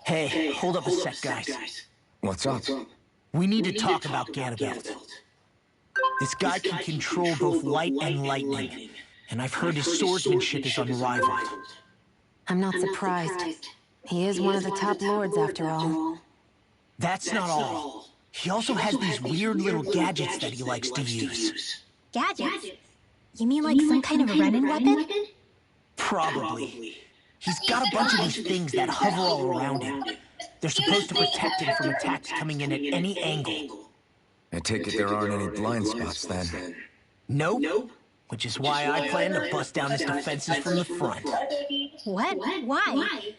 Hey, hold up a sec, guys. What's up? We need to talk about Ganabelt. This guy can control both light and lightning, and I've heard his swordsmanship is unrivaled. I'm not surprised. He is one of the top lords, after all. That's not all. He also has these weird little gadgets that he likes to use. Gadgets? You mean like some kind of Renin weapon? Probably. He's got a bunch of these things that hover all around him. They're supposed to protect him from attacks coming in at any angle. I take it there aren't any blind spots, then. Nope. Which is why I plan to bust down his defenses from the front. What? Why?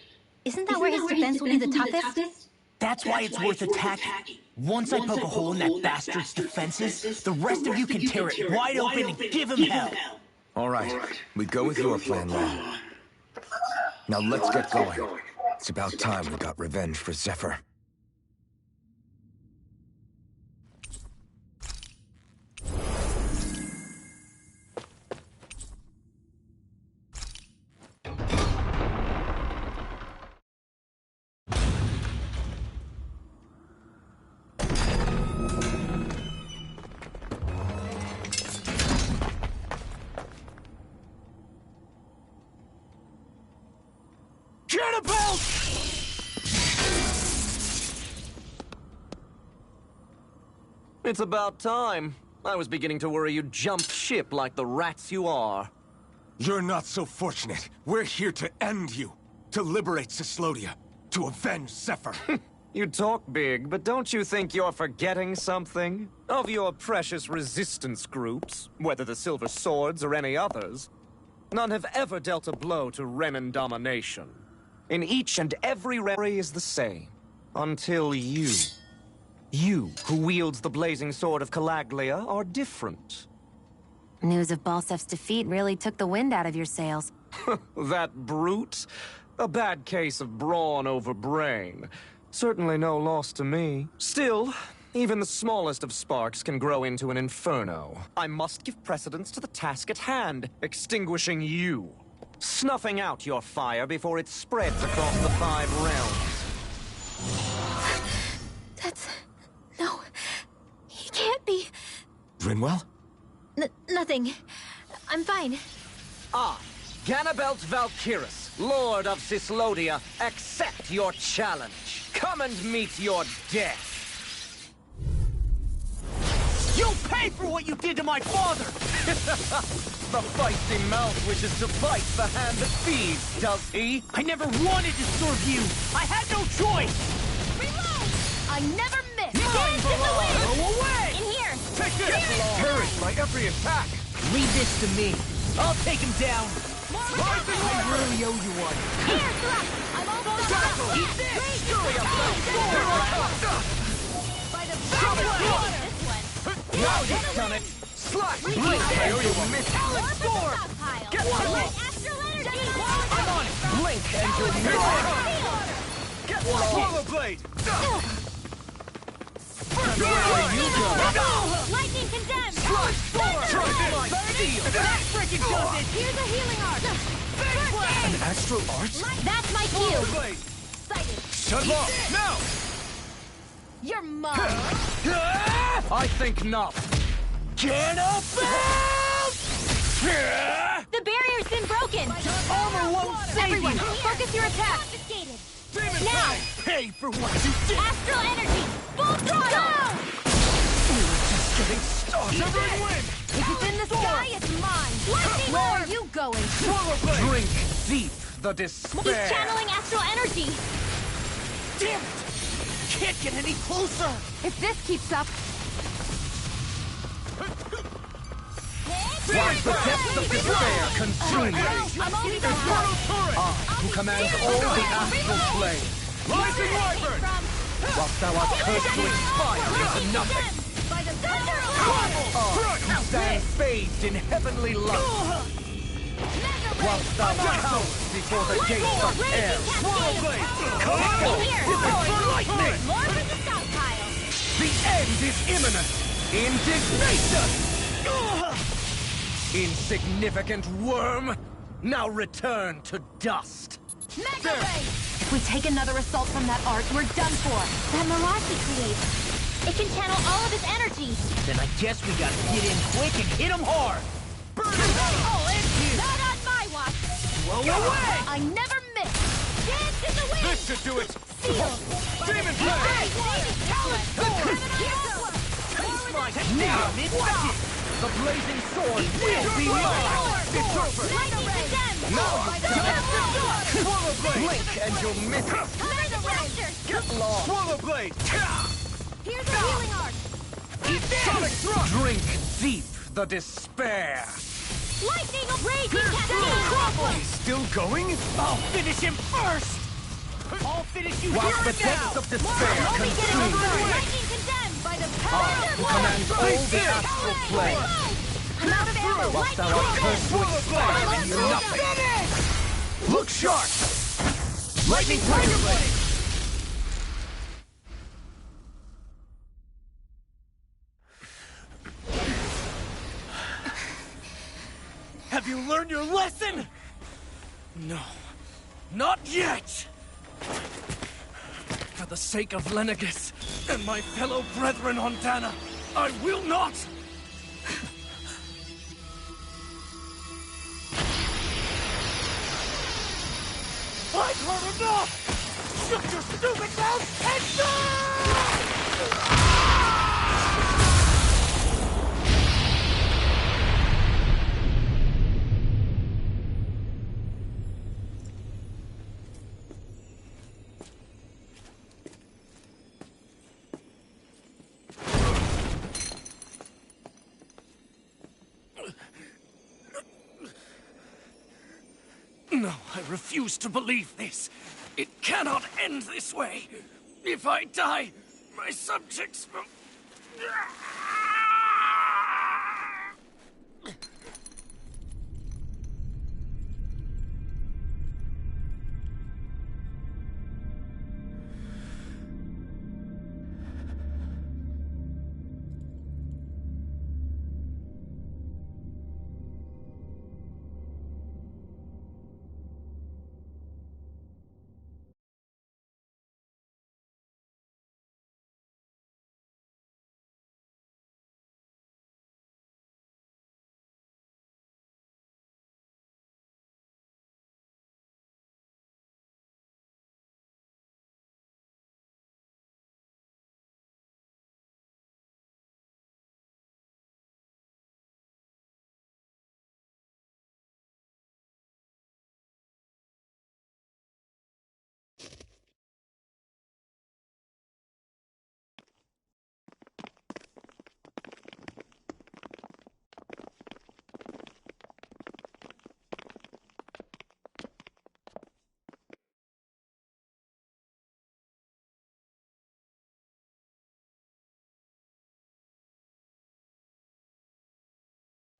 Isn't that where his defense will be the toughest? That's why it's worth attacking. Once I poke a hole in that bastard's defenses, the rest of you can tear it wide open and give him hell. All right, we go with your plan, Law. Now let's get going. It's about time we got revenge for Zephyr. It's about time. I was beginning to worry you jumped ship like the rats you are. You're not so fortunate. We're here to end you. To liberate Cyslodia. To avenge Zephyr. You talk big, but don't you think you're forgetting something? Of your precious resistance groups, whether the Silver Swords or any others, none have ever dealt a blow to Renin domination. In each and every Renin is the same. Until you. You, who wields the blazing sword of Calaglia, are different. News of Balsef's defeat really took the wind out of your sails. That brute? A bad case of brawn over brain. Certainly no loss to me. Still, even the smallest of sparks can grow into an inferno. I must give precedence to the task at hand, extinguishing you. Snuffing out your fire before it spreads across the 5 realms. No, he can't be. Brinwell? Nothing. I'm fine. Ganabelt Valkyris, Lord of Cyslodia, accept your challenge. Come and meet your death. You'll pay for what you did to my father! The feisty mouth wishes to bite the hand that feeds, does he? I never wanted to serve you! I had no choice! Reload! I never miss! Mine, Balor! Go away! In here! Take this! Perish by every attack! Leave this to me. I'll take him down. I really owe you one. Here, thrust! I'm almost done! Eat this! Scurry up that By the back! This one! Now you've done it! Slash! Blink! I owe you a miss! Talent Storm! Get one! Astral Energy! I'm on it! Blink and you'll miss! Get Swallow Blade! Where you go? Lightning condemned! Try this! Steel! That freaking does it! Here's a healing art! An astral art? That's my Swallow cue! Blade! Sighted! Shut him off! Now! You're mine! I think not. The barrier's been broken! Armor won't save Everyone, you! focus your attack! Demon Now! Pay for what you did! Astral Energy! Full throttle! Getting started! Shivering Wind! If it's in the sky, it's mine! Lightning! Where are you going? Swallow Blade! Drink deep the despair! He's channeling Astral Energy! Damn it! Can't get any closer! If this keeps up... Why the depths of despair consume me? Who commands all the astral plane? Rising Wyvern! Whilst thou art cursed to expire into nothing! By the thunder Who stands bathed in heavenly light! Whilst thou cowers before the gates of hell! Swallow Blade! For lightning! Lord of the stockpile! The end is imminent! Indignation! Insignificant worm! Now return to dust! Mega Ray! If we take another assault from that arc, we're done for. That mirage he creates. It can channel all of his energy. Then I guess we gotta get in quick and hit him hard. Burn it all into! Not on my watch. Blow away! I never miss. Dance in the wind. This should do it! Seal. Demon Blade! Now, watch it! The blazing sword will be mine! It's over! Lightning condemned. Swallow Blade! Blink and you'll miss it! Cover the raptor. Get lost! Swallow Blade! Here's the healing arc. Sonic Thrust! Drink deep the despair! Lightning raging cascade. He's still going? I'll finish him first! I'll finish you While here the and now! depths of despair Only getting consume started. Lightning condemned by the power of who commands all the astral plane. I'm out of ammo. Whilst thou art cursed to expire into nothing. Look sharp! Lightning Tiger Blade! Have you learned your lesson? No. Not yet! For the sake of Lenegis and my fellow brethren on Dana, I will not! I've heard enough! Shut your stupid mouth and die! No, I refuse to believe this. It cannot end this way. If I die, my subjects will...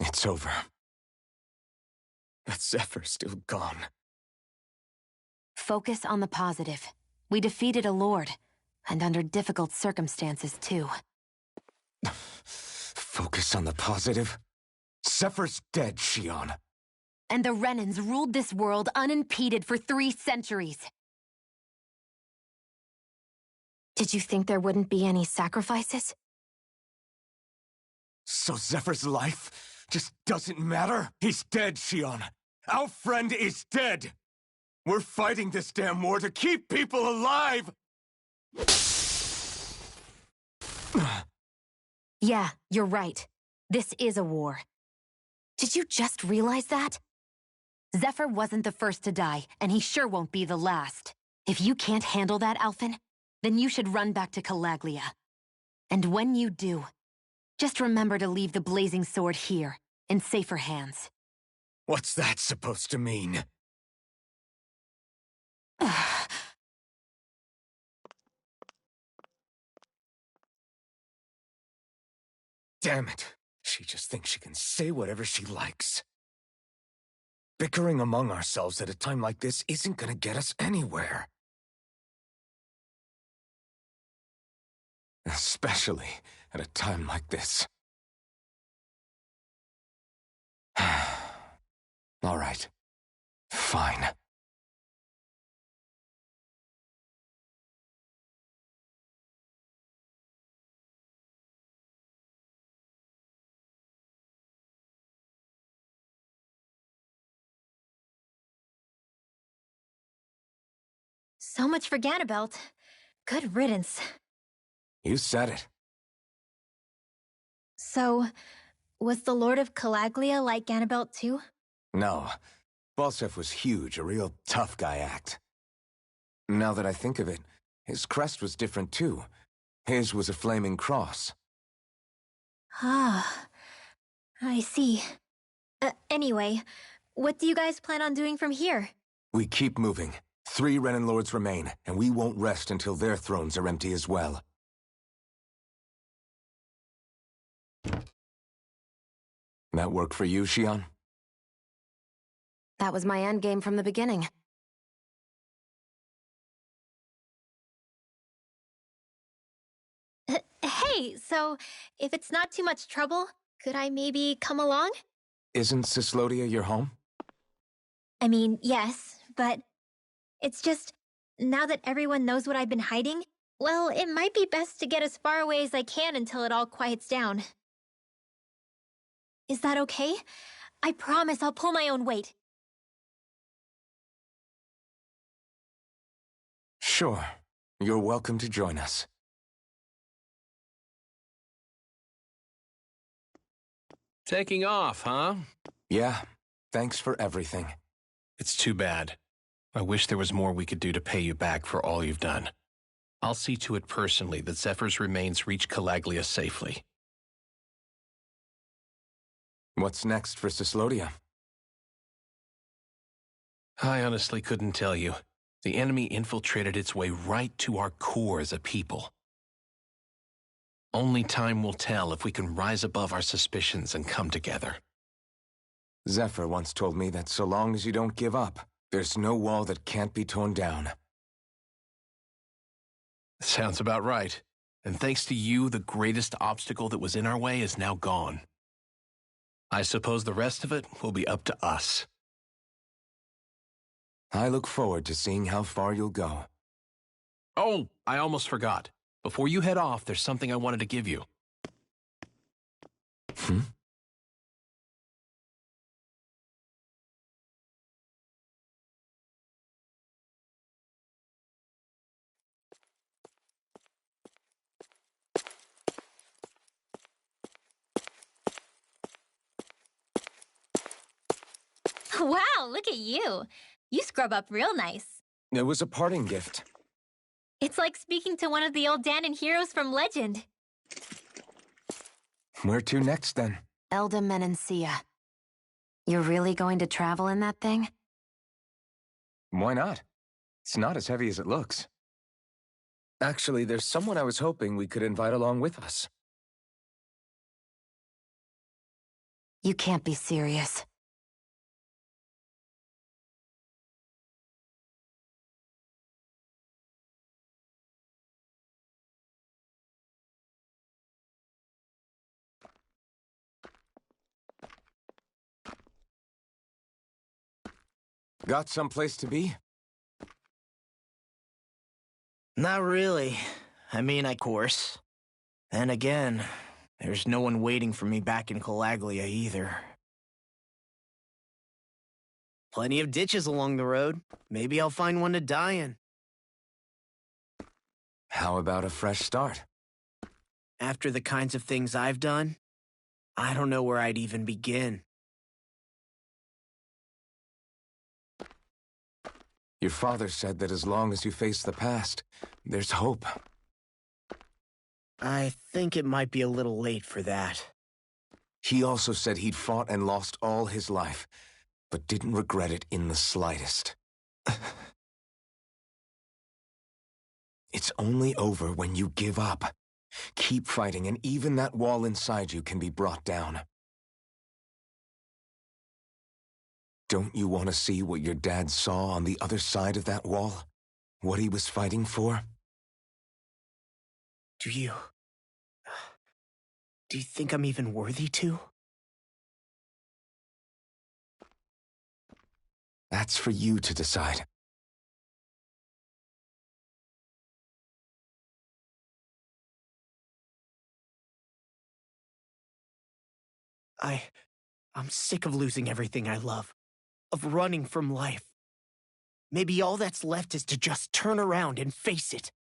It's over. But Zephyr's still gone. Focus on the positive. We defeated a lord, and under difficult circumstances, too. Focus on the positive? Zephyr's dead, Shion. And the Renans ruled this world unimpeded for 3 centuries. Did you think there wouldn't be any sacrifices? So Zephyr's life just doesn't matter? He's dead, Shion. Our friend is dead. We're fighting this damn war to keep people alive! Yeah, you're right. This is a war. Did you just realize that? Zephyr wasn't the first to die, and he sure won't be the last. If you can't handle that, Alphen, then you should run back to Calaglia. And when you do, just remember to leave the blazing sword here, in safer hands. What's that supposed to mean? Damn it. She just thinks she can say whatever she likes. Bickering among ourselves at a time like this isn't gonna get us anywhere. Especially at a time like this. All right. Fine. So much for Ganabelt. Good riddance. You said it. So, was the Lord of Calaglia like Ganabelt too? No. Balsef was huge, a real tough guy act. Now that I think of it, his crest was different too. His was a flaming cross. Ah, I see. Anyway, what do you guys plan on doing from here? We keep moving. 3 Renan Lords remain, and we won't rest until their thrones are empty as well. That work for you, Xion? That was my endgame from the beginning. Hey, so, if it's not too much trouble, could I maybe come along? Isn't Cyslodia your home? I mean, yes, but it's just, now that everyone knows what I've been hiding, well, it might be best to get as far away as I can until it all quiets down. Is that okay? I promise I'll pull my own weight. Sure. You're welcome to join us. Taking off, huh? Yeah. Thanks for everything. It's too bad. I wish there was more we could do to pay you back for all you've done. I'll see to it personally that Zephyr's remains reach Calaglia safely. What's next for Cyslodia? I honestly couldn't tell you. The enemy infiltrated its way right to our core as a people. Only time will tell if we can rise above our suspicions and come together. Zephyr once told me that so long as you don't give up, there's no wall that can't be torn down. Sounds about right. And thanks to you, the greatest obstacle that was in our way is now gone. I suppose the rest of it will be up to us. I look forward to seeing how far you'll go. Oh, I almost forgot. Before you head off, there's something I wanted to give you. Wow, look at you. You scrub up real nice. It was a parting gift. It's like speaking to one of the old Danon heroes from Legend. Where to next, then? Elda Menancia. You're really going to travel in that thing? Why not? It's not as heavy as it looks. Actually, there's someone I was hoping we could invite along with us. You can't be serious. Got someplace to be? Not really. I mean, of course. And again, there's no one waiting for me back in Calaglia either. Plenty of ditches along the road. Maybe I'll find one to die in. How about a fresh start? After the kinds of things I've done, I don't know where I'd even begin. Your father said that as long as you face the past, there's hope. I think it might be a little late for that. He also said he'd fought and lost all his life, but didn't regret it in the slightest. It's only over when you give up. Keep fighting, and even that wall inside you can be brought down. Don't you want to see what your dad saw on the other side of that wall? What he was fighting for? Do you think I'm even worthy to? That's for you to decide. I'm sick of losing everything I love. Of running from life. Maybe all that's left is to just turn around and face it.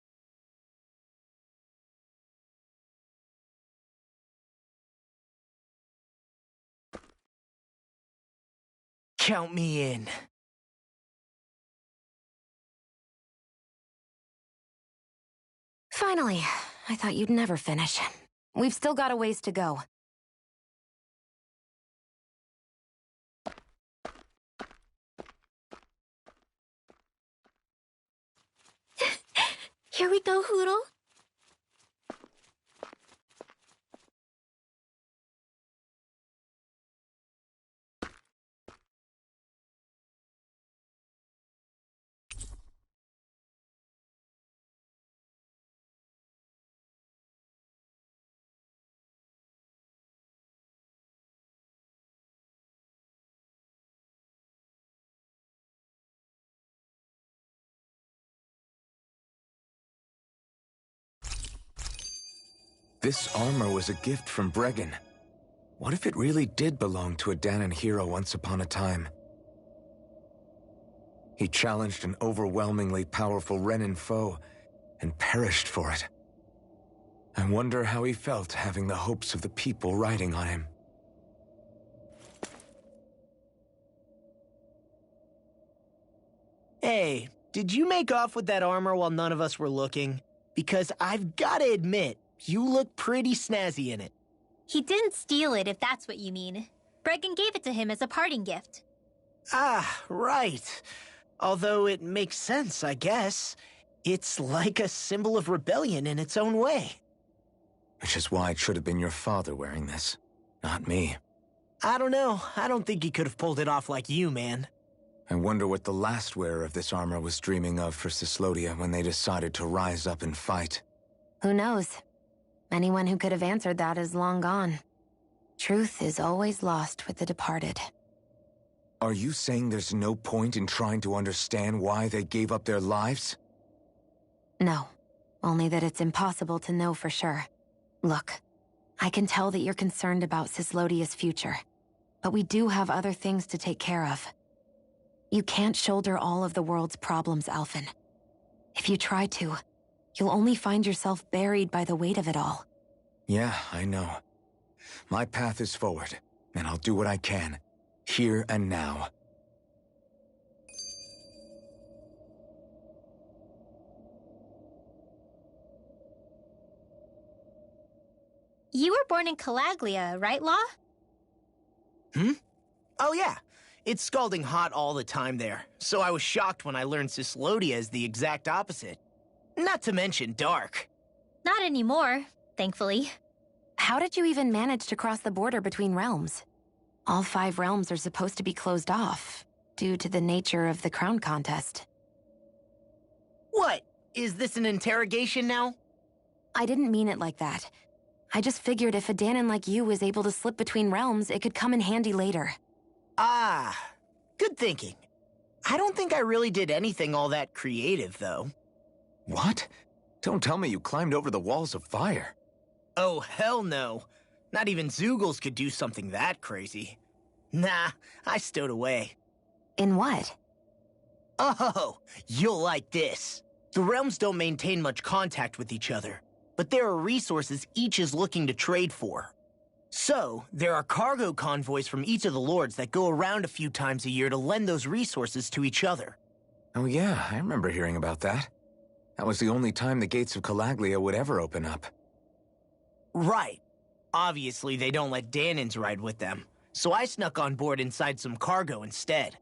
Count me in. Finally, I thought you'd never finish. We've still got a ways to go. Here we go, Hootle. This armor was a gift from Bregan. What if it really did belong to a Dahnan hero once upon a time? He challenged an overwhelmingly powerful Renan foe and perished for it. I wonder how he felt having the hopes of the people riding on him. Hey, did you make off with that armor while none of us were looking? Because I've gotta admit, you look pretty snazzy in it. He didn't steal it, if that's what you mean. Bregan gave it to him as a parting gift. Ah, right. Although it makes sense, I guess. It's like a symbol of rebellion in its own way. Which is why it should have been your father wearing this, not me. I don't know. I don't think he could have pulled it off like you, man. I wonder what the last wearer of this armor was dreaming of for Cyslodia when they decided to rise up and fight. Who knows? Anyone who could have answered that is long gone. Truth is always lost with the departed. Are you saying there's no point in trying to understand why they gave up their lives? No. Only that it's impossible to know for sure. Look, I can tell that you're concerned about Cyslodia's future. But we do have other things to take care of. You can't shoulder all of the world's problems, Alphen. If you try to, you'll only find yourself buried by the weight of it all. Yeah, I know. My path is forward, and I'll do what I can, here and now. You were born in Calaglia, right, Law? Oh yeah. It's scalding hot all the time there, so I was shocked when I learned Cyslodia is the exact opposite. Not to mention dark. Not anymore, thankfully. How did you even manage to cross the border between realms? All 5 realms are supposed to be closed off, due to the nature of the crown contest. What? Is this an interrogation now? I didn't mean it like that. I just figured if a Dahnan like you was able to slip between realms, it could come in handy later. Ah, good thinking. I don't think I really did anything all that creative, though. What? Don't tell me you climbed over the walls of fire. Oh, hell no. Not even Zeugles could do something that crazy. Nah, I stowed away. In what? Oh, you'll like this. The realms don't maintain much contact with each other, but there are resources each is looking to trade for. So, there are cargo convoys from each of the lords that go around a few times a year to lend those resources to each other. Oh yeah, I remember hearing about that. That was the only time the gates of Calaglia would ever open up. Right. Obviously, they don't let Dahnans ride with them, so I snuck on board inside some cargo instead.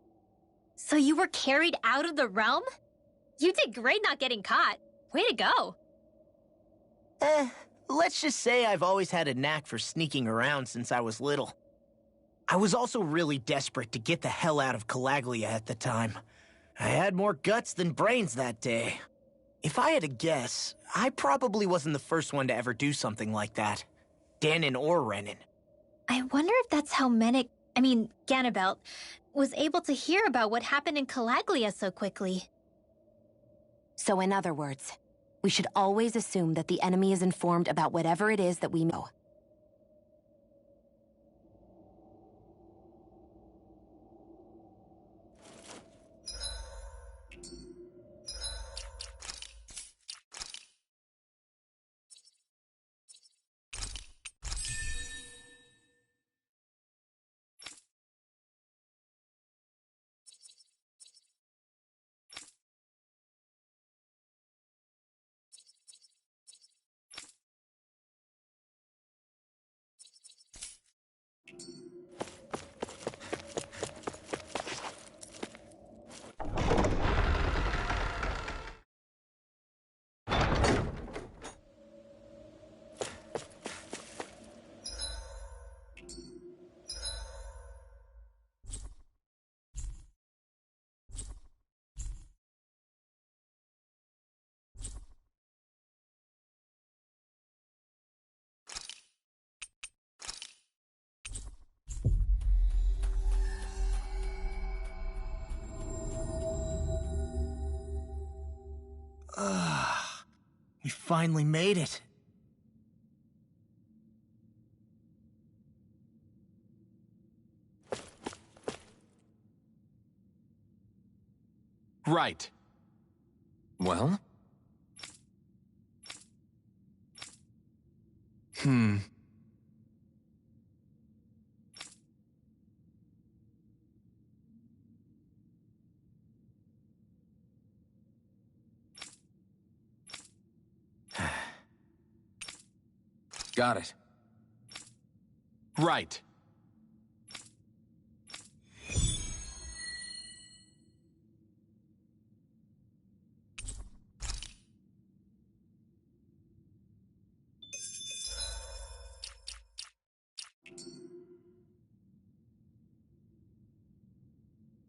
So you were carried out of the realm? You did great not getting caught. Way to go. Let's just say I've always had a knack for sneaking around since I was little. I was also really desperate to get the hell out of Calaglia at the time. I had more guts than brains that day. If I had to guess, I probably wasn't the first one to ever do something like that. Dahnan or Renan. I wonder if that's how Ganabelt, was able to hear about what happened in Calaglia so quickly. So in other words, we should always assume that the enemy is informed about whatever it is that we know. We finally made it. Right. Well? Got it. Right.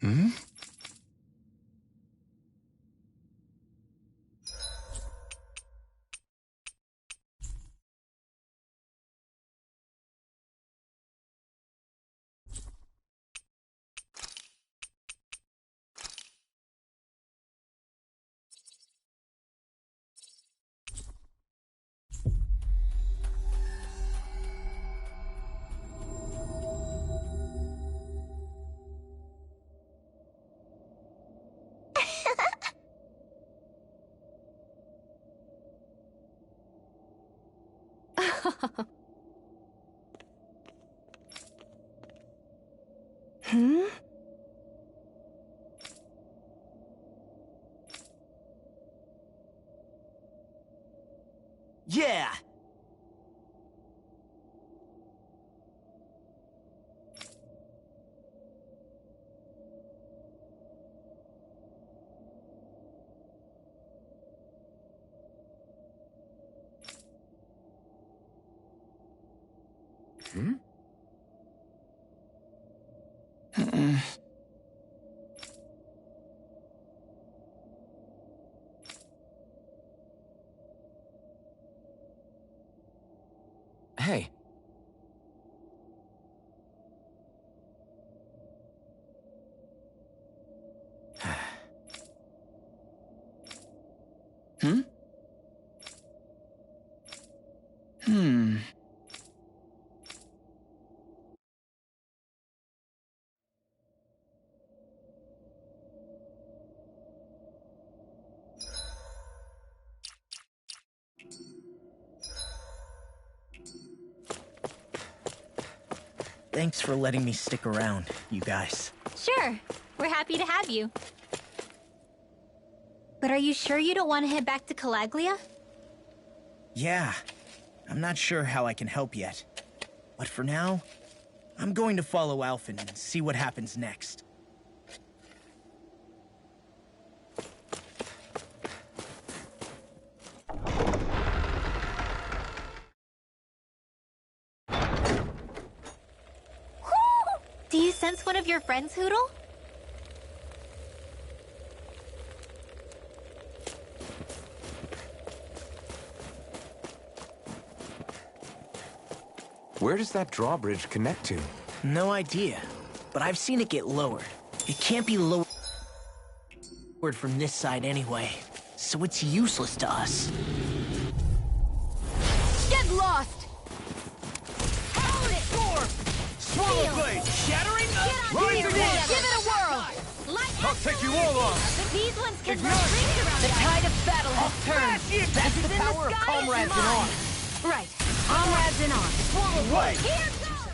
Hmm? Hmm? Yeah! Hmm? Hey. Hmm? Hmm. Thanks for letting me stick around, you guys. Sure, we're happy to have you. But are you sure you don't want to head back to Calaglia? Yeah. I'm not sure how I can help yet. But for now, I'm going to follow Alphen and see what happens next. Do you sense one of your friends, Hootle? Where does that drawbridge connect to? No idea, but I've seen it get lowered. It can't be lowered from this side anyway, so it's useless to us. Get lost! Hold it! Swallow blade! Shattering! Give it a whirl! I'll take you all on! These ones can throw rings around The their tide of battle has turned. That's the in the power of sky, comrades it's in mine. arms! Right. Comrades in arms. Swallow blade! Here goes!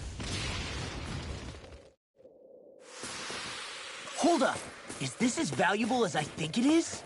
Hold up! Is this as valuable as I think it is?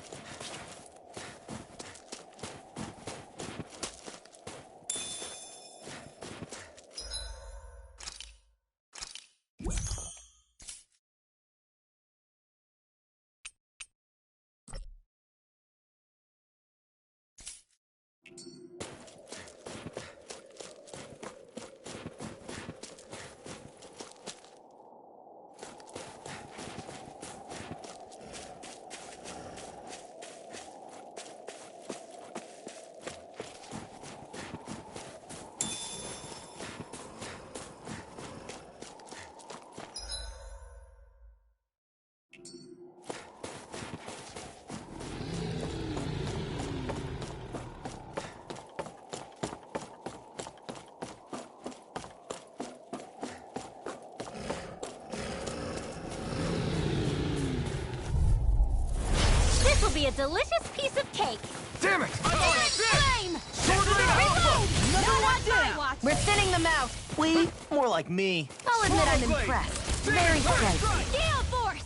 be a delicious piece of cake. Damn it! Flame! Reload! Another one Not on my watch. We're thinning them out. We? More like me. I'll admit I'm impressed. Very steady. Gale Force!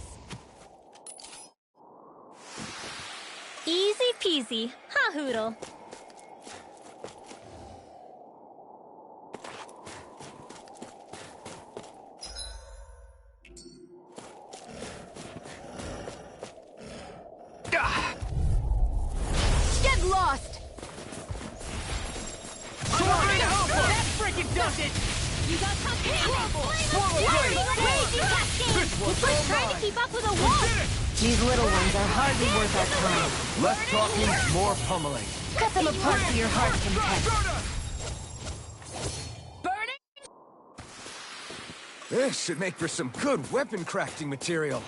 Easy peasy. Ha hoodle. Get lost! That freaking does it! You got Trouble! Raging Cascade! It's like trying to keep up with a wolf! These little ones are hardly worth our time. Less talking, more pummeling. Cut them apart to your heart's content. This should make for some good weapon crafting material.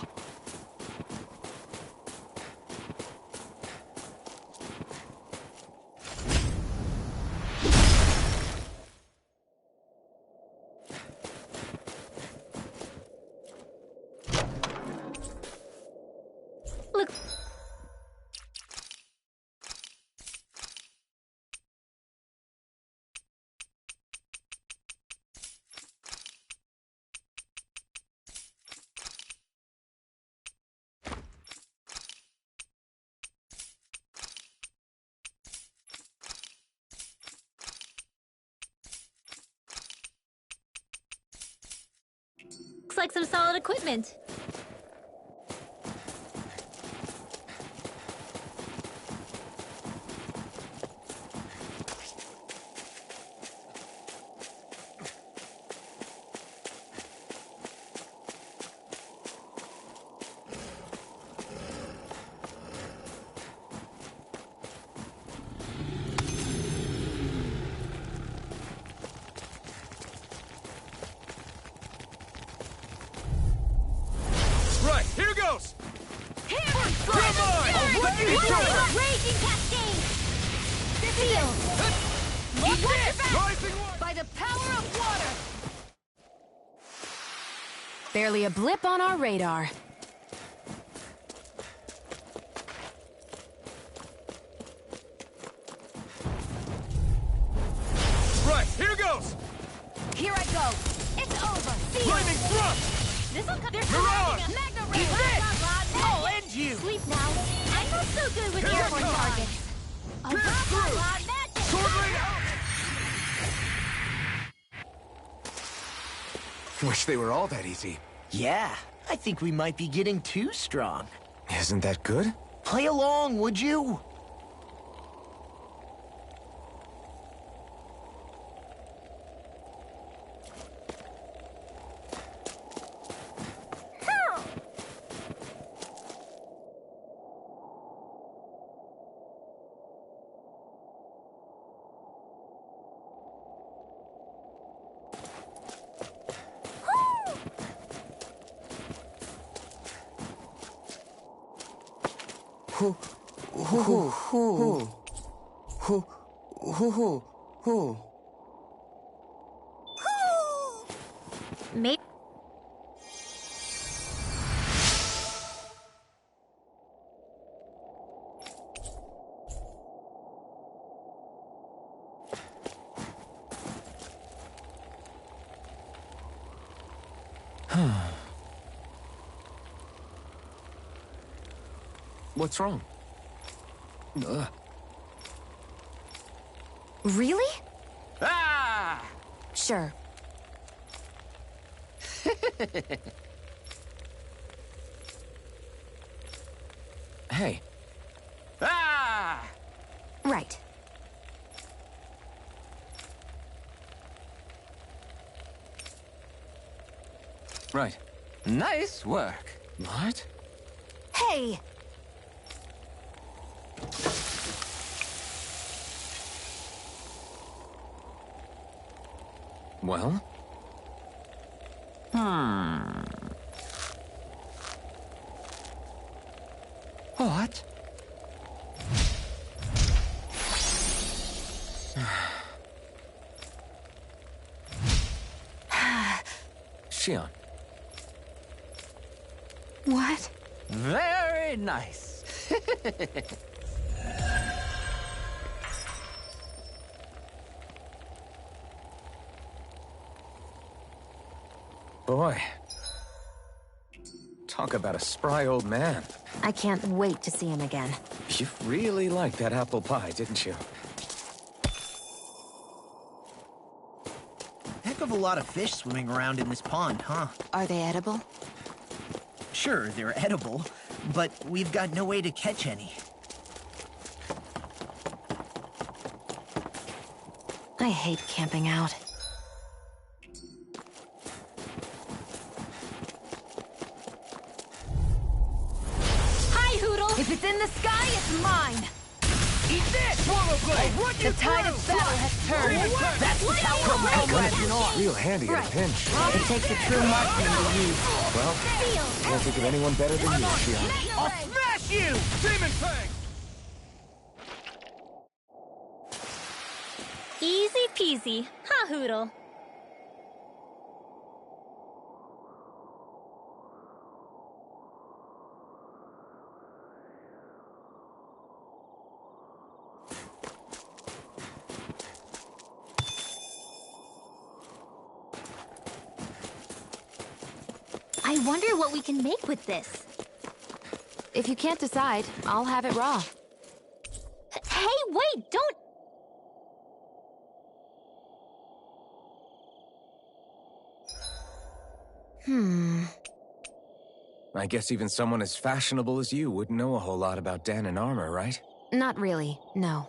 Look. Looks like some solid equipment. Right, here goes! Raging Cascade! Seal! Watch your back! By the power of water! Barely a blip on our radar. Right, here goes! Here I go. It's over. See Lightning thrust! This'll cut their Mirage! Magna He's Ray! dead! I'll end you! Sleep now. I'm not so good with Here I airborne come. targets. Pierce through! Magic! Sword blade out! Wish they were all that easy. Yeah, I think we might be getting too strong. Isn't that good? Play along, would you? Maybe. What's wrong? Really? Ah! Sure. Hey. Ah! Right. Right. Nice work. What? Hey! Well? What? Shionne. What? Very nice. Boy. Talk about a spry old man. I can't wait to see him again. You really liked that apple pie, didn't you? Heck of a lot of fish swimming around in this pond, huh? Are they edible? Sure, they're edible, but we've got no way to catch any. I hate camping out. Hi, Hootle! If it's in the sky, it's mine! Eat this! The tide of battle has turned. That's the power of Eldrad. Real handy at a pinch. It takes a true marksman to use. Well, can't think of anyone better than you, Shion. I'll smash you! Demon Fang! Easy peasy. Huh, Hootle? I wonder what we can make with this. If you can't decide, I'll have it raw. Hey, wait, don't... I guess even someone as fashionable as you wouldn't know a whole lot about Dan and armor, right? Not really, no.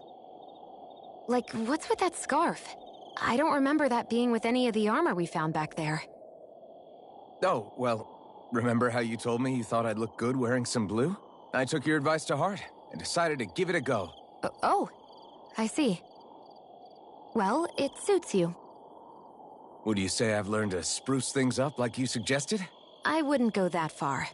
Like, what's with that scarf? I don't remember that being with any of the armor we found back there. Oh, well, remember how you told me you thought I'd look good wearing some blue? I took your advice to heart and decided to give it a go. Oh, I see. Well, it suits you. Would you say I've learned to spruce things up like you suggested? I wouldn't go that far.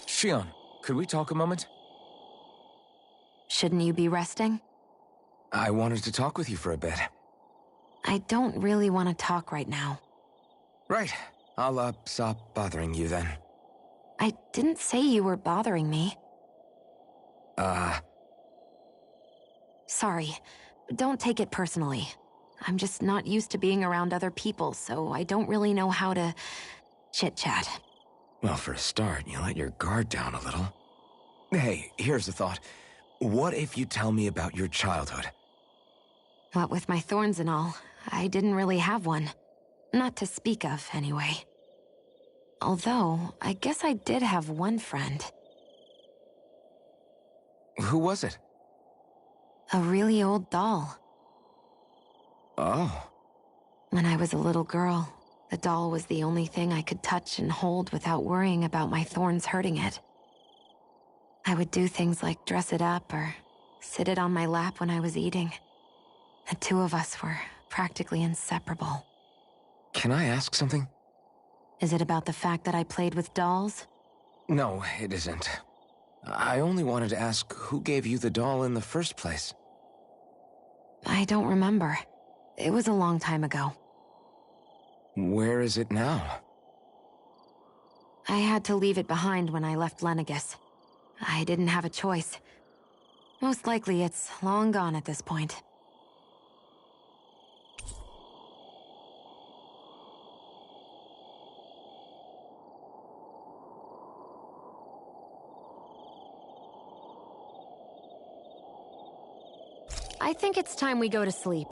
Shion, could we talk a moment? Shouldn't you be resting? I wanted to talk with you for a bit. I don't really want to talk right now. Right. I'll, stop bothering you then. I didn't say you were bothering me. Sorry. Don't take it personally. I'm just not used to being around other people, so I don't really know how to chit-chat. Well, for a start, you let your guard down a little. Hey, here's a thought. What if you tell me about your childhood? What with my thorns and all, I didn't really have one. Not to speak of, anyway. Although, I guess I did have one friend. Who was it? A really old doll. Oh. When I was a little girl, the doll was the only thing I could touch and hold without worrying about my thorns hurting it. I would do things like dress it up or sit it on my lap when I was eating. The two of us were practically inseparable. Can I ask something? Is it about the fact that I played with dolls? No, it isn't. I only wanted to ask who gave you the doll in the first place. I don't remember. It was a long time ago. Where is it now? I had to leave it behind when I left Lenegis. I didn't have a choice. Most likely it's long gone at this point. I think it's time we go to sleep.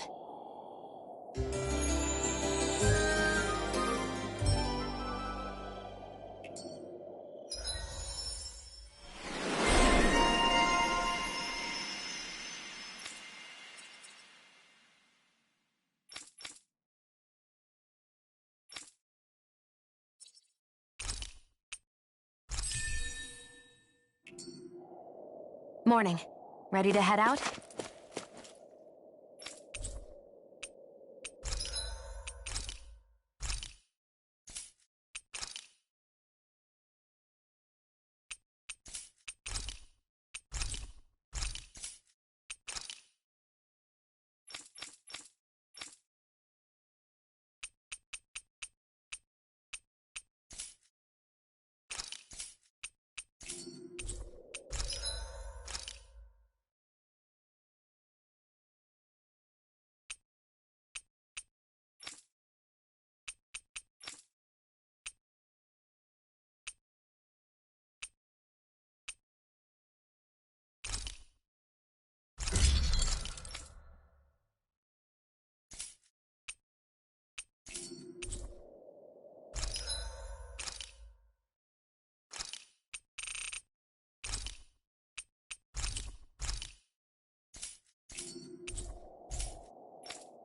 Morning. Ready to head out?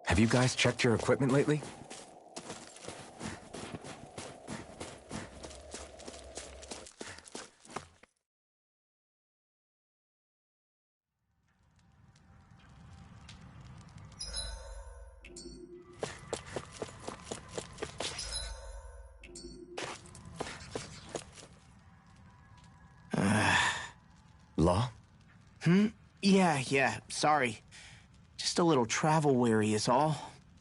Have you guys checked your equipment lately? Law? Yeah, sorry. Just a little travel weary is all.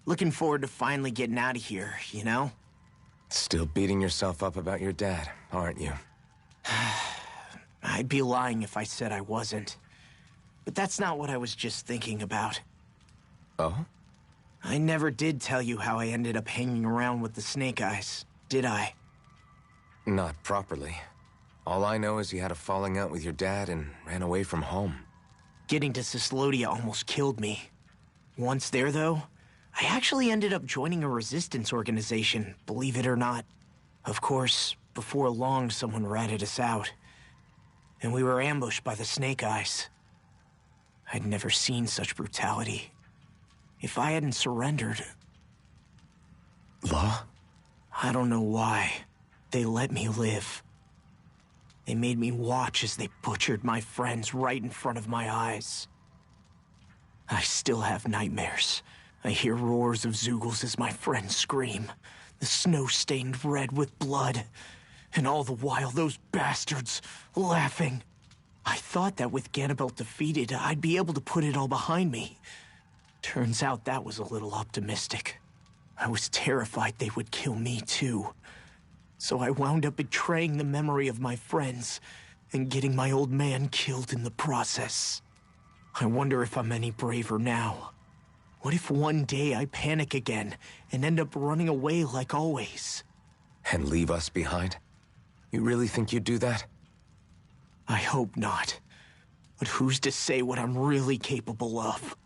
Looking forward to finally getting out of here, you know? Still beating yourself up about your dad, aren't you? I'd be lying if I said I wasn't. But that's not what I was just thinking about. Oh? I never did tell you how I ended up hanging around with the Snake Eyes, did I? Not properly. All I know is you had a falling out with your dad and ran away from home. Getting to Cyslodia almost killed me. Once there, though, I actually ended up joining a resistance organization, believe it or not. Of course, before long, someone ratted us out. And we were ambushed by the Snake Eyes. I'd never seen such brutality. If I hadn't surrendered... Law? I don't know why. They let me live. They made me watch as they butchered my friends right in front of my eyes. I still have nightmares. I hear roars of Zeugles as my friends scream. The snow stained red with blood. And all the while, those bastards laughing. I thought that with Ganabelt defeated, I'd be able to put it all behind me. Turns out that was a little optimistic. I was terrified they would kill me too. So I wound up betraying the memory of my friends and getting my old man killed in the process. I wonder if I'm any braver now. What if one day I panic again and end up running away like always? And leave us behind? You really think you'd do that? I hope not. But who's to say what I'm really capable of?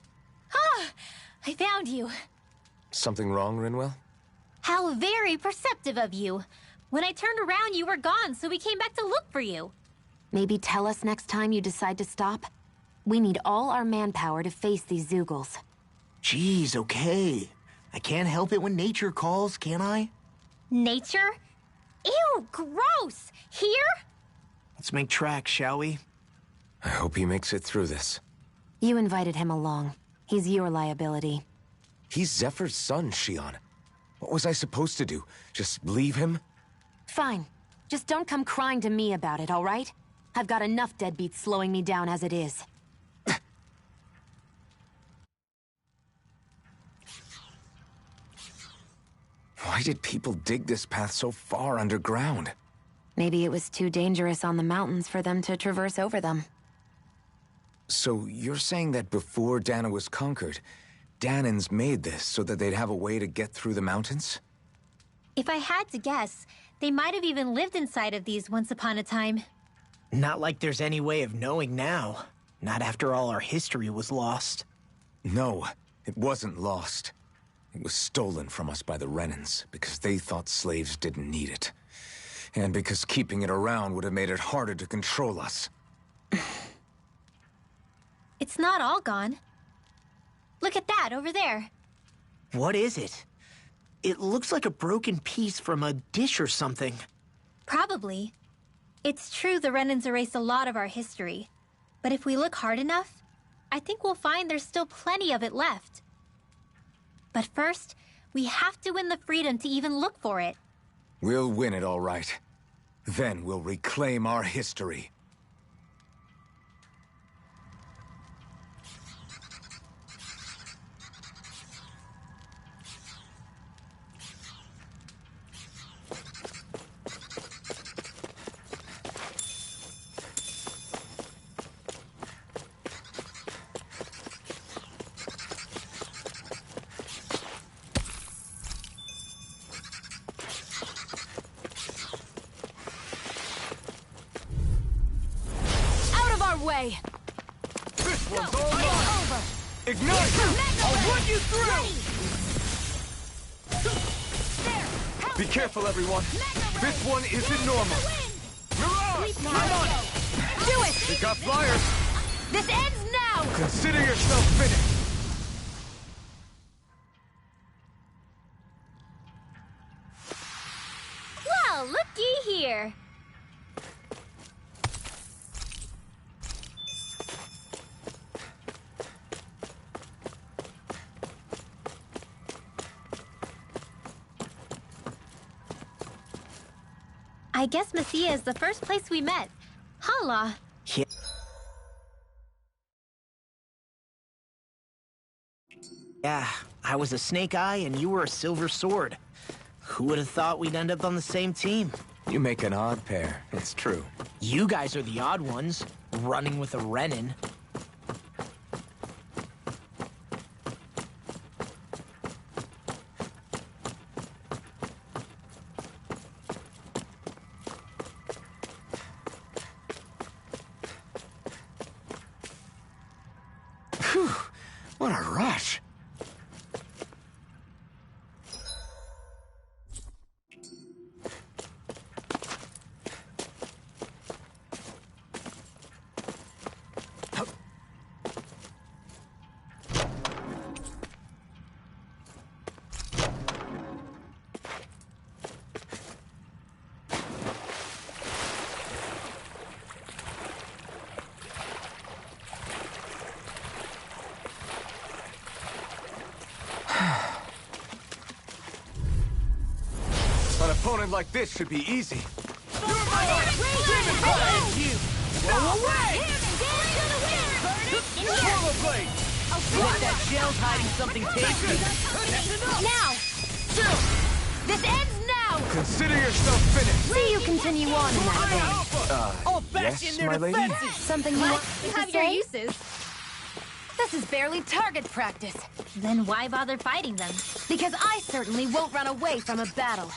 Ah! I found you. Something wrong, Rinwell? How very perceptive of you. When I turned around, you were gone, so we came back to look for you. Maybe tell us next time you decide to stop? We need all our manpower to face these Zeugles. Jeez, okay. I can't help it when nature calls, can I? Nature? Ew, gross! Here? Let's make tracks, shall we? I hope he makes it through this. You invited him along. He's your liability. He's Zephyr's son, Shionne. What was I supposed to do? Just leave him? Fine. Just don't come crying to me about it, all right? I've got enough deadbeats slowing me down as it is. Why did people dig this path so far underground? Maybe it was too dangerous on the mountains for them to traverse over them. So you're saying that before Dahna was conquered, Dahnans made this so that they'd have a way to get through the mountains? If I had to guess, they might have even lived inside of these once upon a time. Not like there's any way of knowing now. Not after all our history was lost. No, it wasn't lost. It was stolen from us by the Renans because they thought slaves didn't need it. And because keeping it around would have made it harder to control us. It's not all gone. Look at that over there. What is it? It looks like a broken piece from a dish or something. Probably. It's true the Renans erased a lot of our history. But if we look hard enough, I think we'll find there's still plenty of it left. But first, we have to win the freedom to even look for it. We'll win it all right. Then we'll reclaim our history. Way. This one's all mine! Ignite! I'll run you through! Be careful, everyone. This one isn't normal. Mirage! Come on! Do it! We got flyers! This ends now! Consider yourself finished! Well, looky here. I guess Messia is the first place we met. Hala. Yeah, I was a Snake Eye and you were a Silver Sword. Who would have thought we'd end up on the same team? You make an odd pair, it's true. You guys are the odd ones, running with a Renin. Phew, what a rush! An opponent like this should be easy. Whoa, away! Swallow blade! Bet that shell's hiding something tasty. Now! This ends now! Consider yourself finished! See you continue on in that vein. All back yes, in their my lady? defenses! Something you want You to have your say? uses. This is barely target practice. Then why bother fighting them? Because I certainly won't run away from a battle.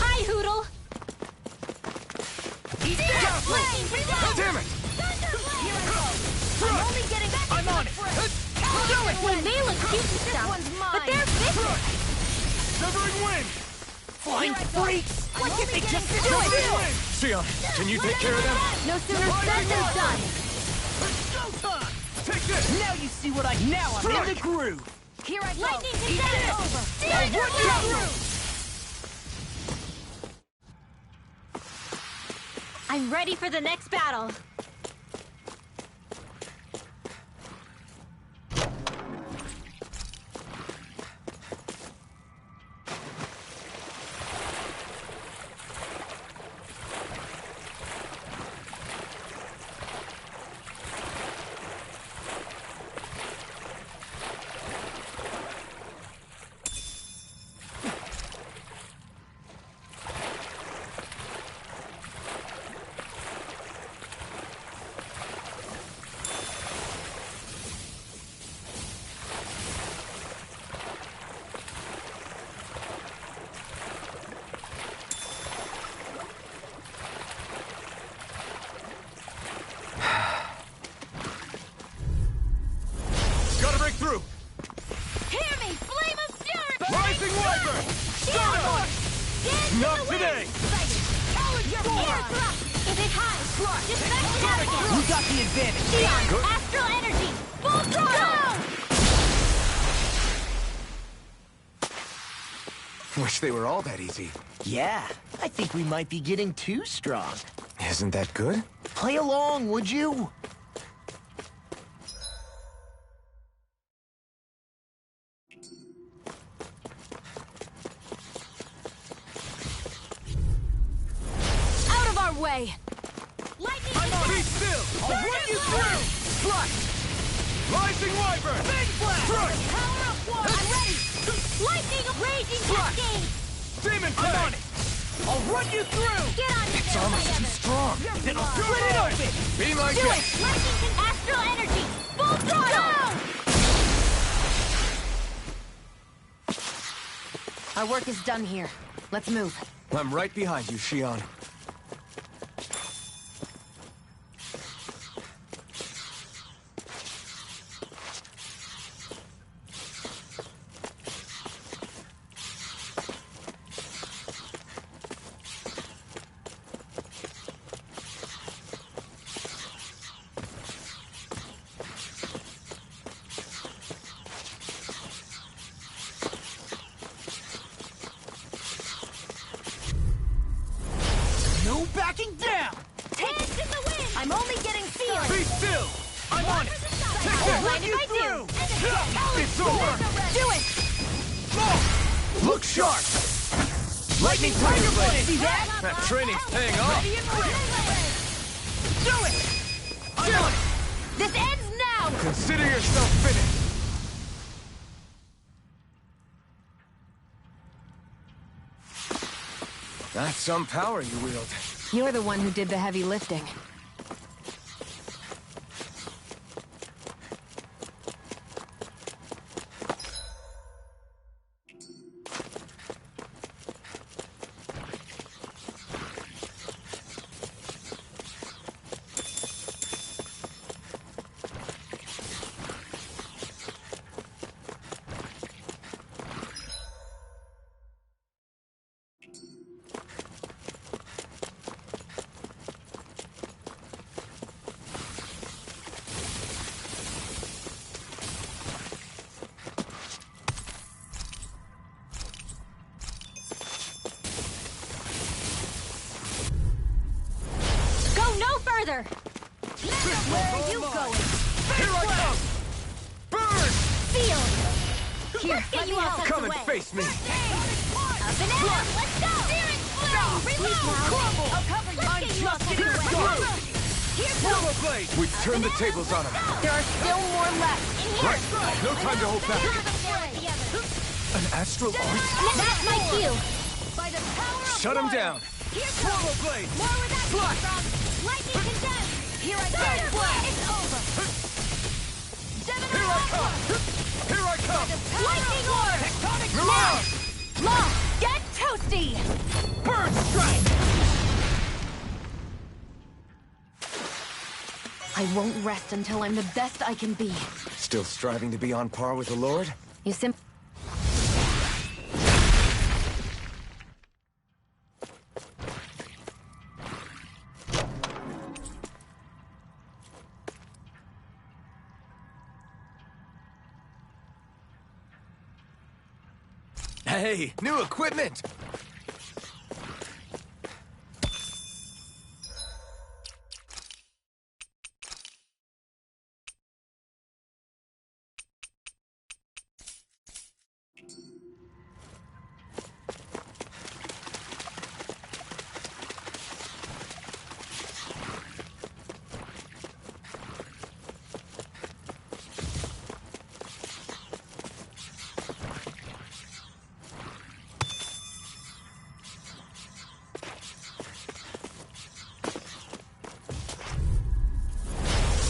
Hi, Hootle. Damn it! I'm only getting back. I'm on it! Well, they look cute and stuff, one's mine. but they're vicious. Severing wind! Flying freaks! What did they just do? Sion, can you take care of them? No sooner said than done. Take this! Now you see what now I'm in the groove! Here I go. Lightning Eat cadet. it over. I'm ready for the next battle. Not today! Is it high? Defect navigate! We got the advantage. Xion, astral energy! Full throttle! Wish they were all that easy. Yeah, I think we might be getting too strong. Isn't that good? Play along, would you? Out of our way! Lightning Be still! I'll run you through! Flash! Rising Wyvern! Big Blast! Crush! Power of war! I'm ready! Lightning raging cascade! Demon Fang! I'm on it! I'll run you through! Get on It's almost too strong. Then I'll split it open! Be my Do guest! it! Lightning can astral energy! Full throttle! Our work is done here. Let's move. I'm right behind you, Xion. No backing down! Hands in the wind! I'm only getting feeling. Be still! I'm on it! Take I'll that! mind if I do! It's over! Do it! Look sharp! Lightning Tiger Blade! See that? That training's paying off! Do it! I'm on it! This ends now! Consider yourself finished! That's some power you wield. You're the one who did the heavy lifting. Go no further! Where are you going? Here I come! Burn! Feel! Here, Let's get let you me all help. tucked Come and away. face me! Up and out! Let's go! Spirit flame! Reload! Crumble! I'll cover you! Let's get you all tucked Here's away. through! Here's Turbo Blade! We've turned the tables on him. There are still more left. in here! Right, no time to hold back. An astral arc? That's my cue! By the power of Shut him water. down! Here's Turbo Blade! more where that came Flash! from! Lightning condensed! Here I Thunder go. blast! It's over! Here I come! Here I come! Lightning orb! Mirage! Law, get toasty! Burn strike! I won't rest until I'm the best I can be. Still striving to be on par with the Lord? You simply... Hey, new equipment!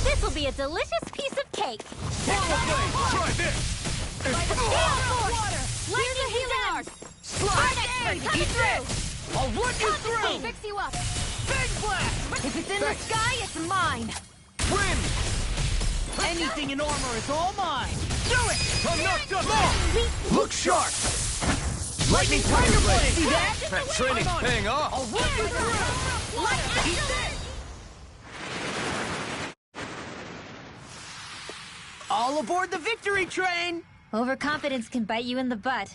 This'll be a delicious piece of cake! Turbo Blade! Try this! Here's the healing arc! Burn expert coming through! I'll run you through! Fix you up. Big blast! If it's in Thanks. the sky, it's mine. Wind! Anything in armor is all mine! Do it! I'm not done! Look sharp! Lightning Tiger Blade! See that? That training's paying off! I'll run you through! Eat this! All aboard the victory train! Overconfidence can bite you in the butt.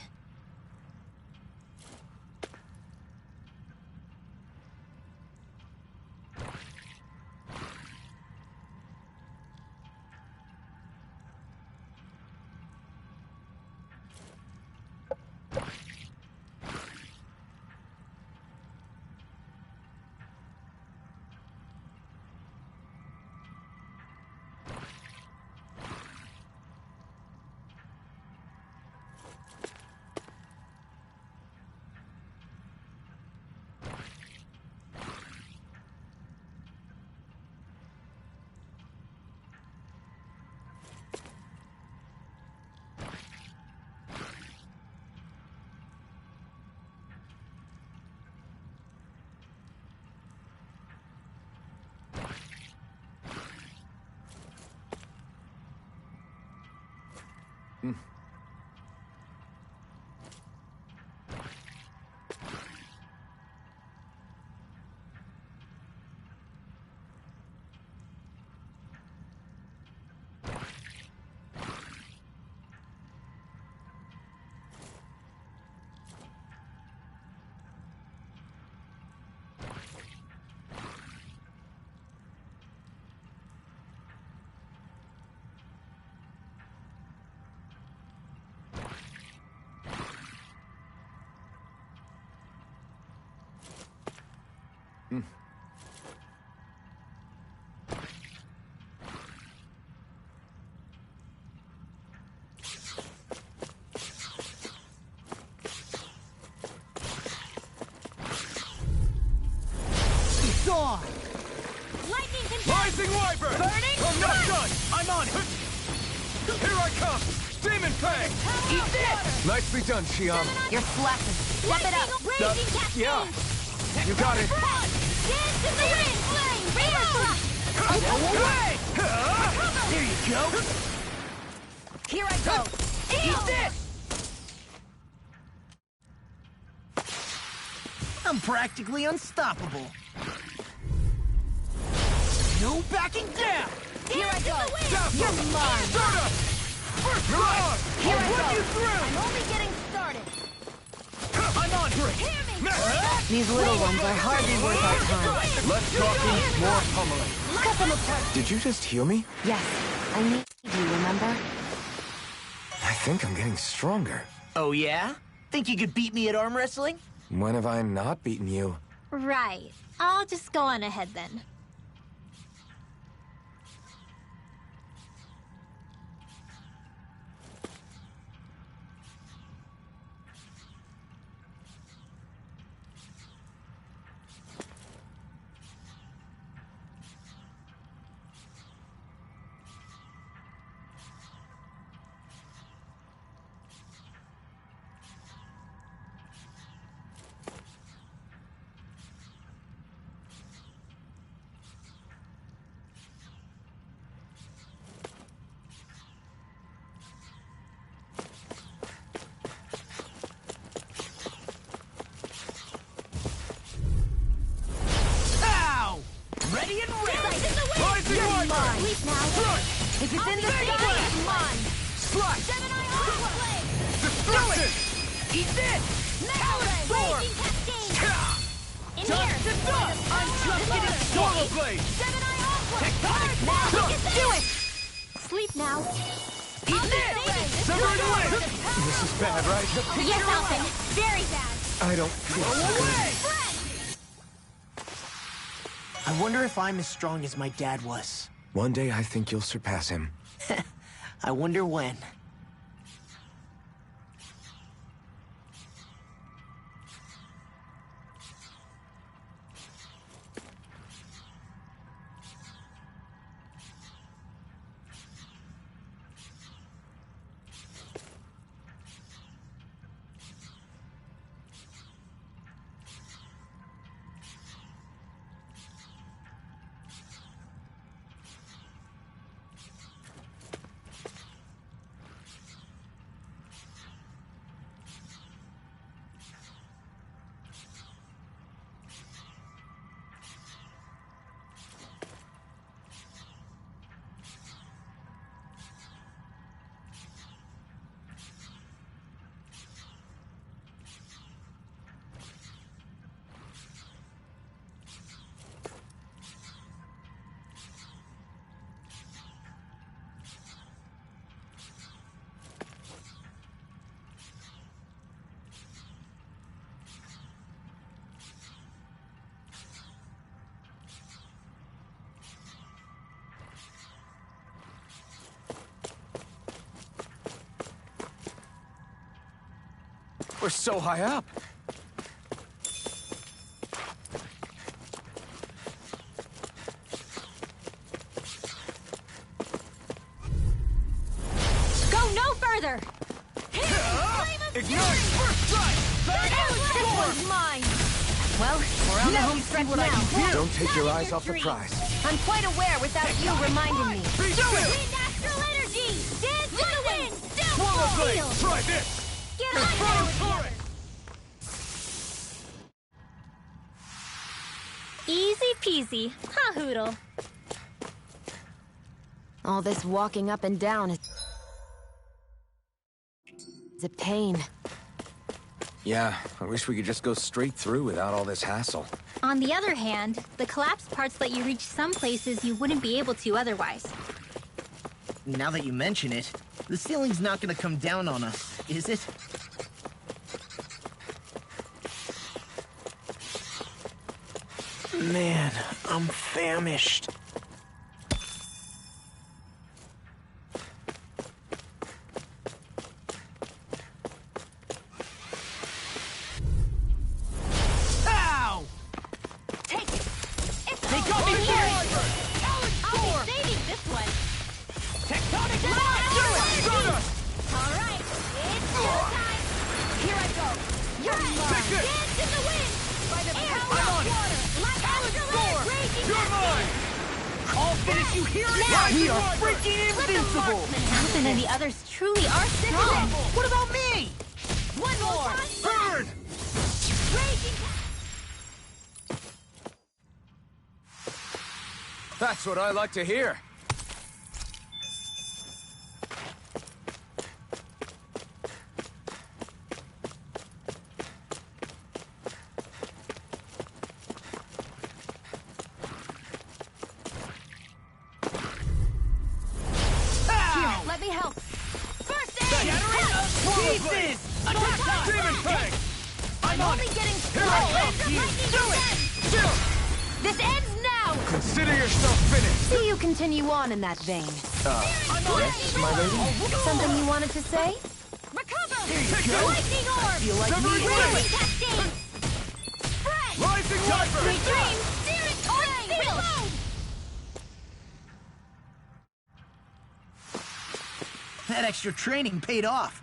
Dawn! Lightning can Rising Wyvern! Burning I'm not Sun! done! I'm on it! Here I come! Demon Fang! Eat this! Nicely done, Xion. You're slacking. Step it up. Raging cascade! Yeah, you got it. Dance in the wind! Flame! Reaper! Go away! There you go! Here I go. Eat this! I'm practically unstoppable. No backing down! Here I go. Dazzle! You're mine. Stardust! First blood! I'll I run go. you through! I'm only getting started. I'm on it! These little ones are hardly worth our time. Less talking, more pummeling. Cut them apart. Did you just heal me? Yes, I need you, remember? I think I'm getting stronger. Oh yeah? Think you could beat me at arm wrestling? When have I not beaten you? Right. I'll just go on ahead then. Ow! Ready and ready! Rising Wyvern! Sleep now. If it's in the sky, it's mine. Slash! Gemini Earthquake! Destruction! Eat this! Storm! Raging cascade! In Dust here! to dust! I'm just getting Solar Blade! Gemini Earthquake! Tectonic Now blast! do it! Sleep now. Eat this! Severing Wind! This is bad, right? Yes, Alphen. Very bad. I don't feel so good. Away! Friend! I wonder if I'm as strong as my dad was. One day I think you'll surpass him. I wonder when. We're so high up. Go no further! Ignite! First strike! This one's mine! Well, we're on the home stretch now. Don't take your eyes off the prize. I'm quite aware without you reminding me. Be still! Wind astral energy! Dance in the wind! Swallow blade! Try this! Get on there! Easy peasy. Ha hoodle. All this walking up and down is a pain. Yeah, I wish we could just go straight through without all this hassle. On the other hand, the collapsed parts let you reach some places you wouldn't be able to otherwise. Now that you mention it, the ceiling's not gonna come down on us, is it? Man, I'm famished. Ow! Take it! It's They got me here! I'll be saving this one. Tectonic All right, it's showtime. Here I go! You're mine! Dance in the wind. By the Air, power rock, of water. Like astral air, raging. You're mine! I'll finish you here again! We are freaking invincible! Nathan and the others truly are strong. What about me? One more. Burn! Raging. That's what I like to hear. Ow! Let me help. First aid. Pieces! Attack time! Demon Fang! I'm only getting Here I come! Do it. Chill! This ends now! Consider yourself finished! See you continue on in that vein. Yes, my lady? Something you wanted to say? Recover. Take this! Lightning orb. Feel like Severing me. blade! Raging cascade. Spread. Rising Tiger! Sweet dreams. Searing flame. Reload. That extra training paid off.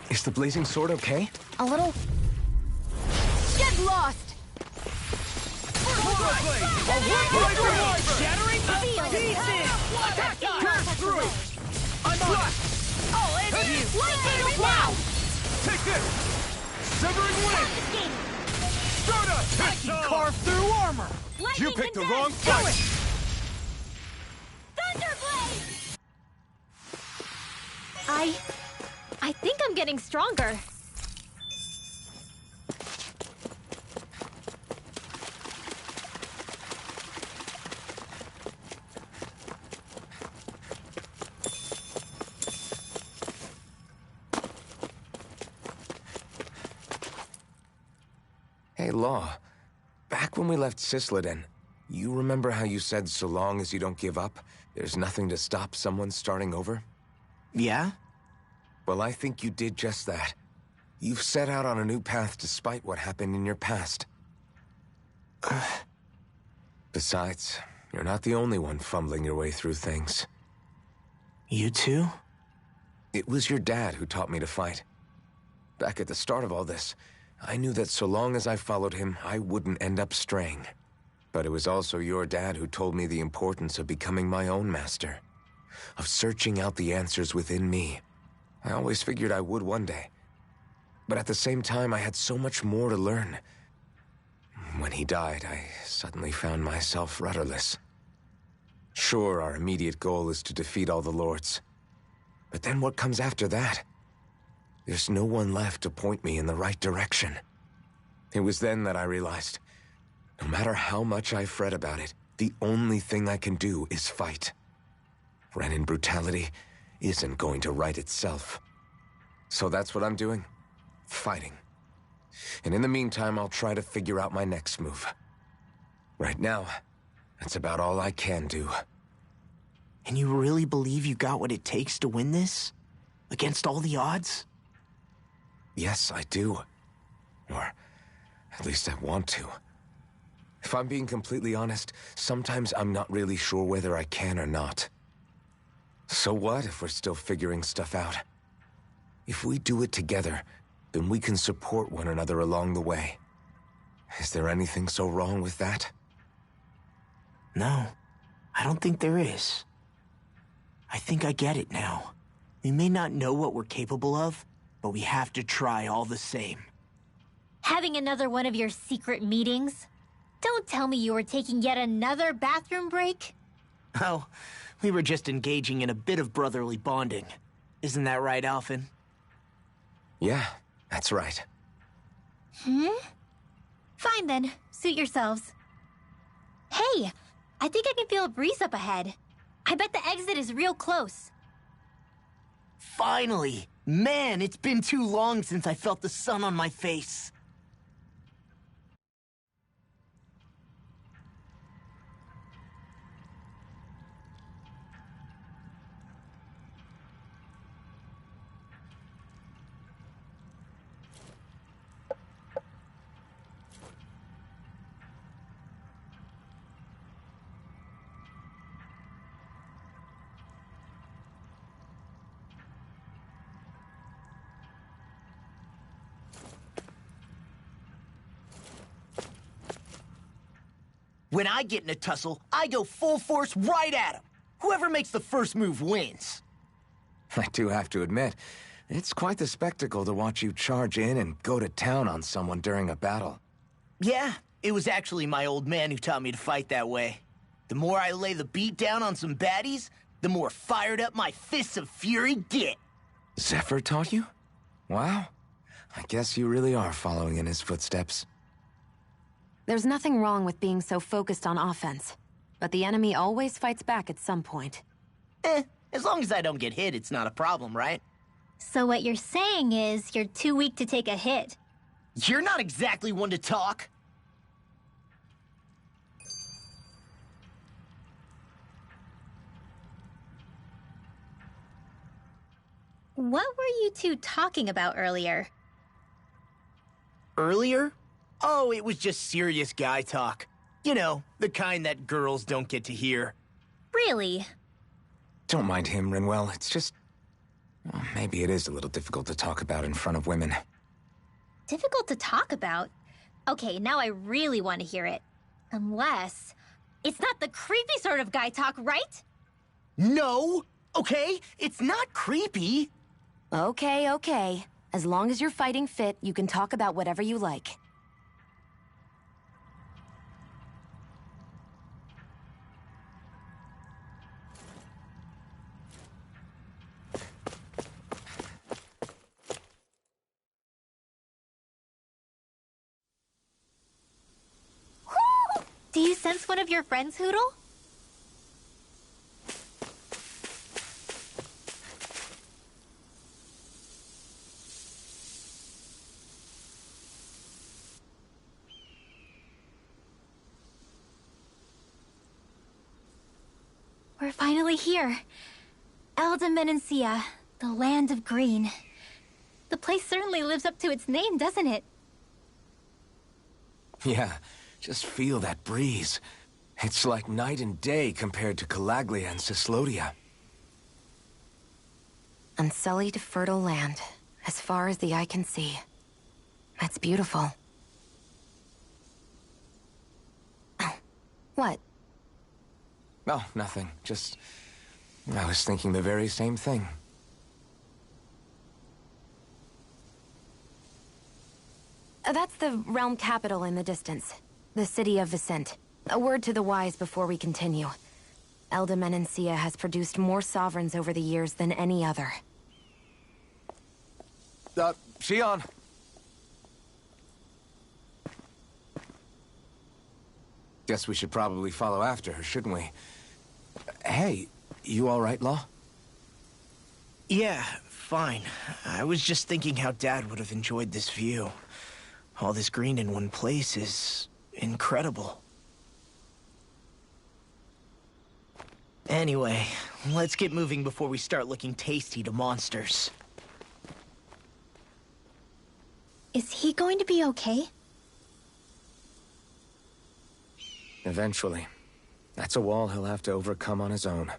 Is the blazing sword okay? A little... Get lost! Shattering pieces! Attack time! Pierce through! I'm on it! I'll end you! Lightning wow. Take this! Severing wind! Stardust! I can carve through armor! You picked the wrong fight! Thunderblade. I think I'm getting stronger. Hey, Law. Back when we left Cisleden, you remember how you said so long as you don't give up, there's nothing to stop someone starting over? Yeah? Well, I think you did just that. You've set out on a new path despite what happened in your past. Besides, you're not the only one fumbling your way through things. You too? It was your dad who taught me to fight. Back at the start of all this, I knew that so long as I followed him, I wouldn't end up straying. But it was also your dad who told me the importance of becoming my own master. Of searching out the answers within me, I always figured I would one day. But at the same time, I had so much more to learn. When he died, I suddenly found myself rudderless. Sure, our immediate goal is to defeat all the lords. But then what comes after that? There's no one left to point me in the right direction. It was then that I realized, no matter how much I fret about it, the only thing I can do is fight. Renan brutality isn't going to right itself. So that's what I'm doing. Fighting. And in the meantime, I'll try to figure out my next move. Right now, that's about all I can do. And you really believe you got what it takes to win this? Against all the odds? Yes, I do. Or at least I want to. If I'm being completely honest, sometimes I'm not really sure whether I can or not. So what if we're still figuring stuff out? If we do it together, then we can support one another along the way. Is there anything so wrong with that? No, I don't think there is. I think I get it now. We may not know what we're capable of, but we have to try all the same. Having another one of your secret meetings? Don't tell me you were taking yet another bathroom break? Oh, we were just engaging in a bit of brotherly bonding. Isn't that right, Alphen? Yeah, that's right. Fine then, suit yourselves. Hey, I think I can feel a breeze up ahead. I bet the exit is real close. Finally! Man, it's been too long since I felt the sun on my face. When I get in a tussle, I go full force right at him. Whoever makes the first move wins. I do have to admit, it's quite the spectacle to watch you charge in and go to town on someone during a battle. Yeah, it was actually my old man who taught me to fight that way. The more I lay the beat down on some baddies, the more fired up my fists of fury get. Zephyr taught you? Wow. I guess you really are following in his footsteps. There's nothing wrong with being so focused on offense, but the enemy always fights back at some point. As long as I don't get hit, it's not a problem, right? So what you're saying is you're too weak to take a hit. You're not exactly one to talk. What were you two talking about earlier? Earlier? Oh, it was just serious guy talk. You know, the kind that girls don't get to hear. Really? Don't mind him, Rinwell. It's just... well, maybe it is a little difficult to talk about in front of women. Difficult to talk about? Okay, now I really want to hear it. Unless... it's not the creepy sort of guy talk, right? No! Okay? It's not creepy. Okay. As long as you're fighting fit, you can talk about whatever you like. Do you sense one of your friends, Hootle? We're finally here. Elda Menancia, the land of green. The place certainly lives up to its name, doesn't it? Yeah, just feel that breeze. It's like night and day compared to Calaglia and Cyslodia. Unsullied, fertile land, as far as the eye can see. That's beautiful. Oh, what? Oh, nothing. Just... I was thinking the very same thing. That's the realm capital in the distance. The city of Vicent. A word to the wise before we continue. Elda Menancia has produced more sovereigns over the years than any other. Shionne. Guess we should probably follow after her, shouldn't we? Hey, you all right, Law? Yeah, fine. I was just thinking how Dad would have enjoyed this view. All this green in one place is incredible. Anyway, let's get moving before we start looking tasty to monsters. Is he going to be okay? Eventually. That's a wall he'll have to overcome on his own.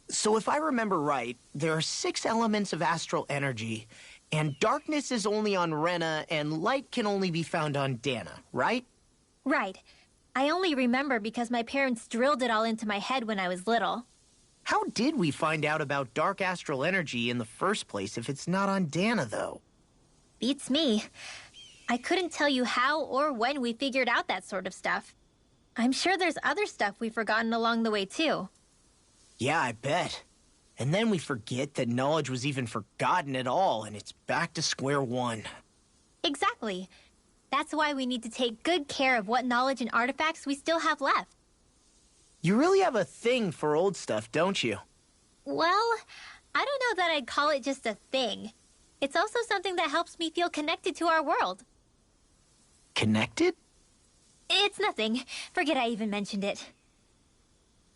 So if I remember right, there are 6 elements of astral energy, and darkness is only on Rena, and light can only be found on Dana, right? Right. I only remember because my parents drilled it all into my head when I was little. How did we find out about dark astral energy in the first place if it's not on Dana, though? Beats me. I couldn't tell you how or when we figured out that sort of stuff. I'm sure there's other stuff we've forgotten along the way, too. Yeah, I bet. And then we forget that knowledge was even forgotten at all, and it's back to square one. Exactly. That's why we need to take good care of what knowledge and artifacts we still have left. You really have a thing for old stuff, don't you? Well, I don't know that I'd call it just a thing. It's also something that helps me feel connected to our world. Connected? It's nothing. Forget I even mentioned it.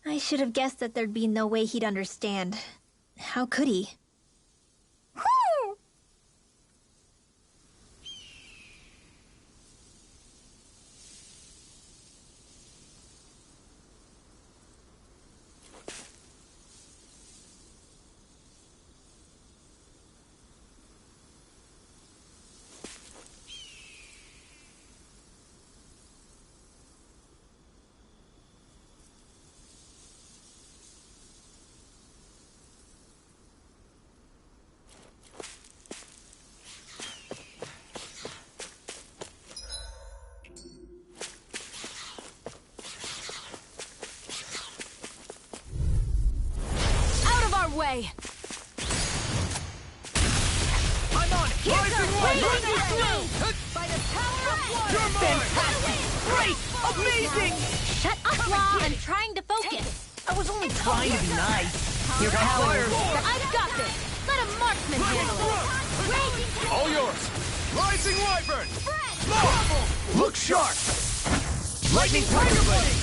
I should have guessed that there'd be no way he'd understand. How could he? Way. I'm on it! Rising By the power of water! Fantastic! Great! Amazing! Shut up, Law! I'm trying to focus. I was only trying to be nice. Your power! I've got this! Let a marksman handle it! All yours! Rising Wyvern! Look sharp! Lightning Tiger Blade!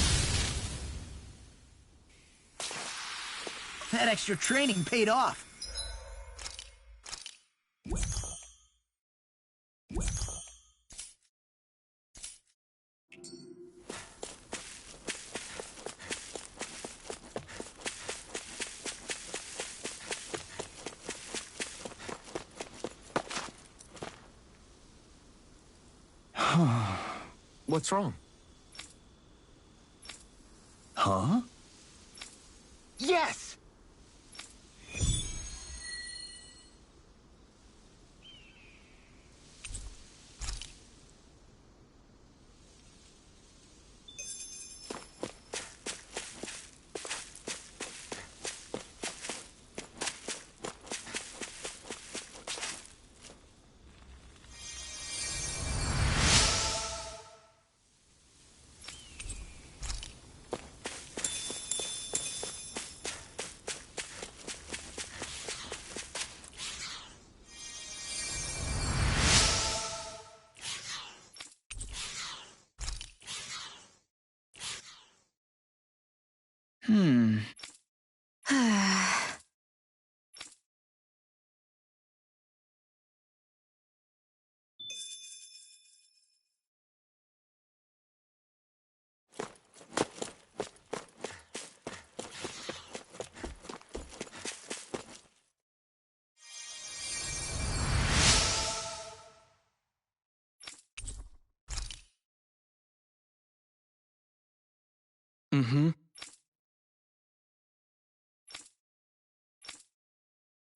That extra training paid off. What's wrong? Huh? Yes!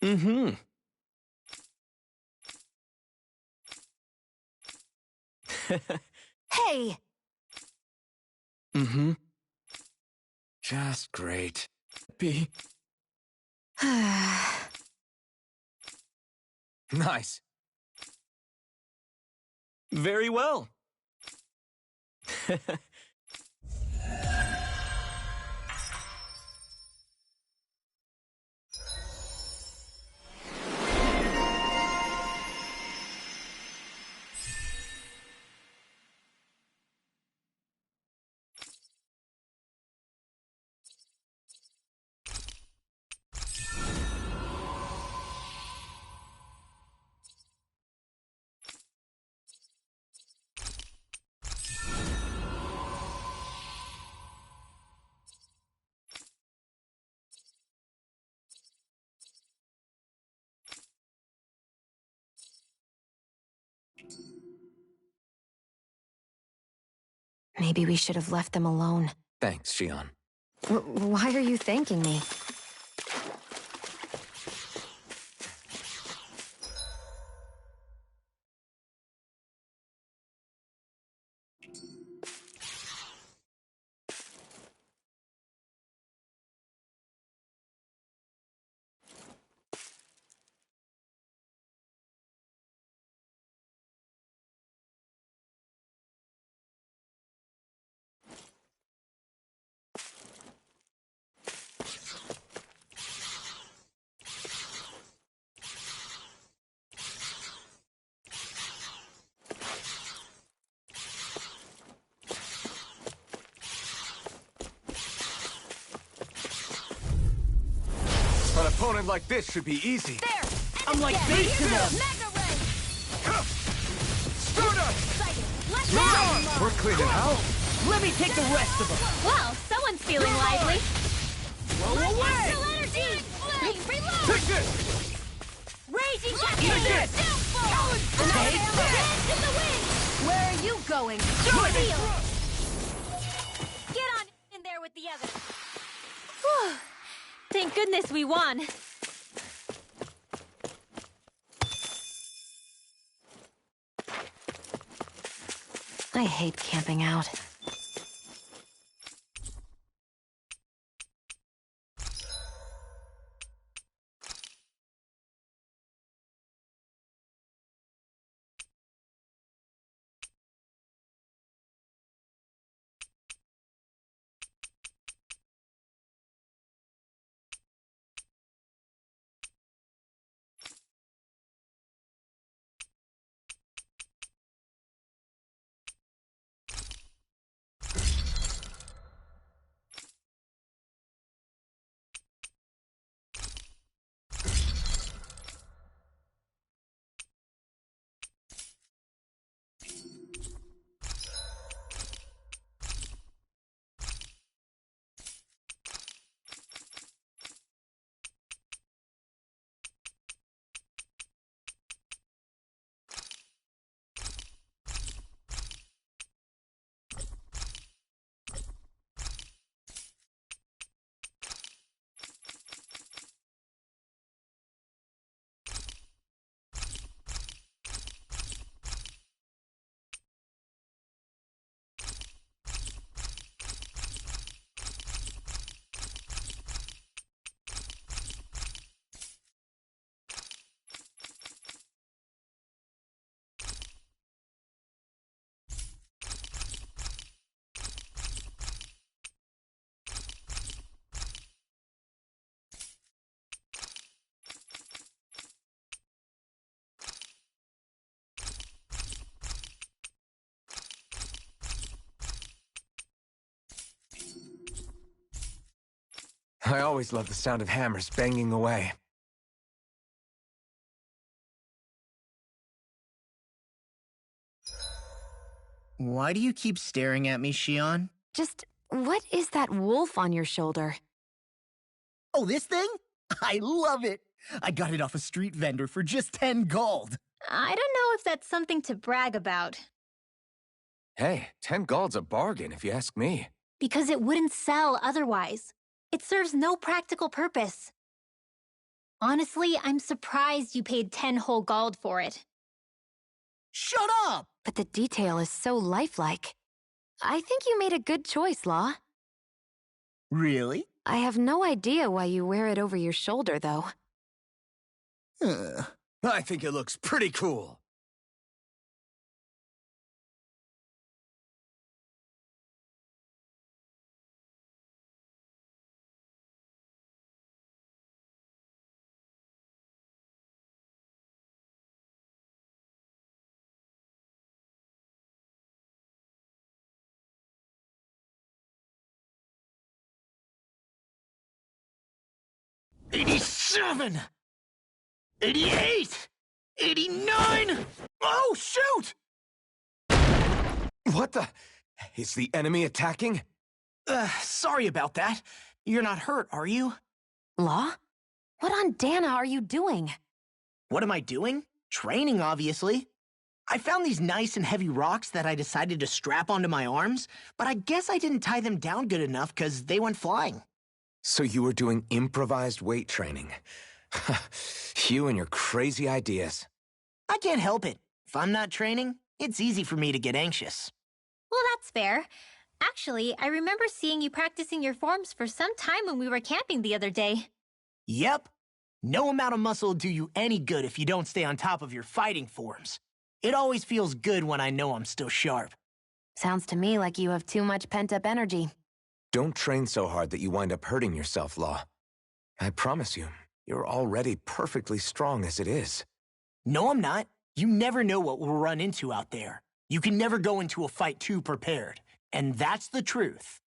Mm-hmm. Hey! Mm-hmm. Just great. Be nice. Very well. Maybe we should have left them alone. Thanks, Shion. Why are you thanking me? An opponent like this should be easy. There! I'm like bait to them! Mega Ray! We're cleaning house. Let me take the rest of them! Well, someone's feeling lively. Blow away! Energy! Reload! Take this! Raging Take this! Take this! in the wind! Where are you going? Get on in there with the others. Whew. Thank goodness we won. I hate camping out. I always love the sound of hammers banging away. Why do you keep staring at me, Shion? Just, what is that wolf on your shoulder? Oh, this thing? I love it! I got it off a street vendor for just 10 gold. I don't know if that's something to brag about. Hey, 10 gold's a bargain if you ask me. Because it wouldn't sell otherwise. It serves no practical purpose. Honestly, I'm surprised you paid 10 whole gold for it. Shut up! But the detail is so lifelike. I think you made a good choice, Law. Really? I have no idea why you wear it over your shoulder, though. I think it looks pretty cool. '87! '88! '89! Oh, shoot! What the? Is the enemy attacking? Sorry about that. You're not hurt, are you? Law? What on Dana are you doing? What am I doing? Training, obviously. I found these nice and heavy rocks that I decided to strap onto my arms, but I guess I didn't tie them down good enough because they went flying. So you were doing improvised weight training. You and your crazy ideas. I can't help it. If I'm not training, it's easy for me to get anxious. Well, that's fair. Actually, I remember seeing you practicing your forms for some time when we were camping the other day. Yep. No amount of muscle will do you any good if you don't stay on top of your fighting forms. It always feels good when I know I'm still sharp. Sounds to me like you have too much pent-up energy. Don't train so hard that you wind up hurting yourself, Law. I promise you, you're already perfectly strong as it is. No, I'm not. You never know what we'll run into out there. You can never go into a fight too prepared. And that's the truth.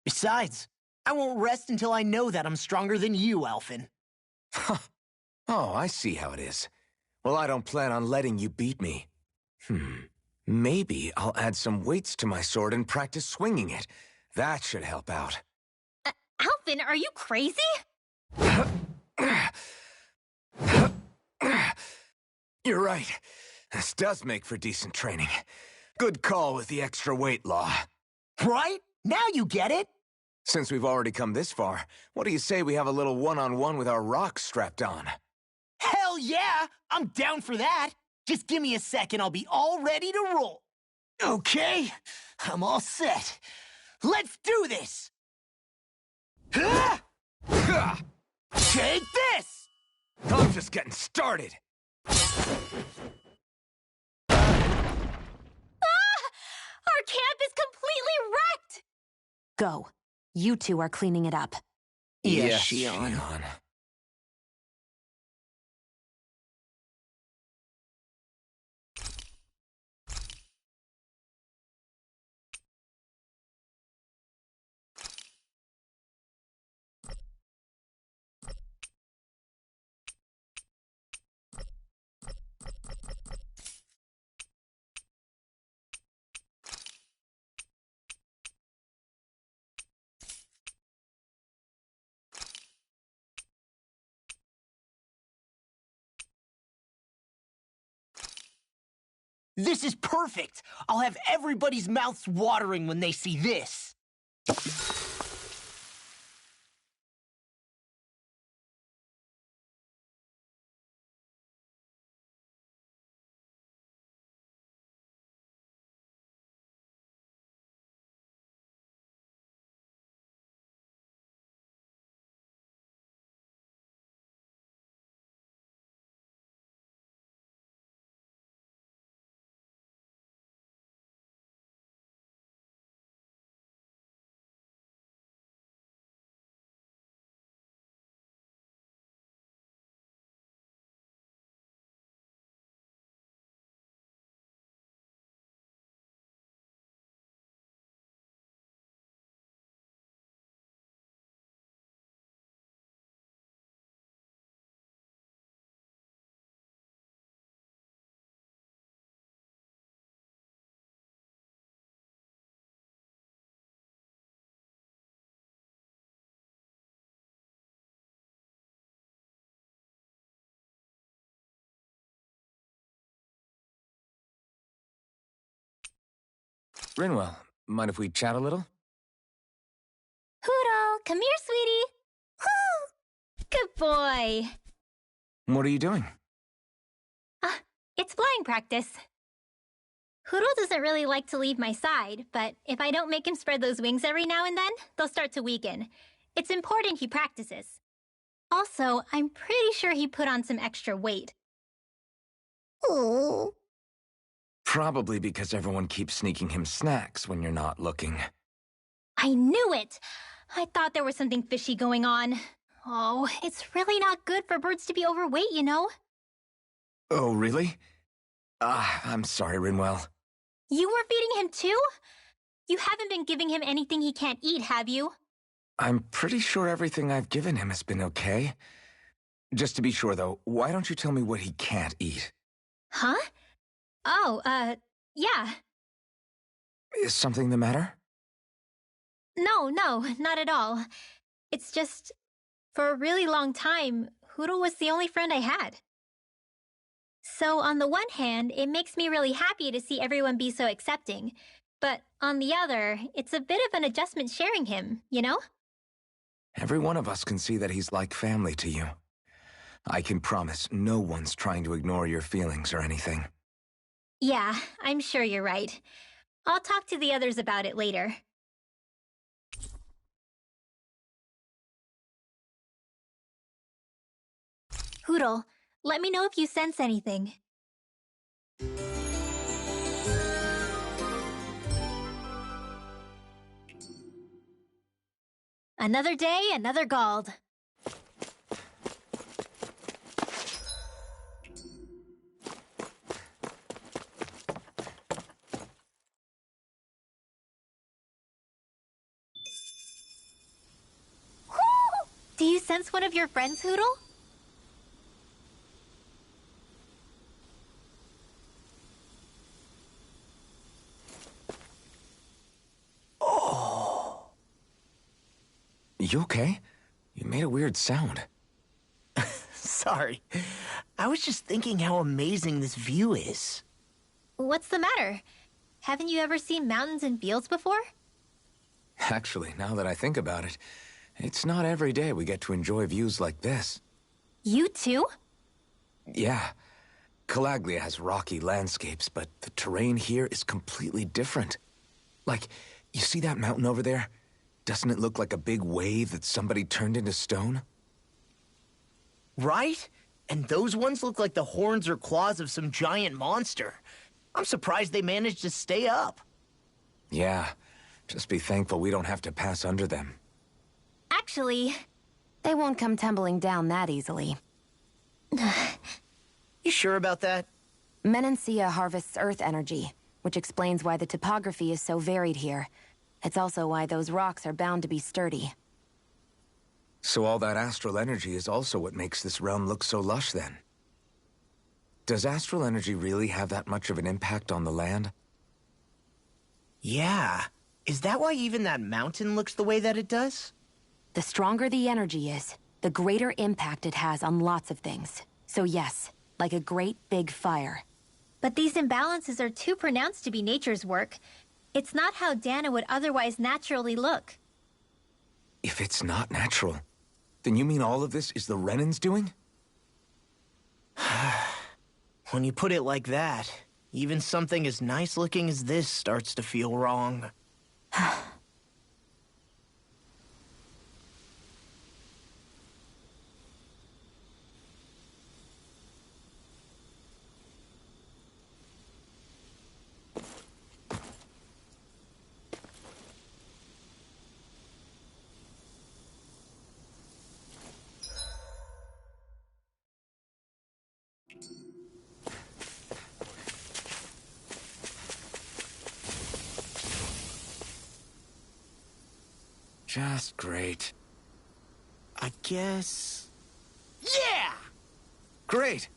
Besides, I won't rest until I know that I'm stronger than you, Alphen. Oh, I see how it is. Well, I don't plan on letting you beat me. Maybe I'll add some weights to my sword and practice swinging it. That should help out. Alphen, are you crazy? You're right. This does make for decent training. Good call with the extra weight, Law. Right? Now you get it? Since we've already come this far, what do you say we have a little one-on-one with our rocks strapped on? Hell yeah! I'm down for that! Just give me a second, I'll be all ready to roll. Okay, I'm all set. Let's do this! Take this! I'm just getting started. Our camp is completely wrecked! Go. You two are cleaning it up. Yes, Shion. This is perfect! I'll have everybody's mouths watering when they see this. Rinwell, mind if we chat a little? Huro, come here, sweetie. Woo! Good boy. What are you doing? It's flying practice. Hootle doesn't really like to leave my side, but if I don't make him spread those wings every now and then, they'll start to weaken. It's important he practices. Also, I'm pretty sure he put on some extra weight. Oh. Probably because everyone keeps sneaking him snacks when you're not looking. I knew it! I thought there was something fishy going on. Oh, it's really not good for birds to be overweight, you know? Oh, really? I'm sorry, Rinwell. You were feeding him too? You haven't been giving him anything he can't eat, have you? I'm pretty sure everything I've given him has been okay. Just to be sure, though, why don't you tell me what he can't eat? Huh? Oh, yeah. Is something the matter? No, not at all. It's just, for a really long time, Hootle was the only friend I had. So on the one hand, it makes me really happy to see everyone be so accepting. But on the other, it's a bit of an adjustment sharing him, you know? Every one of us can see that he's like family to you. I can promise no one's trying to ignore your feelings or anything. Yeah, I'm sure you're right. I'll talk to the others about it later. Hootle, let me know if you sense anything. Another day, another Gald. Do you sense one of your friends, Hootle? You okay? You made a weird sound. Sorry. I was just thinking how amazing this view is. What's the matter? Haven't you ever seen mountains and fields before? Actually, now that I think about it, it's not every day we get to enjoy views like this. You too? Yeah. Calaglia has rocky landscapes, but the terrain here is completely different. Like, you see that mountain over there? Doesn't it look like a big wave that somebody turned into stone? Right? And those ones look like the horns or claws of some giant monster. I'm surprised they managed to stay up. Yeah. Just be thankful we don't have to pass under them. Actually, They won't come tumbling down that easily. You sure about that? Menancia harvests earth energy, which explains why the topography is so varied here. It's also why those rocks are bound to be sturdy. So all that astral energy is also what makes this realm look so lush, then? Does astral energy really have that much of an impact on the land? Yeah. Is that why even that mountain looks the way that it does? The stronger the energy is, the greater impact it has on lots of things. So yes, like a great big fire. but these imbalances are too pronounced to be nature's work. It's not how Dana would otherwise naturally look. If it's not natural, then you mean all of this is the Renans doing? When you put it like that, even something as nice-looking as this starts to feel wrong. Just great. I guess... Yeah! Great!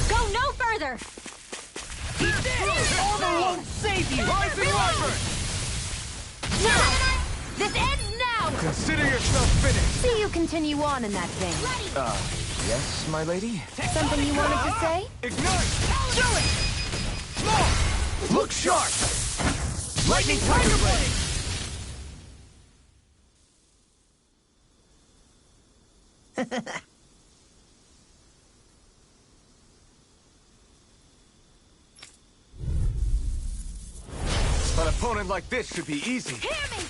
Go no further! Armor won't save you! Rising Wyvern! This ends now! Consider yourself finished! See you continue on in that vein. Yes, my lady? Something you wanted to say? Ignite! Do it! Smoke! Look sharp! Lightning Tiger Blade! An opponent like this should be easy. Hear me!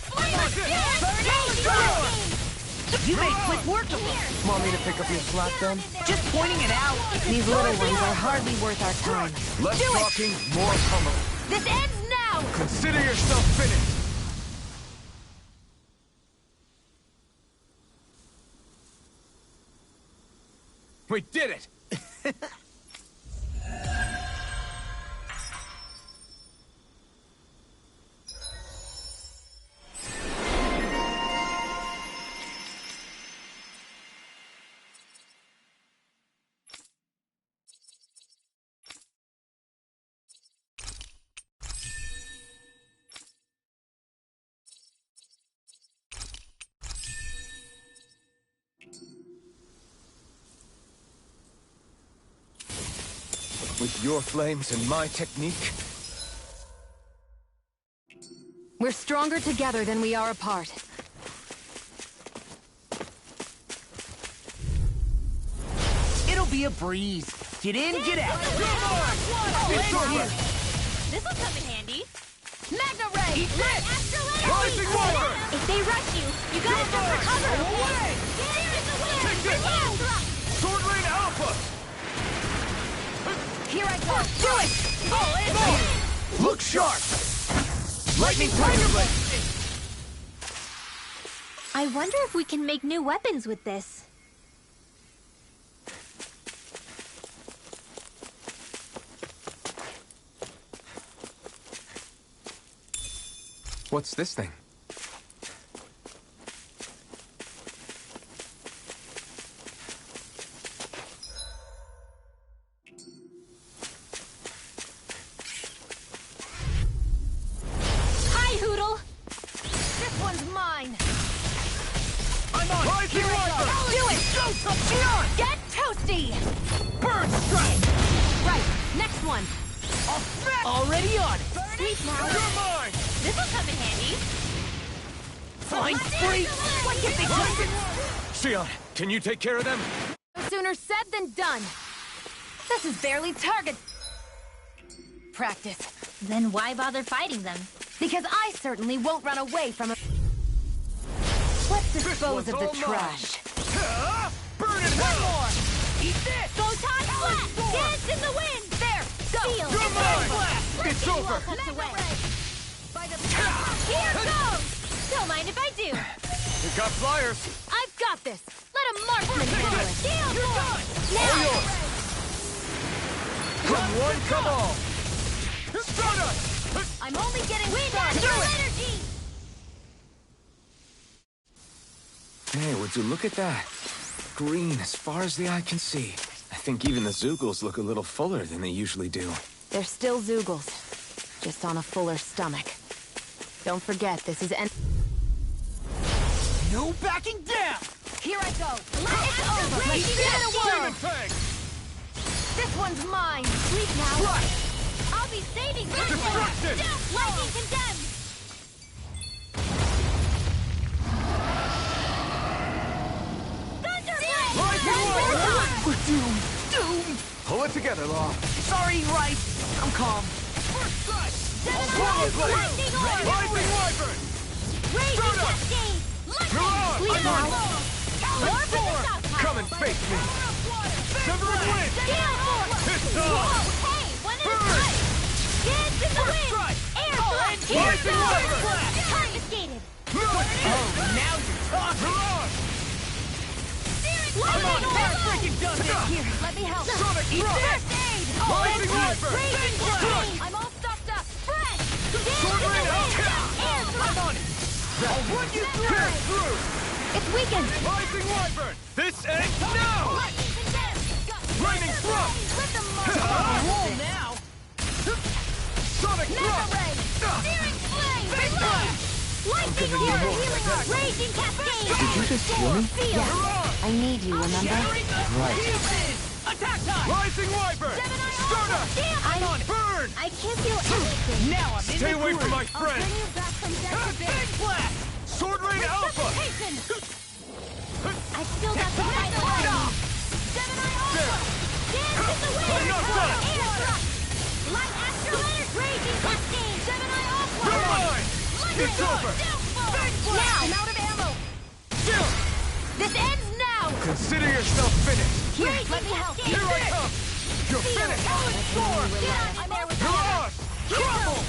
You made quick work of it! Want me to pick up your slack then? Just pointing it out. These little ones are hardly worth our time. Less talking, more pummeling. This ends now! Consider yourself finished. We did it! With your flames and my technique, We're stronger together than we are apart. It'll be a breeze. Get in, get out. it's over! This'll come in handy. Magna Ray! Eat this! Rising Water! If they rush you, you gotta jump for cover. Away! There is the wind! Take this! Sword Rain Alpha! Here I go! Do it! Look sharp! Lightning Tiger Blade! I wonder if we can make new weapons with this. What's this thing? Hi, Hoodle! This one's mine! I'm on! Rising Water! Do it! Go, Tuxion! Get toasty! Burn Strike! Right, next one! Already on it! Sweet now! You're mine! This'll come in handy. Fine free! What can they do? Xion, can you take care of them? No sooner said than done! This is barely target... practice. Then why bother fighting them? Because I certainly won't run away from a... Let's dispose of the trash. Burn in hell! Eat this! Go time flat! Dance in the wind! There! Go! Feel You're mine! It's over! cuts away. By the... Here goes! Don't mind if I do. You got flyers! I've got this! Let a marksman handle it! Deal force! All Now! yours! Come one, come all! Start us! I'm only getting Wind started! your energy! Hey, would you look at that? Green as far as the eye can see. I think even the Zeugles look a little fuller than they usually do. They're still Zeugles, just on a fuller stomach. Don't forget, this is No backing down! Here I go! It's over! Let's give it a whirl! Fang! This one's mine! Sleep now! I'll be saving this one! Destruction! Lightning condemned! Thunderblade! We're doomed! Doomed! Pull it together, Law. Sorry, right? I'm calm. Rollerblade! Lightning orb! Rising Wyvern! Raging Soda! cascade! You're on! Sleep I'm on! now! Orb in the stockpile! Come and face me! Severing Wind! Gale force! Pissed Whoa, off! hey! One at a Burn! time! Dance in the wind! Air blast! Here Rising goes! Wyvern! Confiscated! Now you're talking! You're on! Lightning orb! Freaking done this! Here, let me help! Sonic Thrust! First aid! Rising Wyvern! Raging cascade! I'm all stocked up! Fresh! Dance Sword in the Rain wind! out! Air thrust! on it! I'll run you through! Pierce through! It's weakened! Rising Wyvern! This ends now! Lightning condemned! Raining Thrust! Let them mark! Roll now! Sonic Mega Thrust! Ray! Searing flame! Lightning orb! Healing orb! Raging cascade! Did you just heal me? Feel! I need you, remember? Right. Attack time! Rising Wyvern! Gemini Stardust! Damn! I'm on it! Burn! I can't feel anything. Now I'm in Stay the away groove. from my I'll friend! bring you back from dead to Big big. blast! Sword Rain Alpha! I still got the fight left in me. Gemini Alpha! Dance in the wind! I'm not done! Air thrust! Light astral energy! Raging cascade! Gemini Alpha! You're mine! Lightning! It's over! Big blast! Now! I'm out of ammo! Still! This ends now! Consider yourself finished! Here, let me help. Here I come! You're finished! I'm there with You're lost! Crumble!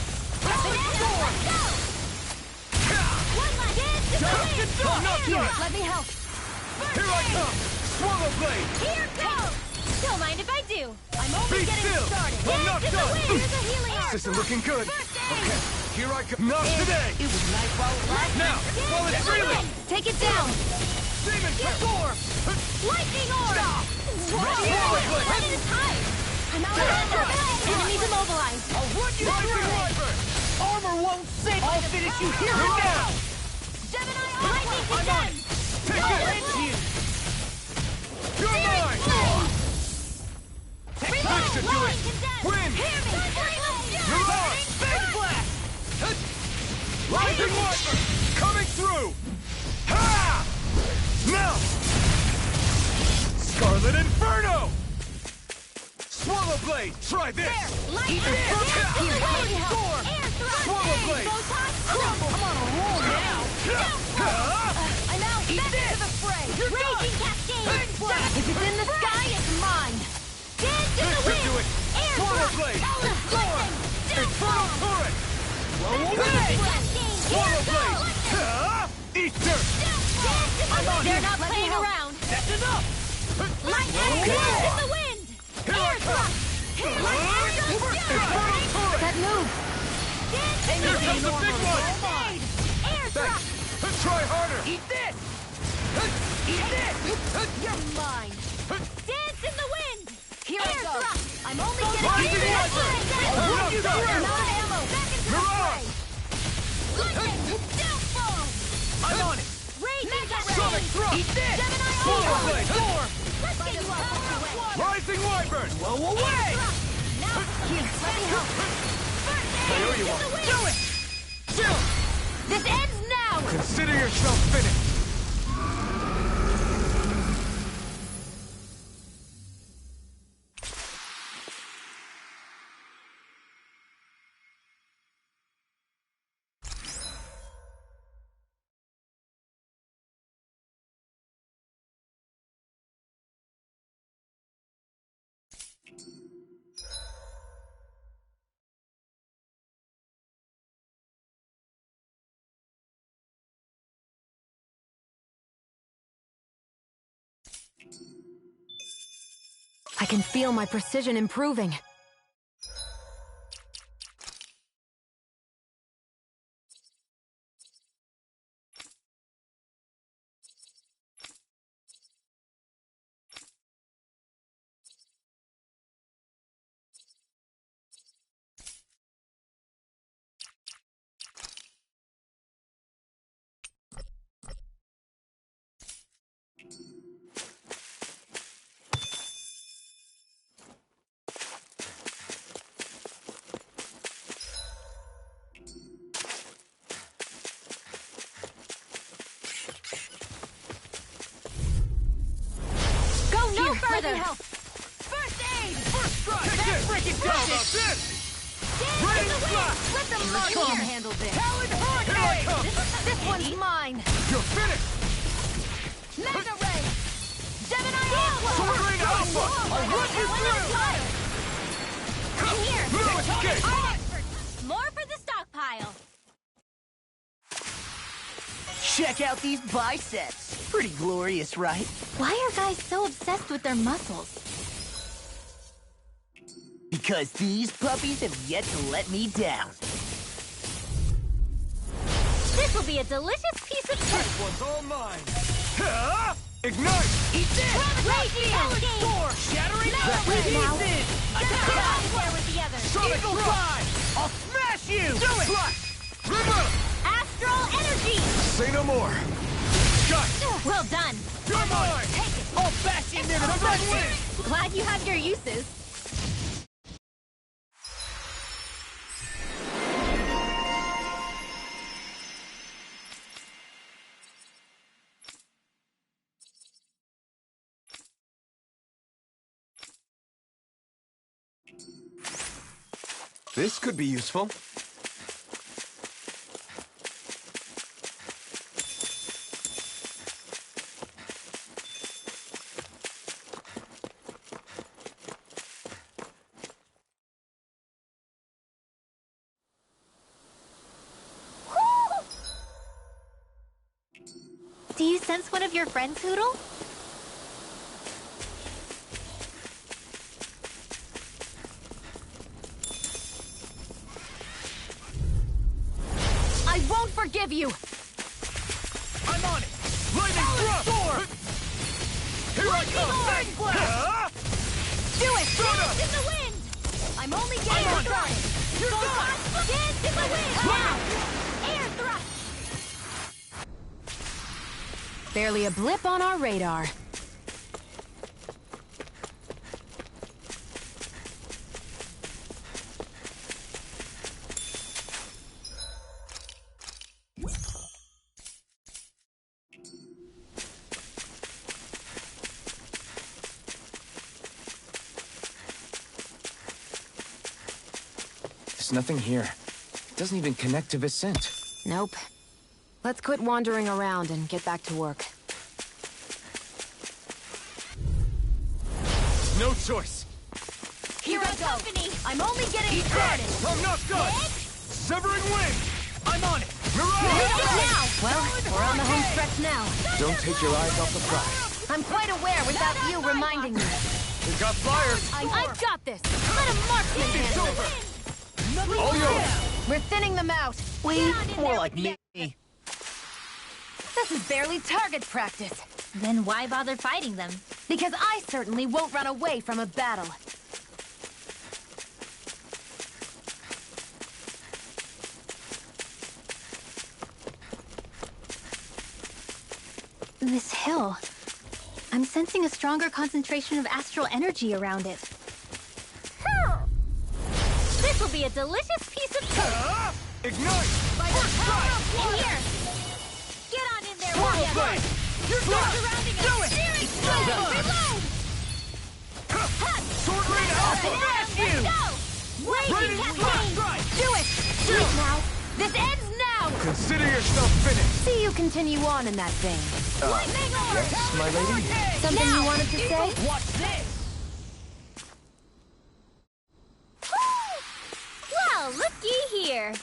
Storm! Go! One last dance in the wind! I'm not done! Let me help. Here I come! Swallow Blade! Here goes! Don't mind if I do. I'm only Be getting still! started. I'm not Dance in the done! wind! Here's a healing art. This isn't looking good! First aid! Okay, here I come! Not today! It was nice while it lasted. Now! While it's Dance in the reeling! wind! Take it down! Demon Storm! Lightning orb! Swallow Blade! One at a time! I'm out of ammo! Enemies immobilized! I'll run you Rising through! Wyvern! Armor won't save. I'll finish you here and now. Gemini Alpha! Lightning condemned! Take it! You're mine! That should do it! Win! Hear me! You're lost! Big blast. Rising Wyvern! Coming through! Ha! Now! Scarlet Inferno! Swallow Blade! Try this! Lightning! Storm! Swallow Blade! Crumble. I'm on a roll now. I'm out! Back to the fray! Raging cascade! If it's in the sky, it's mine! Dance in This the should wind! do it! Air Swallow thrust! Blade! Lightning! Infernal Turret! Blow away! Cascade! Swallow Here Blade! goes! Eat dirt! Dance in the wind! They're not playing around! That's enough. Lightning! Dance in the wind! Here I come! Infernal Turret! That move! Dance in Here the comes the big one! wind! Air thrust! Thanks! Try harder! Eat this. Eat this. You're mine! Dance in the wind! Here I Air go. thrust! I'm only getting Rising started. Wyvern! I'm Not done! out of ammo! Back into the Mirage! fray! Lightning! Downfall! I'm on it. Raging Sonic cascade! Thrust! Eat this! Gemini Swallow Alpha! Blade! Let's get you out of the way! Rising Wyvern! Blow away. Now, here, let me help. First I owe aid you in one. the wind! Do it! Still! This ends now! Consider yourself finished! I can feel my precision improving. Go no further! help. First aid! First strike! Take this! freaking How does about this? Dance in the wind! Let them run Come here! handle this. Talon Here I Hurricane. come! This one's mine. You're finished! Mega Ray! Gemini Alpha! Sword Rain Alpha! I'll run you through! Here! No escape! More for the stockpile! Check out these biceps. Pretty glorious, right? Why are guys so obsessed with their muscles? Because these puppies have yet to let me down. This will be a delicious piece of cake! This one's all mine! Ha! Ignite! Eat this. Raging Cascade! Door. Shattering Now. pieces. There with the others! Sonic Eagle Thrust! Fly. I'll smash you. Do it! Slash! River! Astral Energy! Say no more! Shut! Well done! You're mine! I'll bash you into the front wing. Glad you have your uses. This could be useful. Do you sense one of your friends, Hootle? I won't forgive you! I'm on it! Lightning thrust! Here I come! Big blast! Do it! Dance in the wind! I'm only getting started! You're done! Dance in the wind! Air thrust! Barely a blip on our radar. There's nothing here. It doesn't even connect to Vicente. Nope. Let's quit wandering around and get back to work. No choice. Here I go! Company. I'm only getting started! I'm not done! Severing wind! I'm on it! Mirage! Now! Well, we're on the home stretch now. Don't take your eyes off the prize. I'm quite aware without you reminding me. We got fire! I've got this! Let a marksman handle it! All yours! We're thinning them out! More like me. This is barely target practice. Then why bother fighting them? Because I certainly won't run away from a battle. This hill. I'm sensing a stronger concentration of astral energy around it. This will be a delicious piece of toast! Ignite! By the power of one! In here! Get on in there, Swirl Wyatt! blade! You're done! Surrounding us! Do it! Steering slow! Reload! Sword rain alpha! Let's go! Blazing cascade! Do it! Do it now! This ends now! Consider yourself finished! See you continue on in that vein. Lightning orb! Yes, my lady? Something you wanted to say? Watch this! Well, looky here.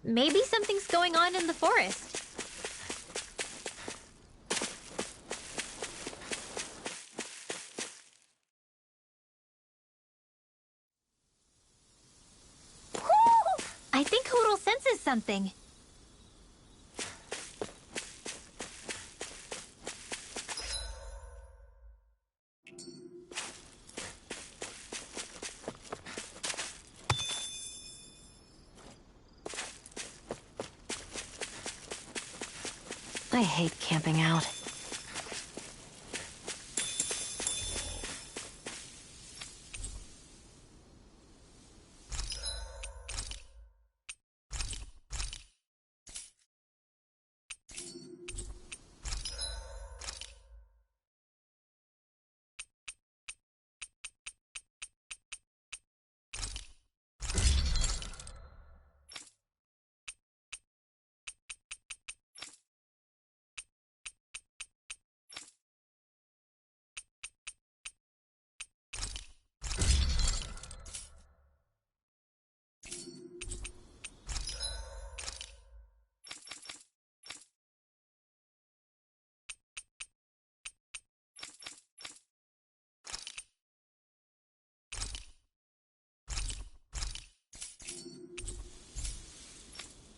Maybe something's going on in the forest. I think Hootle senses something. I hate camping out.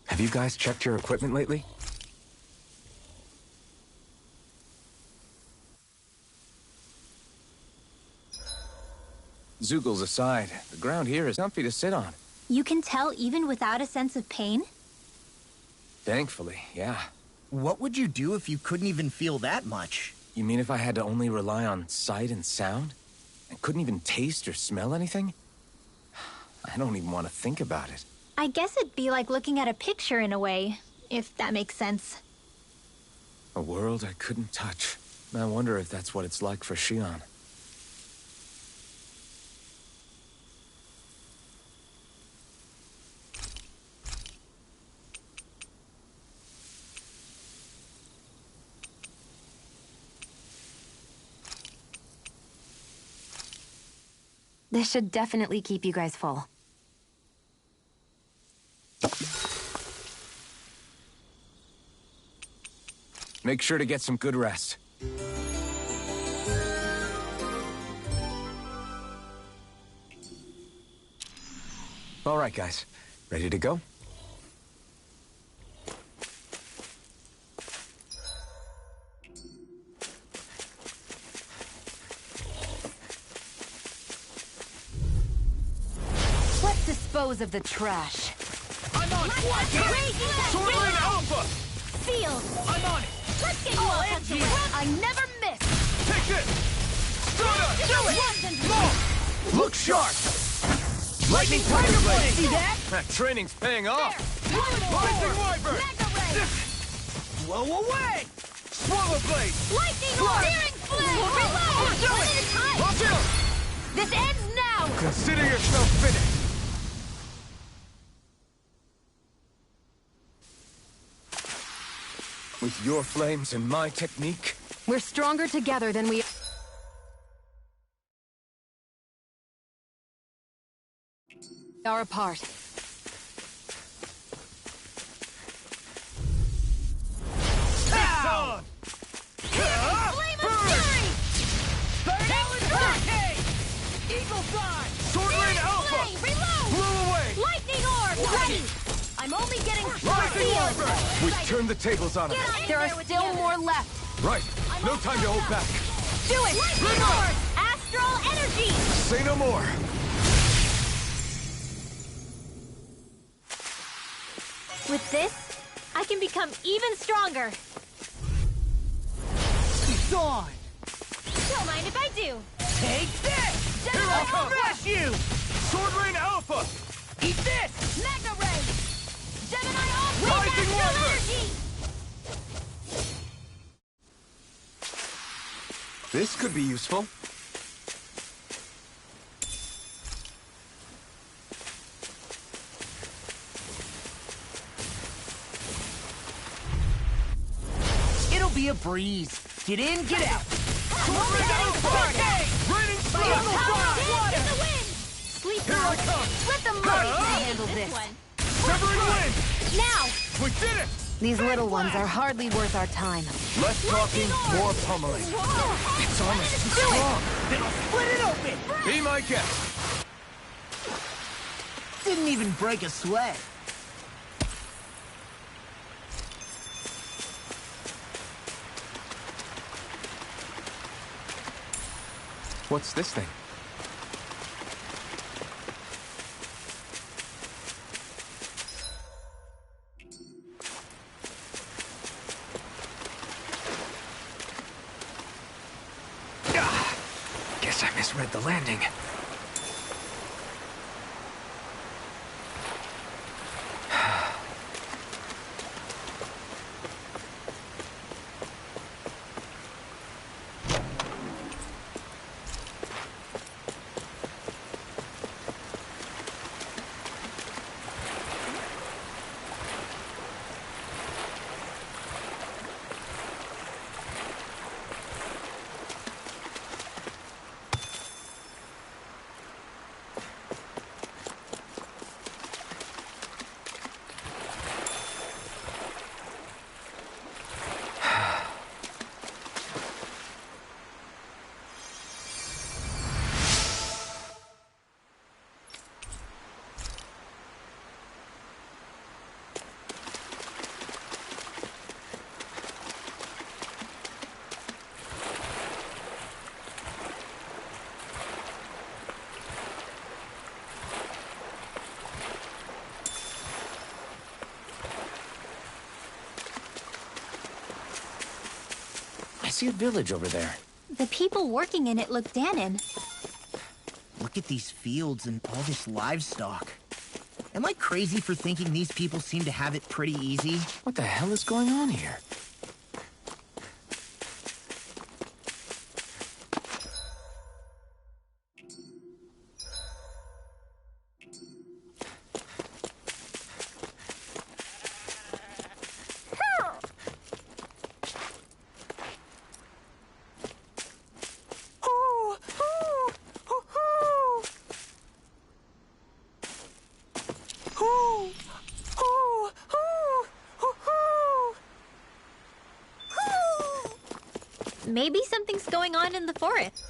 Have you guys checked your equipment lately? Zeugles aside, the ground here is comfy to sit on. You can tell even without a sense of pain? Thankfully, yeah. What would you do if you couldn't even feel that much? You mean if I had to only rely on sight and sound? And couldn't even taste or smell anything? I don't even want to think about it. I guess it'd be like looking at a picture in a way, if that makes sense. A world I couldn't touch. I wonder if that's what it's like for Xion. This should definitely keep you guys full. Make sure to get some good rest. All right, guys. Ready to go? Let's dispose of the trash. I'm on it! Swordling Alpha! Feel! I'm on it! Let's get you all tucked away! I never miss! Take this! Look sharp! Lightning Tiger Blade! See that? That training's paying off! Lightning Wyvern! Mega Ray! Blow away! Swallow Blade! Lightning Orb! Searing Flame! Reload! Do One it! at a time! Watch out! This ends now! Consider yourself finished! With your flames and my technique, We're stronger together than we are apart. Pow! Flame of Fury! Talon Hurricane! Eagle Fly! Swordling Alpha! Flame! Reload! Blow away! Lightning Orb! Ready! I'm only getting Lightning Wyvern! we've turned the tables on him. There are still more left. Right. No time to hold back. Do it! Lightning Orb! Astral Energy! Say no more. With this, I can become even stronger. It's on! Don't mind if I do. Take this! Here Here I I come! crush you! Swordling Alpha! Eat this! Mega Ray! Gemini Off! Rising Astral Wyvern! Energy! This could be useful. It'll be a breeze. Get in, get out. Swordling Alpha! Raining Power Steel! dance in the wind! Sleep Here I now. come! Let the Marties handle This this. one. Severing Wind! Now! We did it! These little ones are hardly worth our time. Less talking, more pummeling. It's almost too strong. Then I'll split it open! Be my guest. Didn't even break a sweat. What's this thing? Guess I misread the landing. see a village over there. The people working in it look Dahnan. Look at these fields and all this livestock. Am I crazy for thinking these people seem to have it pretty easy? What the hell is going on here? Maybe something's going on in the forest.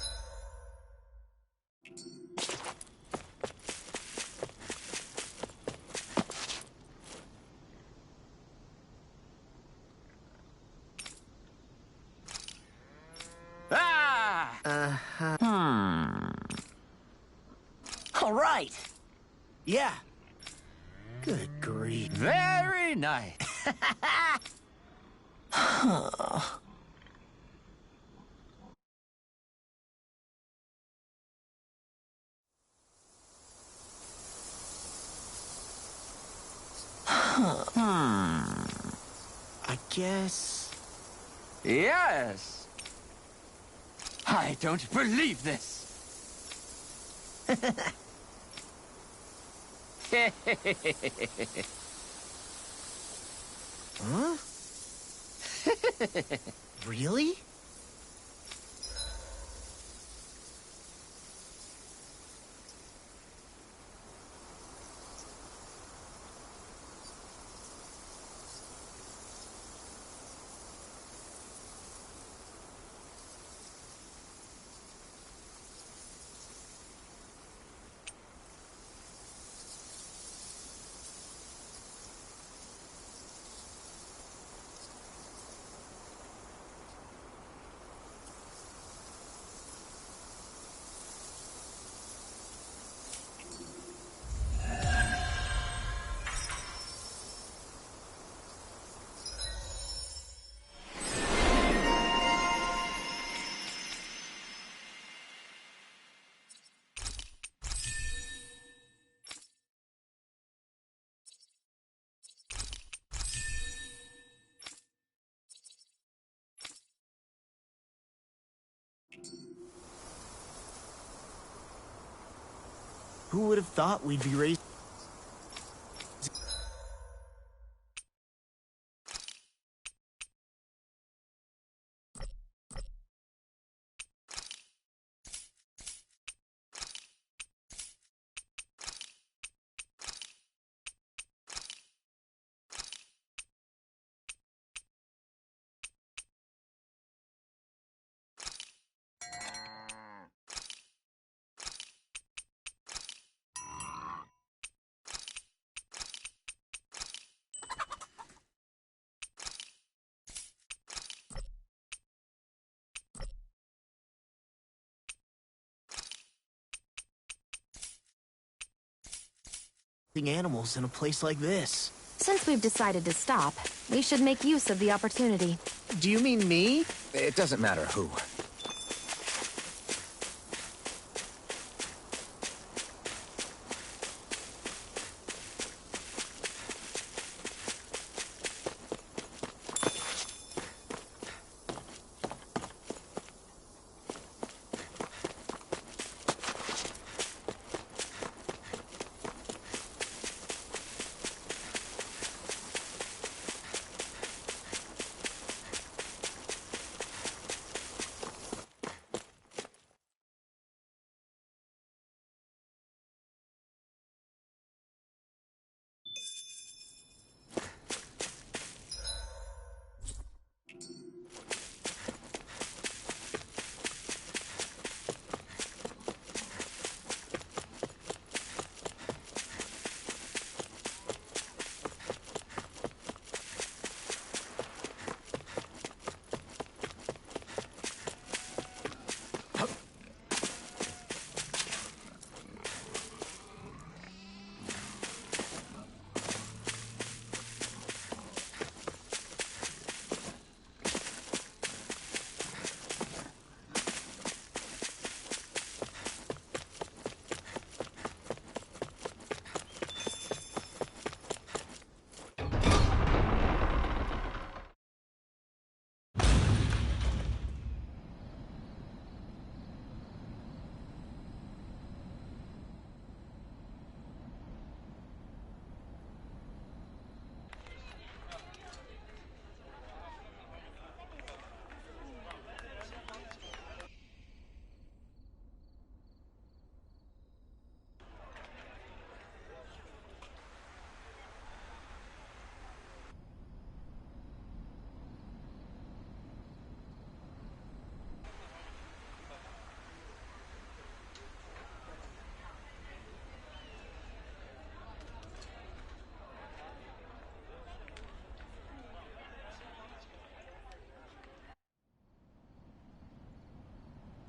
All right. Yeah. Good grief. Very nice. I guess... Yes. I don't believe this. Huh? Really? Who would have thought we'd be raised... animals in a place like this. Since we've decided to stop, we should make use of the opportunity. Do you mean me? It doesn't matter who.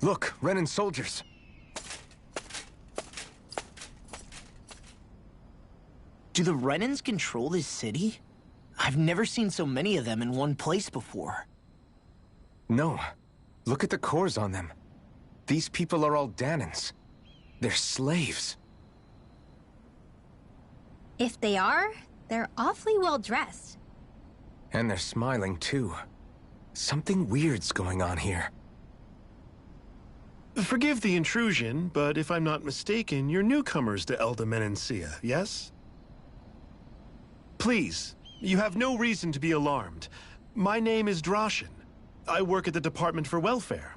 Look, Renan soldiers. Do the Renans control this city? I've never seen so many of them in one place before. No. Look at the cores on them. These people are all Dahnans. They're slaves. If they are, they're awfully well dressed. And they're smiling, too. Something weird's going on here. Forgive the intrusion, but if I'm not mistaken, you're newcomers to Elda Menancia, yes? Please, you have no reason to be alarmed. My name is Droshin. I work at the Department for Welfare.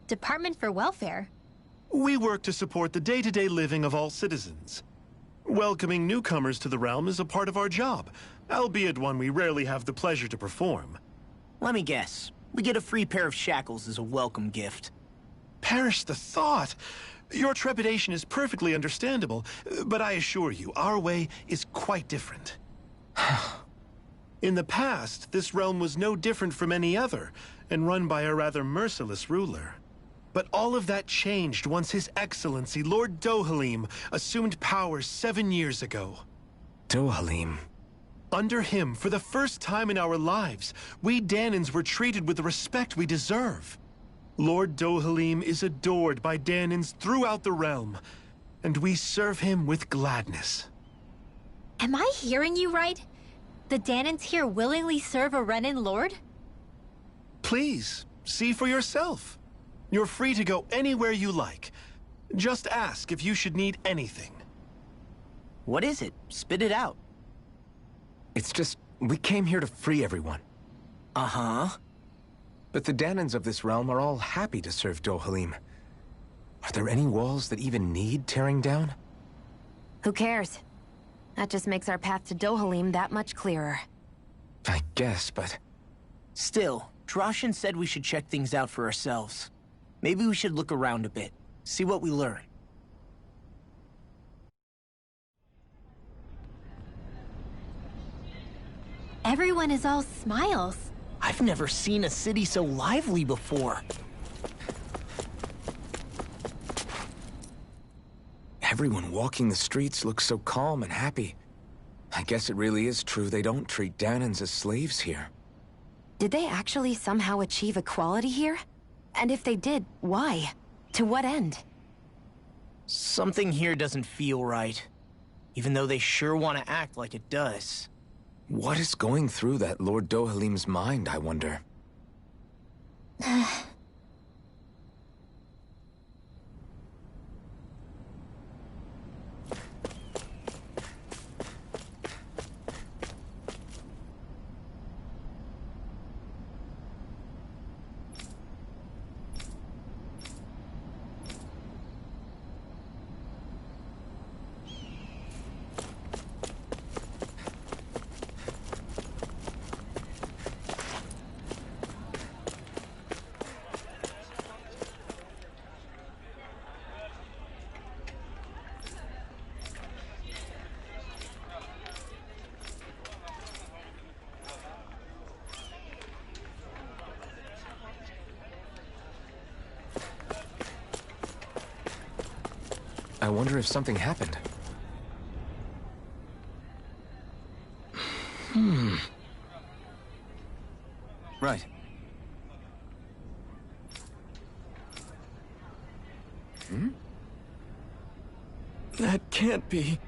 Department for Welfare? We work to support the day-to-day living of all citizens. Welcoming newcomers to the realm is a part of our job, albeit one we rarely have the pleasure to perform. Let me guess. We get a free pair of shackles as a welcome gift. Perish the thought! Your trepidation is perfectly understandable, but I assure you, our way is quite different. In the past, this realm was no different from any other, and run by a rather merciless ruler. But all of that changed once His Excellency, Lord Dohalim, assumed power 7 years ago. Dohalim. Under him, for the first time in our lives, we Dahnans were treated with the respect we deserve. Lord Dohalim is adored by Dahnans throughout the realm, and we serve him with gladness. Am I hearing you right? The Dahnans here willingly serve a Renan lord? Please, see for yourself. You're free to go anywhere you like. Just ask if you should need anything. What is it? Spit it out. It's just, we came here to free everyone. Uh-huh. But the Dahnans of this realm are all happy to serve Dohalim. Are there any walls that even need tearing down? Who cares? That just makes our path to Dohalim that much clearer. I guess, but... Still, Droshin said we should check things out for ourselves. Maybe we should look around a bit, see what we learn. Everyone is all smiles. I've never seen a city so lively before. Everyone walking the streets looks so calm and happy. I guess it really is true they don't treat Dahnans as slaves here. Did they actually somehow achieve equality here? And if they did, why? To what end? Something here doesn't feel right. Even though they sure want to act like it does. What is going through that Lord Dohalim's mind, I wonder? I wonder if something happened. Right. That can't be.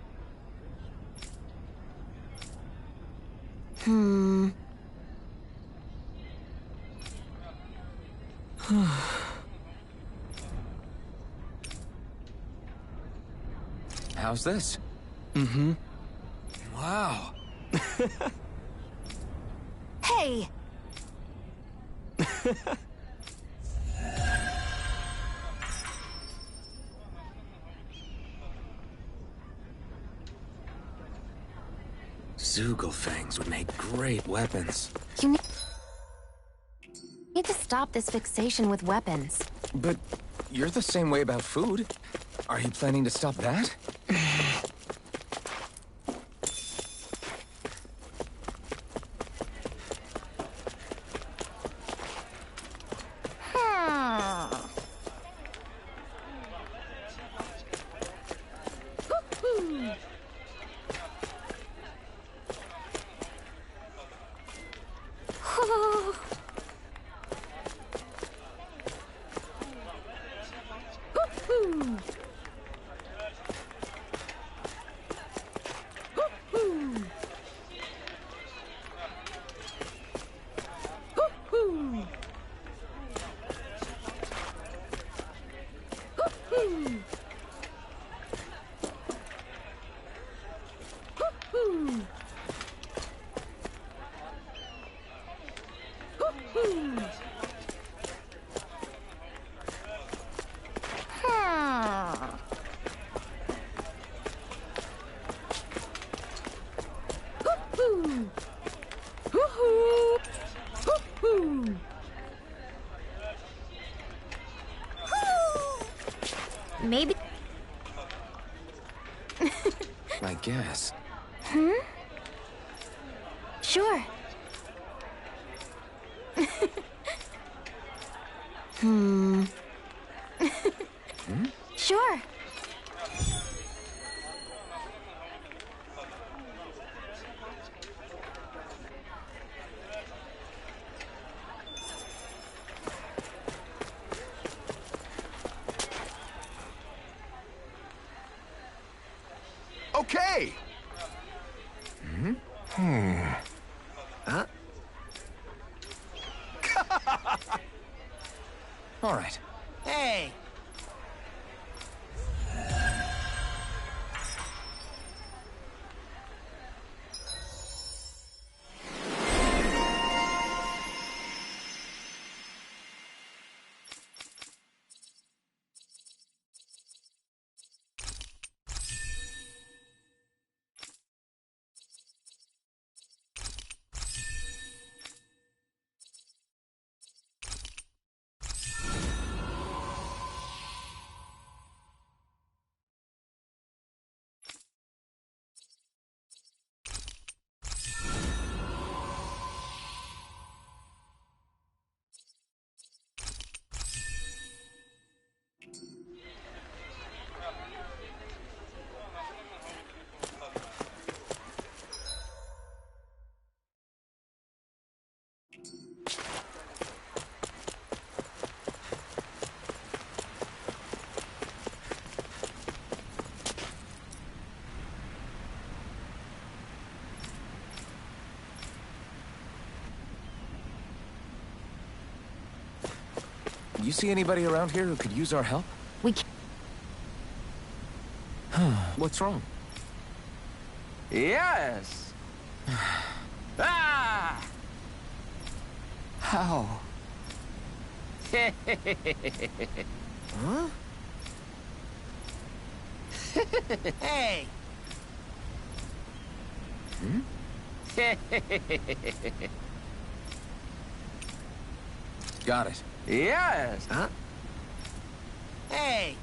How's this? Wow. Hey! Zugelfangs would make great weapons. You need to stop this fixation with weapons. But you're the same way about food. Are you planning to stop that? Maybe... I guess. Sure. Sure. Okay! Huh? All right. Hey! You see anybody around here who could use our help? We can't. What's wrong? Yes! Ah! How? Huh? Hey! Got it. Yes! Huh? Hey!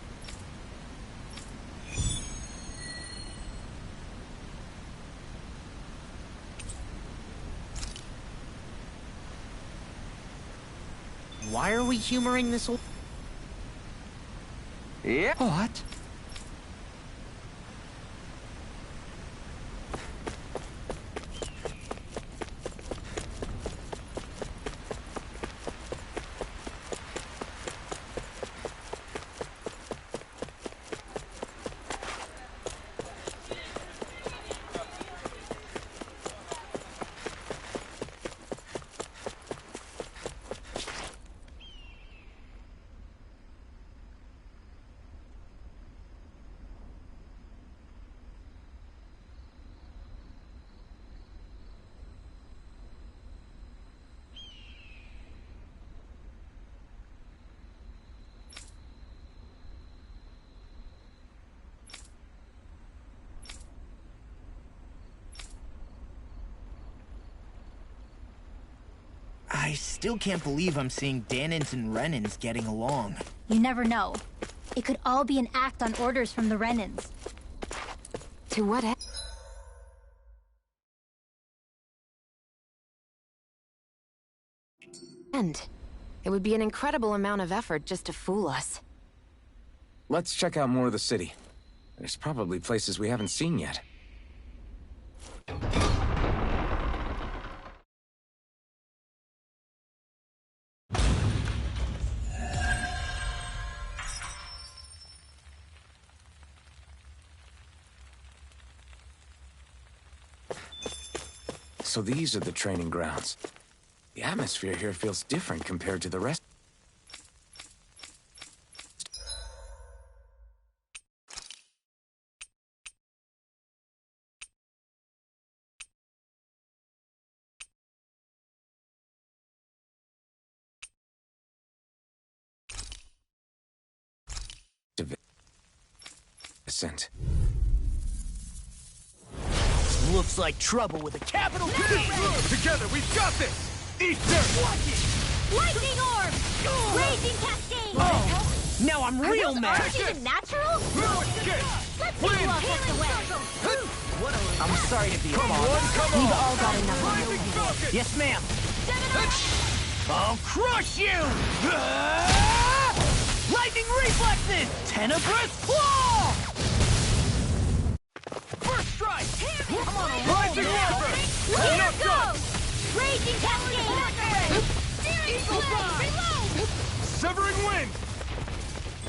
Why are we humoring this old... Yeah. What? I still can't believe I'm seeing Dahnans and Renans getting along. You never know. It could all be an act on orders from the Renans. To what end? It would be an incredible amount of effort just to fool us. Let's check out more of the city. There's probably places we haven't seen yet. So these are the training grounds. The atmosphere here feels different compared to the rest. Ascent. Looks like trouble with a capital P! Together, we've got this! Eat dirt! Lightning Orb! Raging Cascade! Now I'm real mad! Aren't you the natural? Let's see who else gets away. I'm sorry to be a bother. We've all got enough. Yes, ma'am. I'll crush you! Lightning reflexes! Tenebrous claw! First strike! Come on, Rising Reaper! Here goes! Raging Cascade! Eagle Fly! Reload! Severing wind!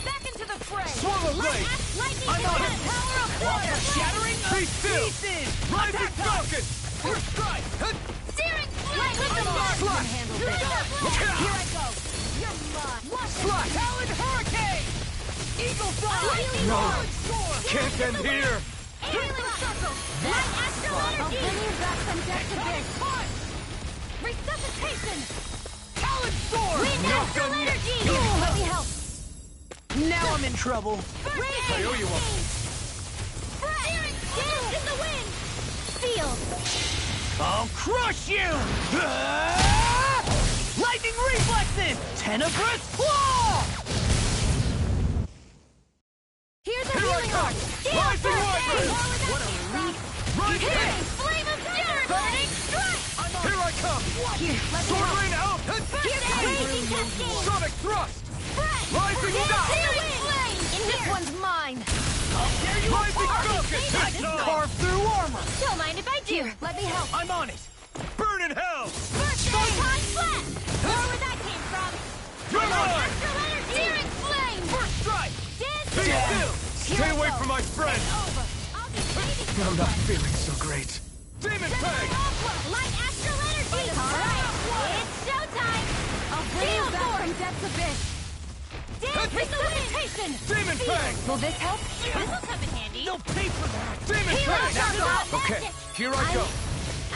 Back into the fray! Swallow blade! Lightning I'm on it! Cascade! Power of water! Shattering Be still! pieces! Rising Falcon! First strike! Searing flame! With the mark! Here I go! You're mine! Slash! Talon Hurricane! Eagle Fly! No! Can't end here! Healing circle! Light astral energy! I'll bring you back from death to big! Resuscitation! Talon Sword! Wind astral energy! Let me help! Now I'm in trouble. I owe you one. Dance in the wind! Sealed! I'll crush you! Lightning reflexes! Tenebrous claw! Here's a healing arc! Rising Wyvern! What a relief! Here! Flame of fury! Burning strike! Here I come! Here, let me Sword help! rain out! Here's a raging cascade! Sonic thrust! Spread! Rising Dance Dot! in the wind! This one's mine! Rising Falcon! Carve through armor! Don't mind if I do! Here, let me help! I'm on it! Burn in hell! First photon flash! Where that came from? You're mine! Astral energy! Searing flame! First strike! Dance Be still! Stay away from my friend! Over! I'll be waiting I'm not feeling so great. Demon Fang! Light astral energy! Alright! It's showtime! I'll bring you back from depths abyss! Dance in the wind! Demon Fang! Will this help? This'll come in handy. No pay for that! Demon Fang! Okay, here I go.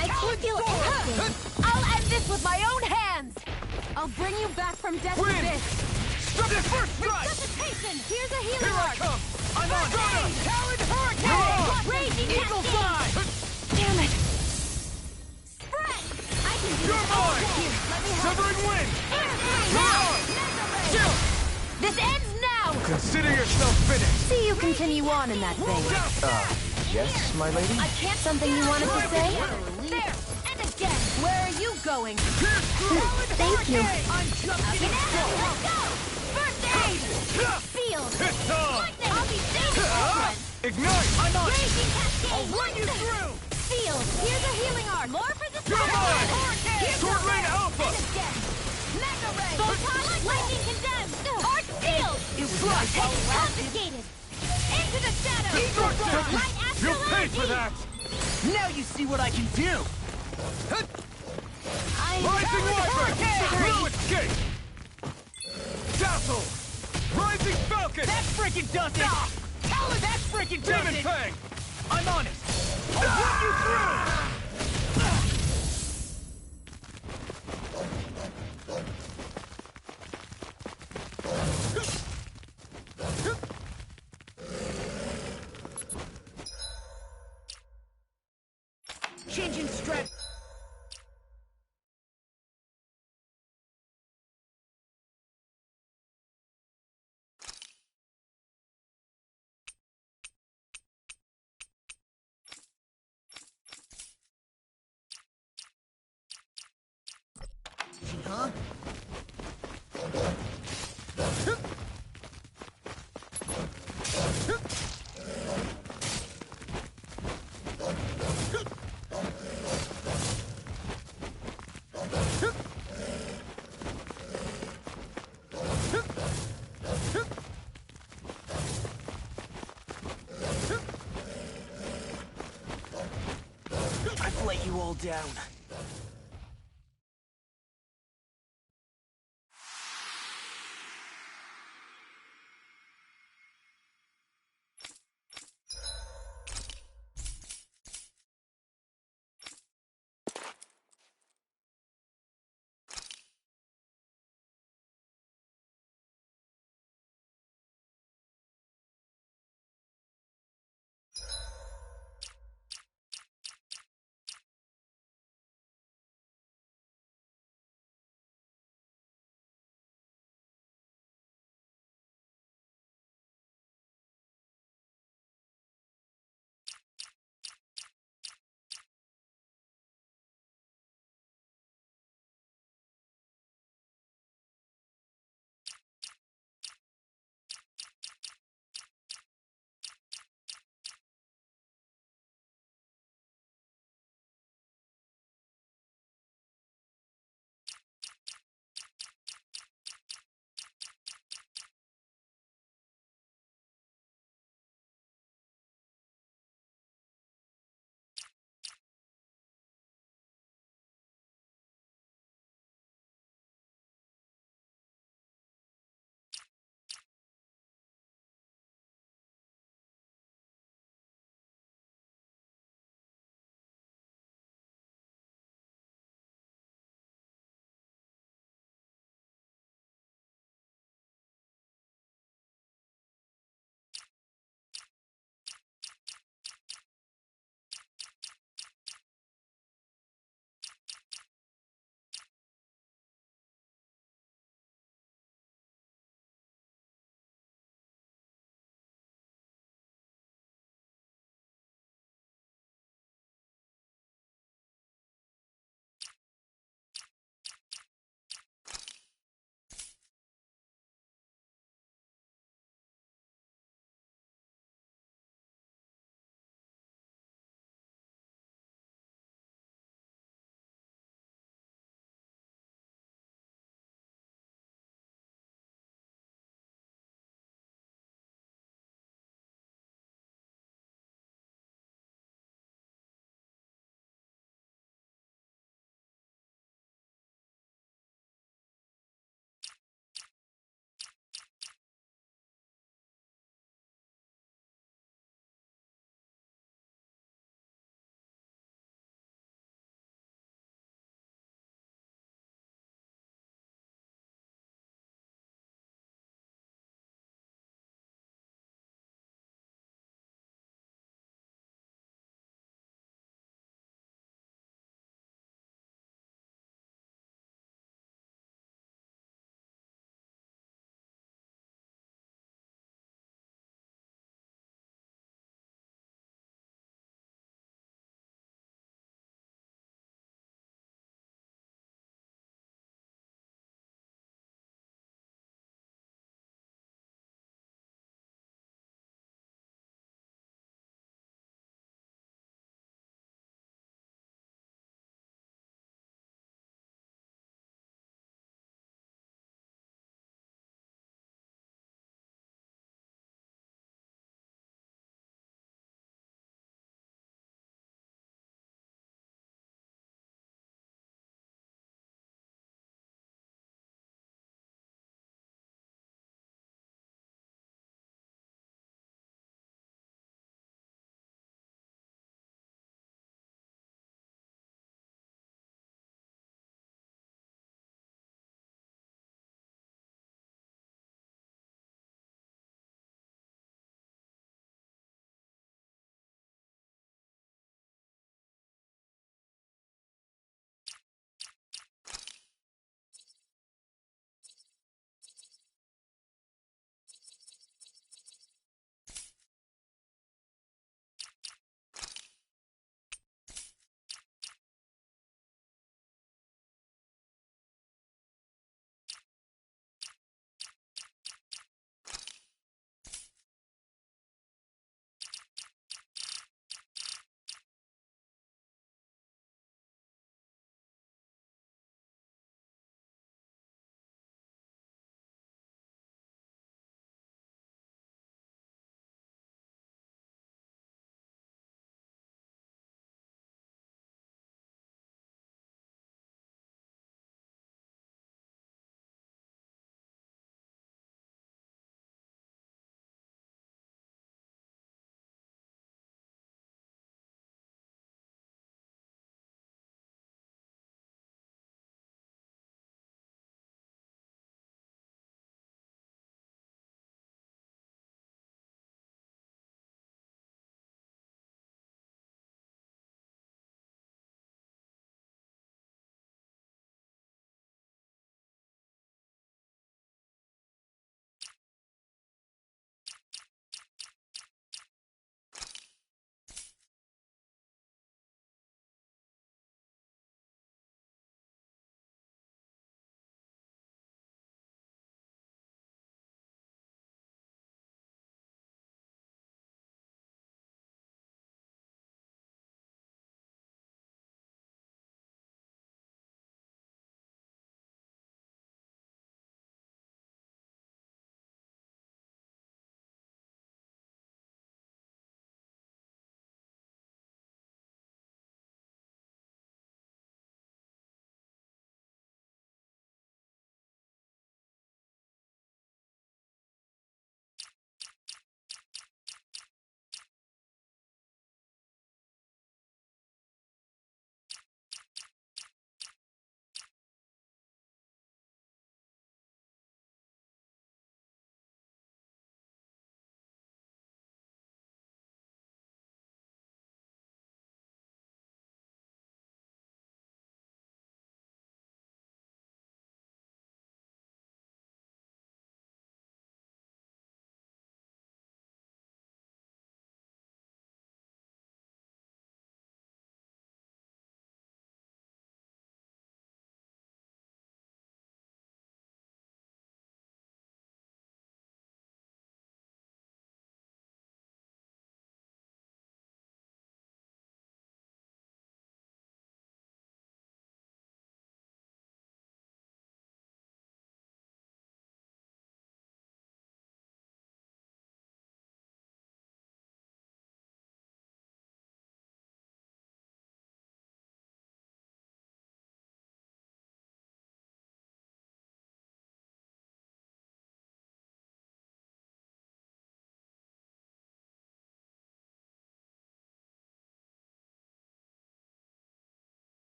I can't feel anything. I'll end this with my own hands! I'll bring you back from death Wind! abyss! Stop it first strike! Resuscitation! Here's a healing Here I arc! come! I'm on Got it! Talon You're Hurricane! on! Raging Eagle cascade! Fly! Damn it! Spread! I can do You're it! mine! Here, let me help! Severing wind! Air flame! You're Now! on! Mega Chill! ray! This ends now! Consider yourself finished. See you continue on in that vein. Yes, my lady? I can't. Something you wanted to say? There! And again! Where are you going? Thank you. I'm just getting started! Let's go! First aid! Sealed! It's on! Lightning! I'll be safe, everyone! Ignite! I'm on it! Raging cascade! I'll run you through! Sealed! Here's a healing arc! More for the You're mine! Here's Sword the Rain ray. Alpha! And again! Mega ray! Photon lightning condemned! Arc sealed! It was my fault. Confiscated! Into the shadows! Eagle Fly. Light astral You'll pay energy! for that! Now you see what I can do! Rising Wyvern! No escape! Dazzle! Rising Falcon! That freaking does it! Talon, that freaking does Demon it! Fang! I'm on it! I'll run you through! Changing strat. Huh? I've let you all down.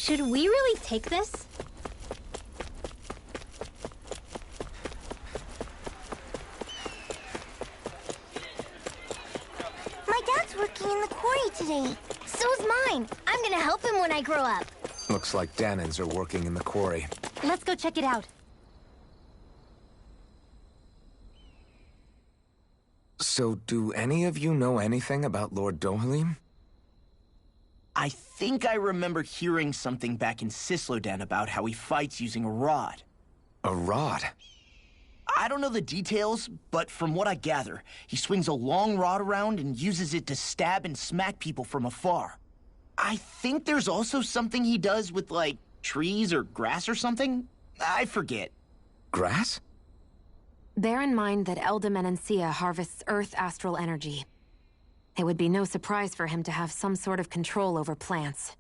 Should we really take this? My dad's working in the quarry today. So's mine. I'm gonna help him when I grow up. Looks like Dahnans are working in the quarry. Let's go check it out. So, do any of you know anything about Lord Dohalim? I think I remember hearing something back in Sisloden about how he fights using a rod. A rod? I don't know the details, but from what I gather, he swings a long rod around and uses it to stab and smack people from afar. I think there's also something he does with, like, trees or grass or something? I forget. Grass? Bear in mind that Elda Menancia harvests Earth astral energy. It would be no surprise for him to have some sort of control over plants.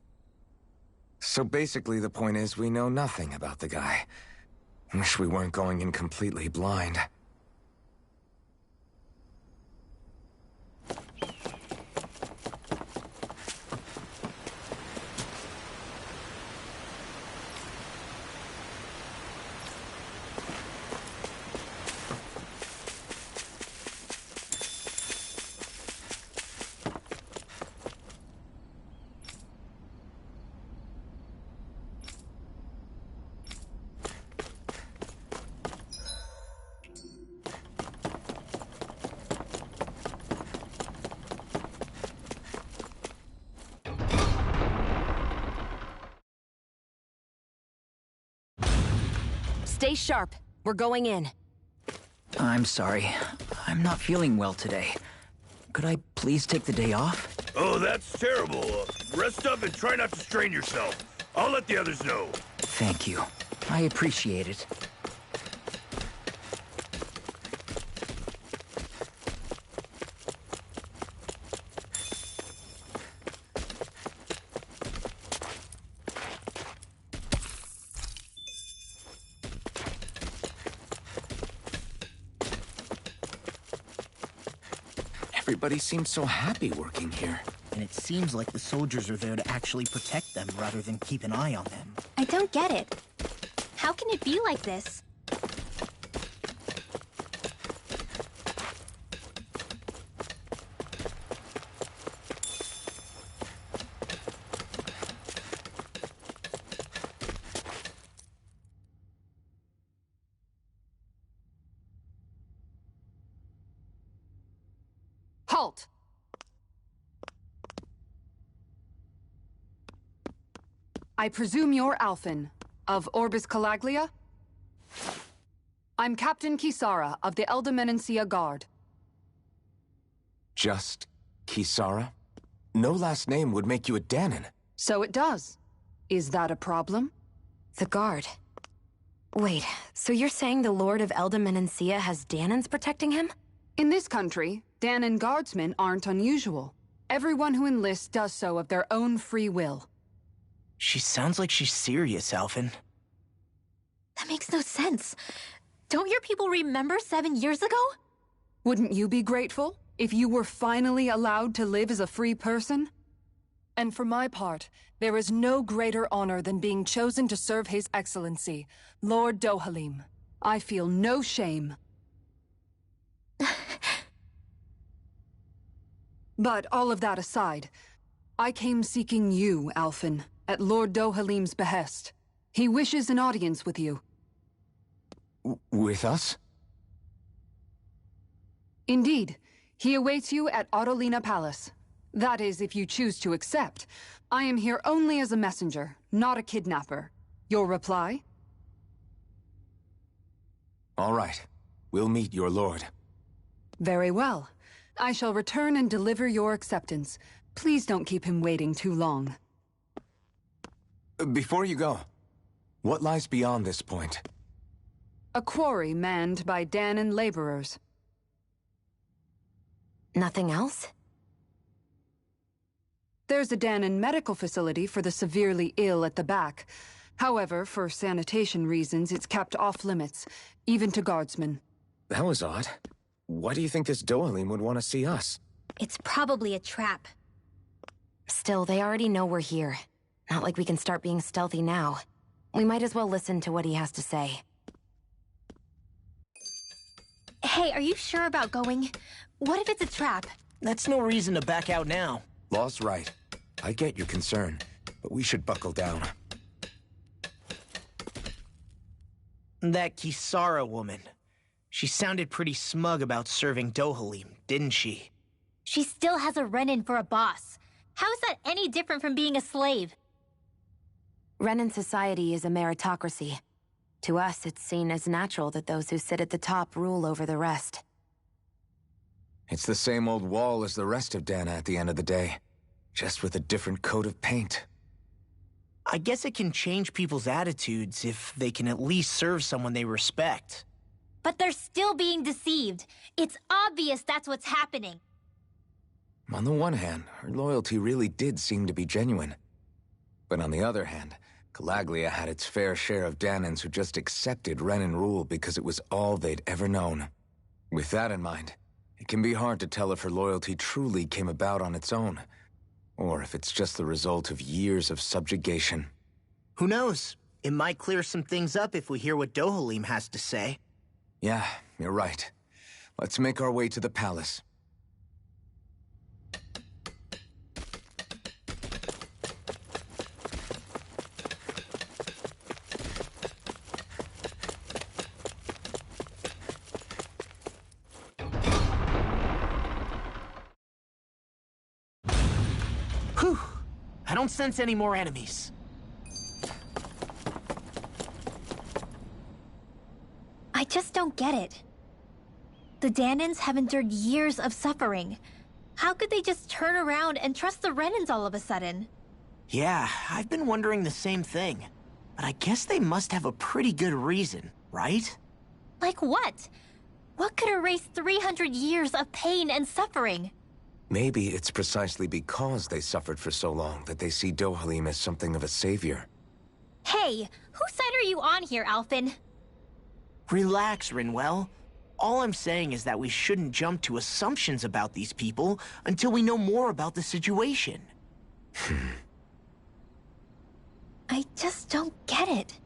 So basically the point is we know nothing about the guy. Wish we weren't going in completely blind. Stay sharp. We're going in. I'm sorry. I'm not feeling well today. Could I please take the day off? Oh, that's terrible. Rest up and try not to strain yourself. I'll let the others know. Thank you. I appreciate it. Everybody seems so happy working here. And it seems like the soldiers are there to actually protect them rather than keep an eye on them. I don't get it. How can it be like this? Halt! I presume you're Alphen, of Orbis Calaglia? I'm Captain Kisara of the Elda Menancia Guard. Just Kisara? No last name would make you a Dahnan. So it does. Is that a problem? The Guard. Wait, so you're saying the Lord of Elda Menancia has Dahnans protecting him? In this country, Dahnan guardsmen aren't unusual. Everyone who enlists does so of their own free will. She sounds like she's serious, Alphen. That makes no sense. Don't your people remember 7 years ago? Wouldn't you be grateful if you were finally allowed to live as a free person? And for my part, there is no greater honor than being chosen to serve His Excellency, Lord Dohalim. I feel no shame. But all of that aside, I came seeking you, Alphen, at Lord Dohalim's behest. He wishes an audience with you. With us? Indeed. He awaits you at Autolina Palace. That is, if you choose to accept. I am here only as a messenger, not a kidnapper. Your reply? All right. We'll meet your lord. Very well. I shall return and deliver your acceptance. Please don't keep him waiting too long. Before you go, what lies beyond this point? A quarry manned by Dahnan laborers. Nothing else? There's a Dahnan medical facility for the severely ill at the back. However, for sanitation reasons, it's kept off limits, even to guardsmen. That was odd. Why do you think this Dohalim would want to see us? It's probably a trap. Still, they already know we're here. Not like we can start being stealthy now. We might as well listen to what he has to say. Hey, are you sure about going? What if it's a trap? That's no reason to back out now. Law's right. I get your concern, but we should buckle down. That Kisara woman. She sounded pretty smug about serving Dohalim, didn't she? She still has a Renan for a boss. How is that any different from being a slave? Renan society is a meritocracy. To us, it's seen as natural that those who sit at the top rule over the rest. It's the same old wall as the rest of Dana at the end of the day, just with a different coat of paint. I guess it can change people's attitudes if they can at least serve someone they respect. But they're still being deceived. It's obvious that's what's happening. On the one hand, her loyalty really did seem to be genuine. But on the other hand, Calaglia had its fair share of Danans who just accepted Renan rule because it was all they'd ever known. With that in mind, it can be hard to tell if her loyalty truly came about on its own, or if it's just the result of years of subjugation. Who knows? It might clear some things up if we hear what Dohalim has to say. Yeah, you're right. Let's make our way to the palace. Whew! I don't sense any more enemies. I just don't get it. The Danans have endured years of suffering. How could they just turn around and trust the Renans all of a sudden? Yeah, I've been wondering the same thing. But I guess they must have a pretty good reason, right? Like what? What could erase 300 years of pain and suffering? Maybe it's precisely because they suffered for so long that they see Dohalim as something of a savior. Hey, whose side are you on here, Alphen? Relax, Rinwell. All I'm saying is that we shouldn't jump to assumptions about these people until we know more about the situation. I just don't get it.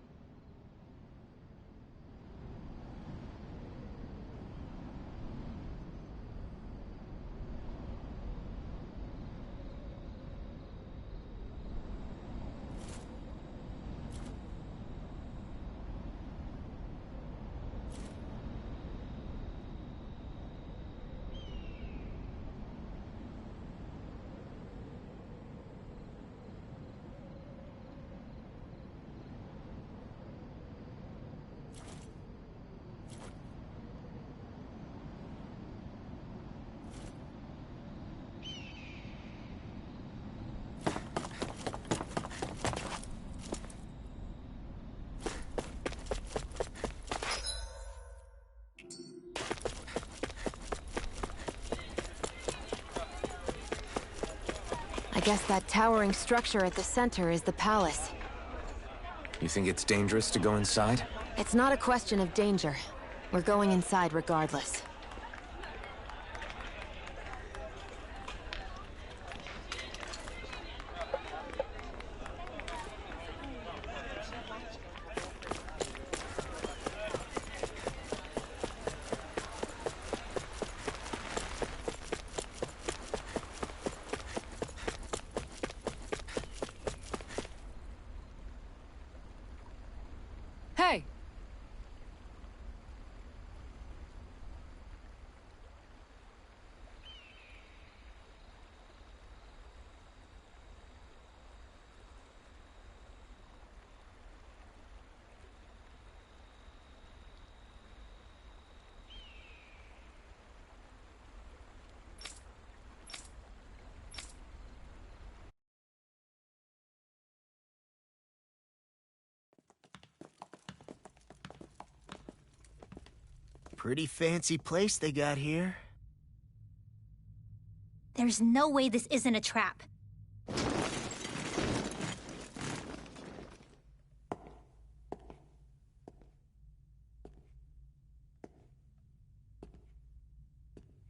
I guess that towering structure at the center is the palace. You think it's dangerous to go inside? It's not a question of danger. We're going inside regardless. Hey! Pretty fancy place they got here. There's no way this isn't a trap.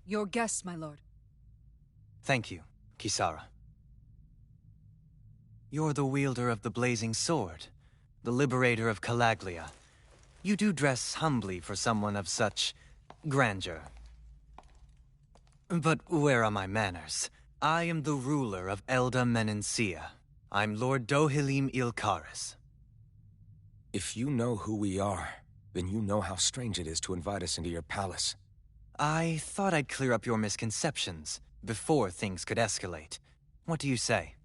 Your guests, my lord. Thank you, Kisara. You're the wielder of the blazing sword, the liberator of Calaglia. You do dress humbly for someone of such grandeur. But where are my manners? I am the ruler of Elda Menencia. I'm Lord Dohalim Ilkaris. If you know who we are, then you know how strange it is to invite us into your palace. I thought I'd clear up your misconceptions before things could escalate. What do you say?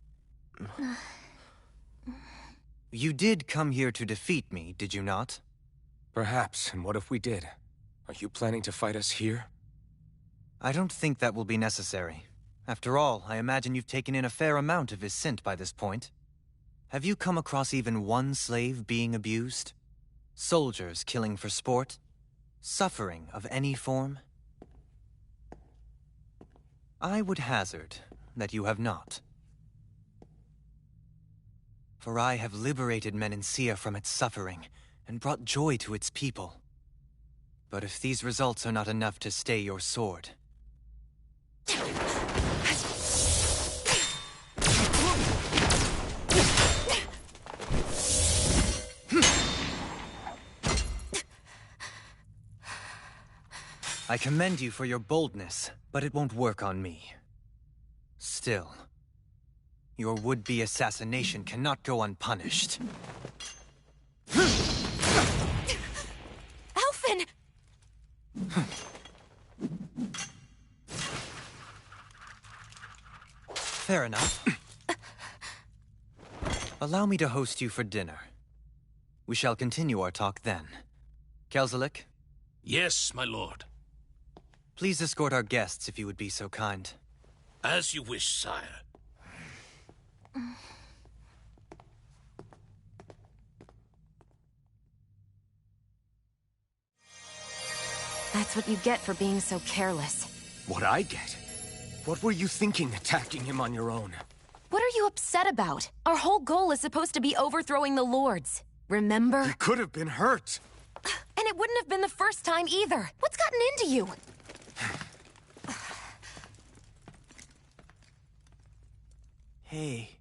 You did come here to defeat me, did you not? Perhaps, and what if we did? Are you planning to fight us here? I don't think that will be necessary. After all, I imagine you've taken in a fair amount of his scent by this point. Have you come across even one slave being abused? Soldiers killing for sport? Suffering of any form? I would hazard that you have not. For I have liberated Menencia from its suffering and brought joy to its people. But if these results are not enough to stay your sword... I commend you for your boldness, but it won't work on me. Still, your would-be assassination cannot go unpunished. Alphen! Fair enough. Allow me to host you for dinner. We shall continue our talk then. Kelzelik? Yes, my lord. Please escort our guests if you would be so kind. As you wish, sire. That's what you get for being so careless. What I get? What were you thinking, attacking him on your own? What are you upset about? Our whole goal is supposed to be overthrowing the Lords. Remember? He could have been hurt. And it wouldn't have been the first time either. What's gotten into you? Hey,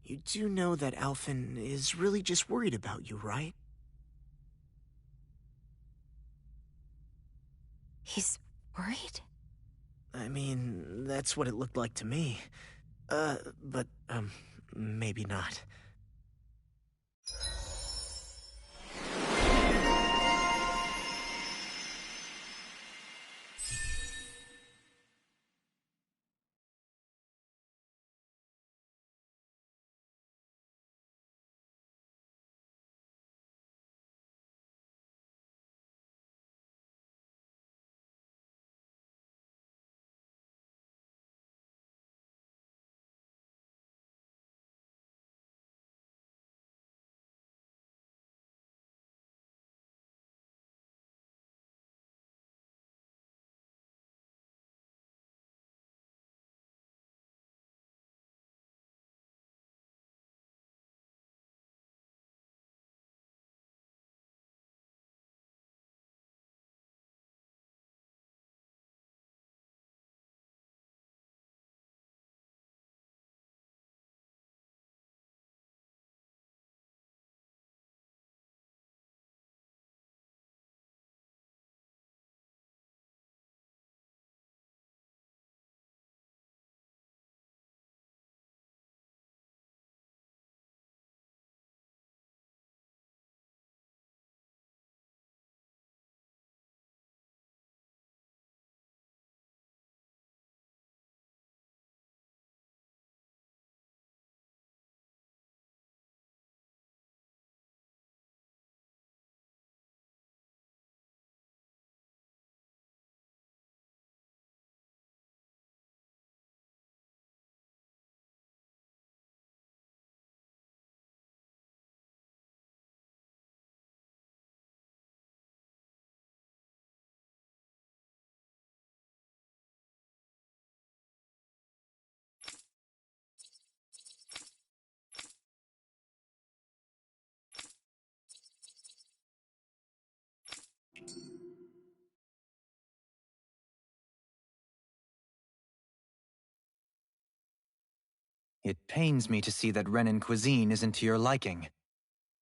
you do know that Alphen is really just worried about you, right? He's worried? I mean, that's what it looked like to me. But maybe not. It pains me to see that Renan cuisine isn't to your liking.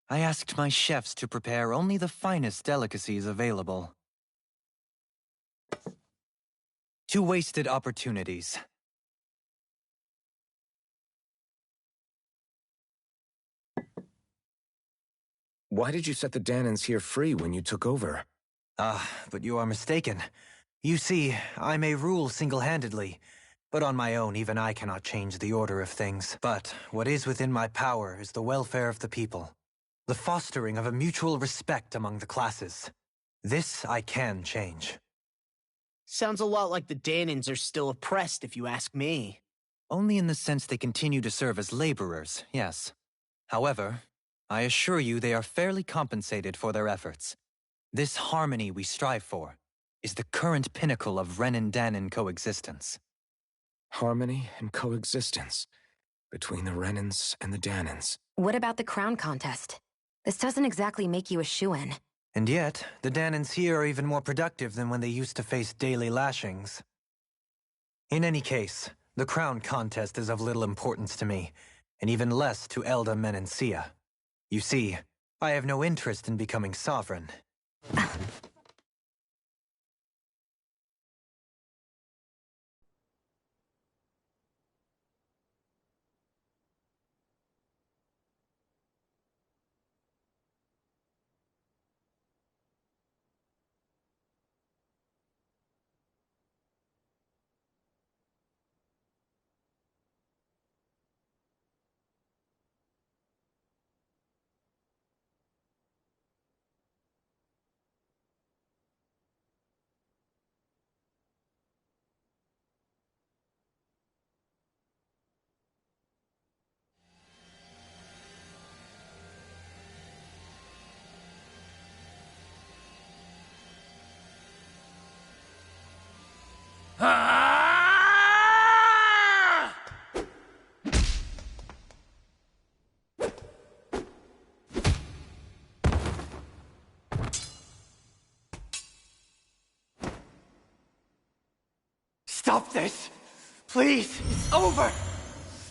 I asked my chefs to prepare only the finest delicacies available. 2 wasted opportunities. Why did you set the Danans here free when you took over? But you are mistaken. You see, I may rule single-handedly, but on my own even I cannot change the order of things. But what is within my power is the welfare of the people, the fostering of a mutual respect among the classes. This I can change. Sounds a lot like the Danans are still oppressed, if you ask me. Only in the sense they continue to serve as laborers, yes. However, I assure you they are fairly compensated for their efforts. This harmony we strive for is the current pinnacle of Renan-Danan coexistence. Harmony and coexistence between the Renans and the Danans. What about the crown contest? This doesn't exactly make you a shoo-in. And yet, the Danans here are even more productive than when they used to face daily lashings. In any case, the crown contest is of little importance to me, and even less to Elda Menencia. You see, I have no interest in becoming sovereign. Stop this! Please! It's over!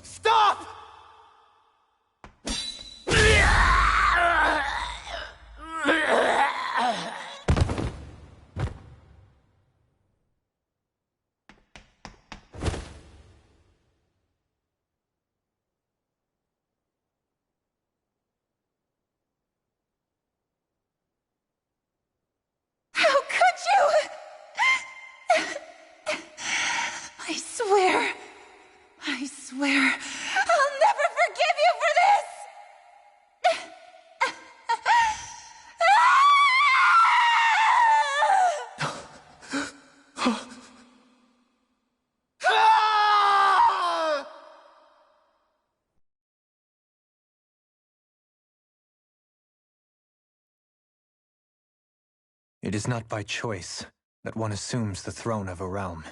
Stop! I swear, I'll never forgive you for this! It is not by choice that one assumes the throne of a realm.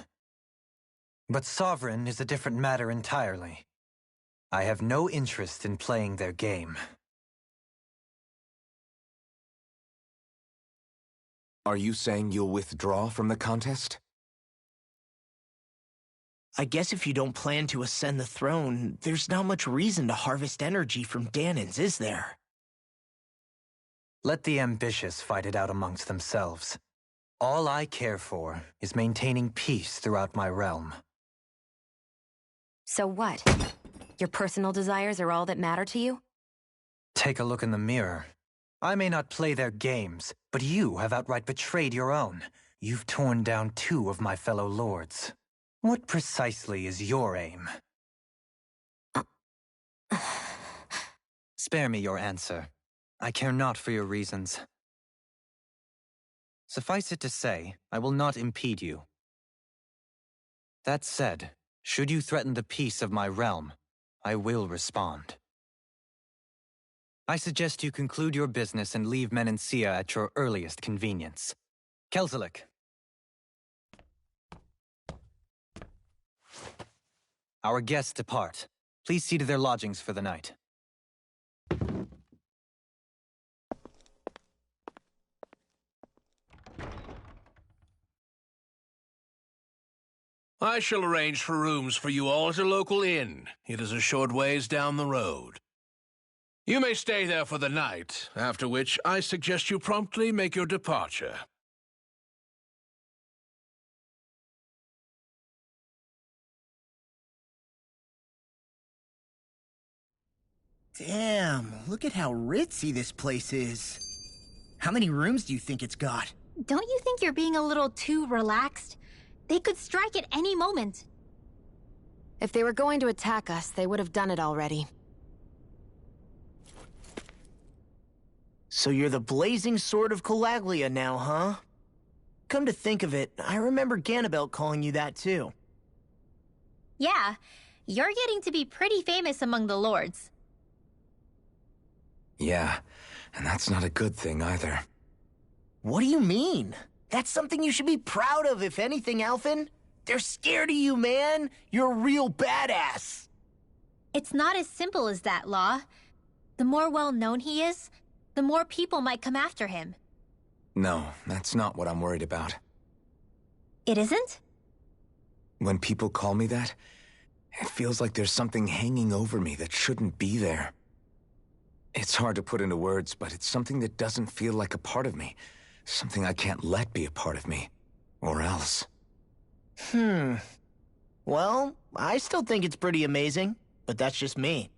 But sovereign is a different matter entirely. I have no interest in playing their game. Are you saying you'll withdraw from the contest? I guess if you don't plan to ascend the throne, there's not much reason to harvest energy from Danans, is there? Let the ambitious fight it out amongst themselves. All I care for is maintaining peace throughout my realm. So what? Your personal desires are all that matter to you? Take a look in the mirror. I may not play their games, but you have outright betrayed your own. You've torn down 2 of my fellow lords. What precisely is your aim? Spare me your answer. I care not for your reasons. Suffice it to say, I will not impede you. That said, should you threaten the peace of my realm, I will respond. I suggest you conclude your business and leave Menencia at your earliest convenience. Kelzelik. Our guests depart. Please see to their lodgings for the night. I shall arrange for rooms for you all at a local inn. It is a short ways down the road. You may stay there for the night, after which I suggest you promptly make your departure. Damn, look at how ritzy this place is. How many rooms do you think it's got? Don't you think you're being a little too relaxed? They could strike at any moment. If they were going to attack us, they would have done it already. So you're the blazing sword of Calaglia now, huh? Come to think of it, I remember Ganabelt calling you that too. Yeah, you're getting to be pretty famous among the lords. Yeah, and that's not a good thing either. What do you mean? That's something you should be proud of, if anything, Alphen. They're scared of you, man. You're a real badass. It's not as simple as that, Law. The more well-known he is, the more people might come after him. No, that's not what I'm worried about. It isn't? When people call me that, it feels like there's something hanging over me that shouldn't be there. It's hard to put into words, but it's something that doesn't feel like a part of me. Something I can't let be a part of me. Or else. Well, I still think it's pretty amazing, but that's just me.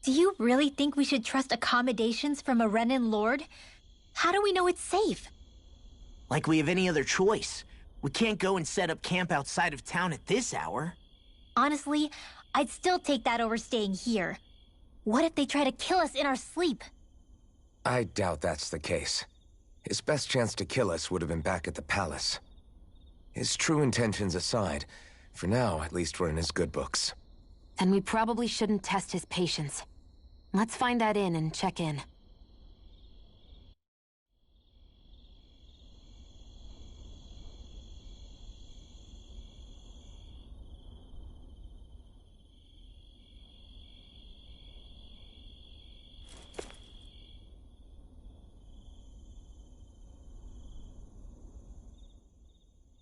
Do you really think we should trust accommodations from a Renan lord? How do we know it's safe? Like we have any other choice. We can't go and set up camp outside of town at this hour. Honestly, I'd still take that over staying here. What if they try to kill us in our sleep? I doubt that's the case. His best chance to kill us would have been back at the palace. His true intentions aside, for now, at least we're in his good books. Then we probably shouldn't test his patience. Let's find that inn and check in.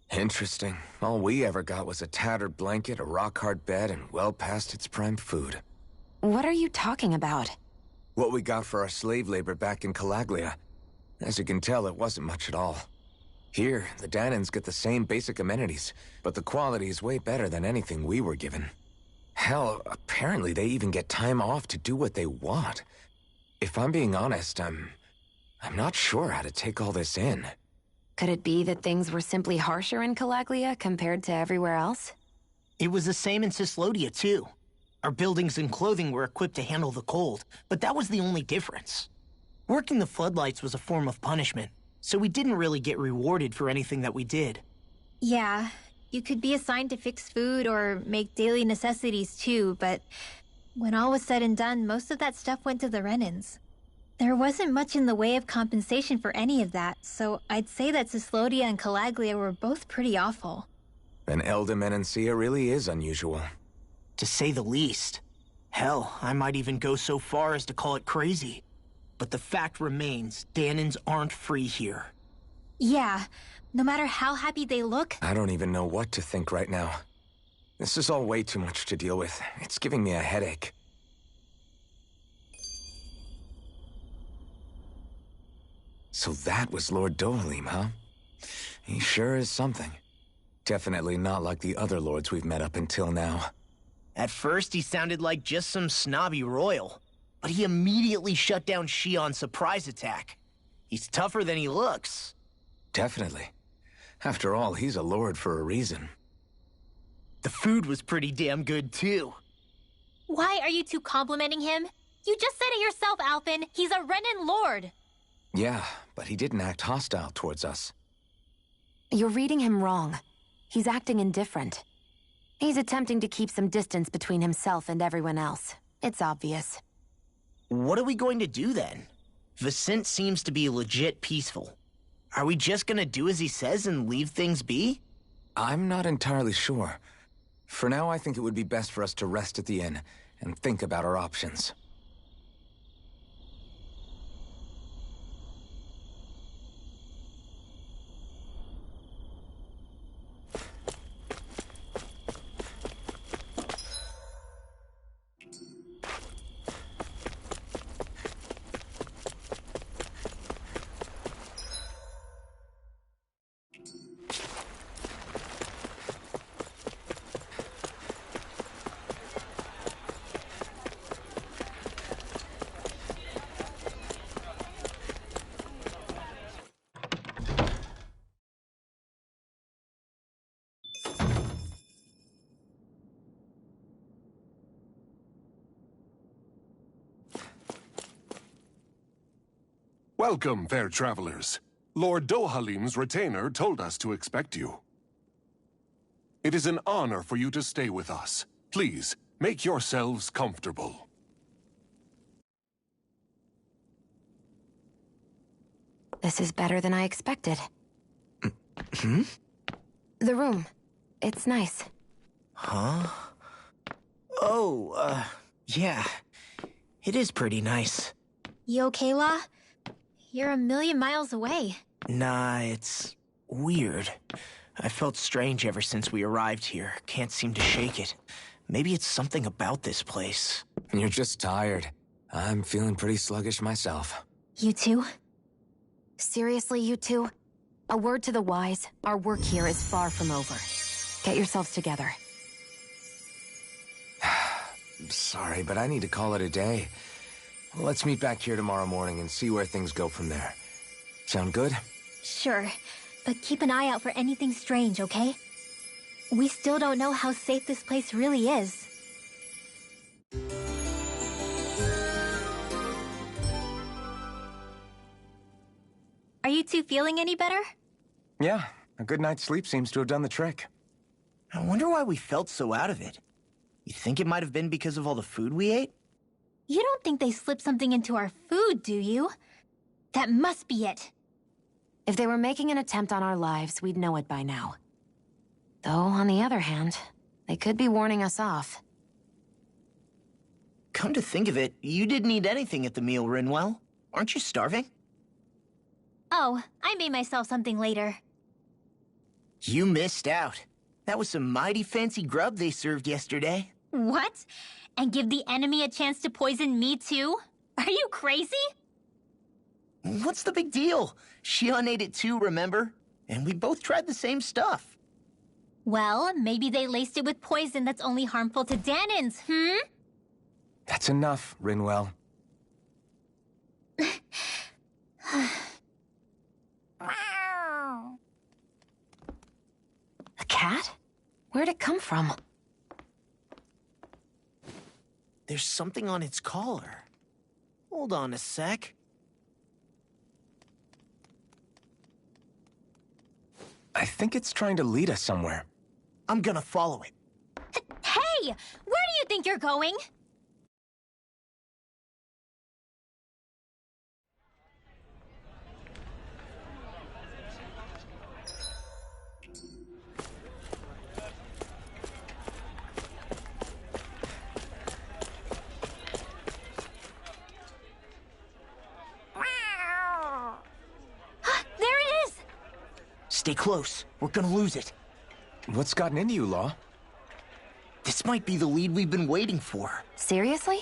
Interesting. All we ever got was a tattered blanket, a rock-hard bed, and well past its prime food. What are you talking about? What we got for our slave labor back in Calaglia. As you can tell, it wasn't much at all. Here, the Dahnans get the same basic amenities, but the quality is way better than anything we were given. Hell, apparently they even get time off to do what they want. If I'm being honest, I'm not sure how to take all this in. Could it be that things were simply harsher in Calaglia compared to everywhere else? It was the same in Cyslodia, too. Our buildings and clothing were equipped to handle the cold, but that was the only difference. Working the floodlights was a form of punishment, so we didn't really get rewarded for anything that we did. Yeah, you could be assigned to fix food or make daily necessities too, but when all was said and done, most of that stuff went to the Renans. There wasn't much in the way of compensation for any of that, so I'd say that Cyslodia and Calaglia were both pretty awful. Then Elda Menancia really is unusual. To say the least. Hell, I might even go so far as to call it crazy. But the fact remains, Dahnans aren't free here. Yeah, no matter how happy they look... I don't even know what to think right now. This is all way too much to deal with. It's giving me a headache. So that was Lord Dohalim, huh? He sure is something. Definitely not like the other lords we've met up until now. At first, he sounded like just some snobby royal. But he immediately shut down Shion's surprise attack. He's tougher than he looks. Definitely. After all, he's a lord for a reason. The food was pretty damn good, too. Why are you two complimenting him? You just said it yourself, Alphen. He's a Renan lord. Yeah, but he didn't act hostile towards us. You're reading him wrong. He's acting indifferent. He's attempting to keep some distance between himself and everyone else. It's obvious. What are we going to do then? Vicente seems to be legit peaceful. Are we just gonna do as he says and leave things be? I'm not entirely sure. For now, I think it would be best for us to rest at the inn and think about our options. Welcome, fair travelers. Lord Dohalim's retainer told us to expect you. It is an honor for you to stay with us. Please, make yourselves comfortable. This is better than I expected. Hmm? The room. It's nice. Huh? Oh, yeah. It is pretty nice. You okay, La? You're a million miles away. Nah, it's weird. I felt strange ever since we arrived here. Can't seem to shake it. Maybe it's something about this place. You're just tired. I'm feeling pretty sluggish myself. You too? Seriously, you two? A word to the wise, our work here is far from over. Get yourselves together. Sorry, but I need to call it a day. Let's meet back here tomorrow morning and see where things go from there. Sound good? Sure, but keep an eye out for anything strange, okay? We still don't know how safe this place really is. Are you two feeling any better? Yeah, a good night's sleep seems to have done the trick. I wonder why we felt so out of it. You think it might have been because of all the food we ate? You don't think they slipped something into our food, do you? That must be it. If they were making an attempt on our lives, we'd know it by now. Though, on the other hand, they could be warning us off. Come to think of it, you didn't eat anything at the meal, Rinwell. Aren't you starving? Oh, I made myself something later. You missed out. That was some mighty fancy grub they served yesterday. What? And give the enemy a chance to poison me too? Are you crazy? What's the big deal? Shion ate it too, remember? And we both tried the same stuff. Well, maybe they laced it with poison that's only harmful to Dahnans, hmm? That's enough, Rinwell. A cat? Where'd it come from? There's something on its collar. Hold on a sec. I think it's trying to lead us somewhere. I'm gonna follow it. Hey! Where do you think you're going? Stay close. We're gonna lose it. What's gotten into you, Law? This might be the lead we've been waiting for. Seriously?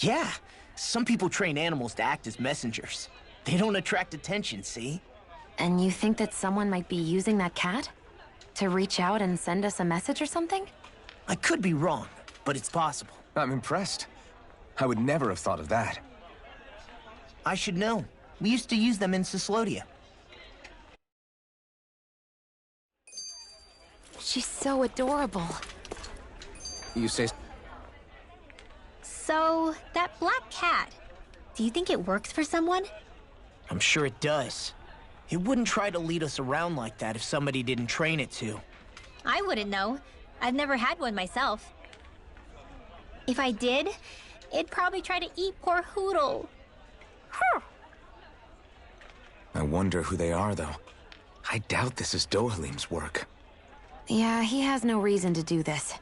Yeah. Some people train animals to act as messengers. They don't attract attention, see? And you think that someone might be using that cat? To reach out and send us a message or something? I could be wrong, but it's possible. I'm impressed. I would never have thought of that. I should know. We used to use them in Cyslodia. She's so adorable. You say... So, that black cat, do you think it works for someone? I'm sure it does. It wouldn't try to lead us around like that if somebody didn't train it to. I wouldn't know. I've never had one myself. If I did, it'd probably try to eat poor Hootle. I wonder who they are, though. I doubt this is Dohalim's work. Yeah, he has no reason to do this.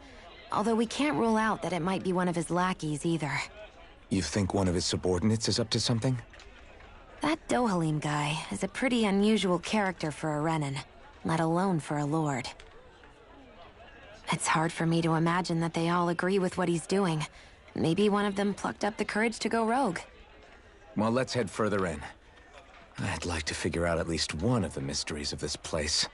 Although we can't rule out that it might be one of his lackeys either. You think one of his subordinates is up to something? That Dohalim guy is a pretty unusual character for a Renan, let alone for a lord. It's hard for me to imagine that they all agree with what he's doing. Maybe one of them plucked up the courage to go rogue. Well, let's head further in. I'd like to figure out at least one of the mysteries of this place.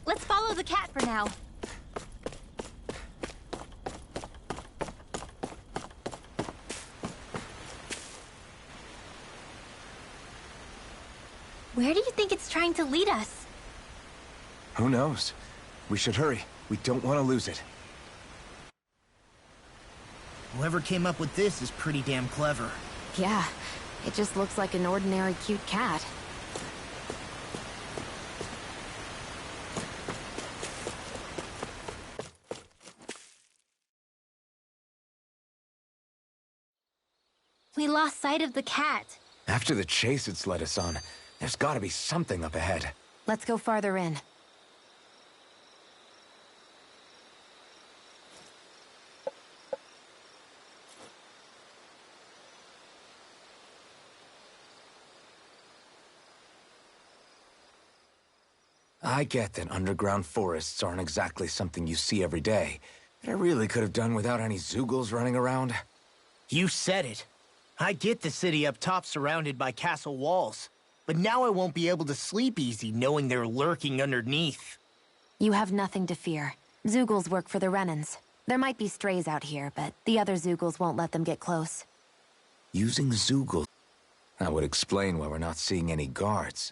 Let's follow the cat for now. Where do you think it's trying to lead us? Who knows? We should hurry. We don't want to lose it. Whoever came up with this is pretty damn clever. Yeah, it just looks like an ordinary cute cat. We lost sight of the cat. After the chase it's led us on, there's gotta be something up ahead. Let's go farther in. I get that underground forests aren't exactly something you see every day, but I really could have done without any Zeugles running around. You said it. I get the city up top surrounded by castle walls, but now I won't be able to sleep easy knowing they're lurking underneath. You have nothing to fear. Zeugles work for the Renans. There might be strays out here, but the other Zeugles won't let them get close. Using Zeugles? That would explain why we're not seeing any guards.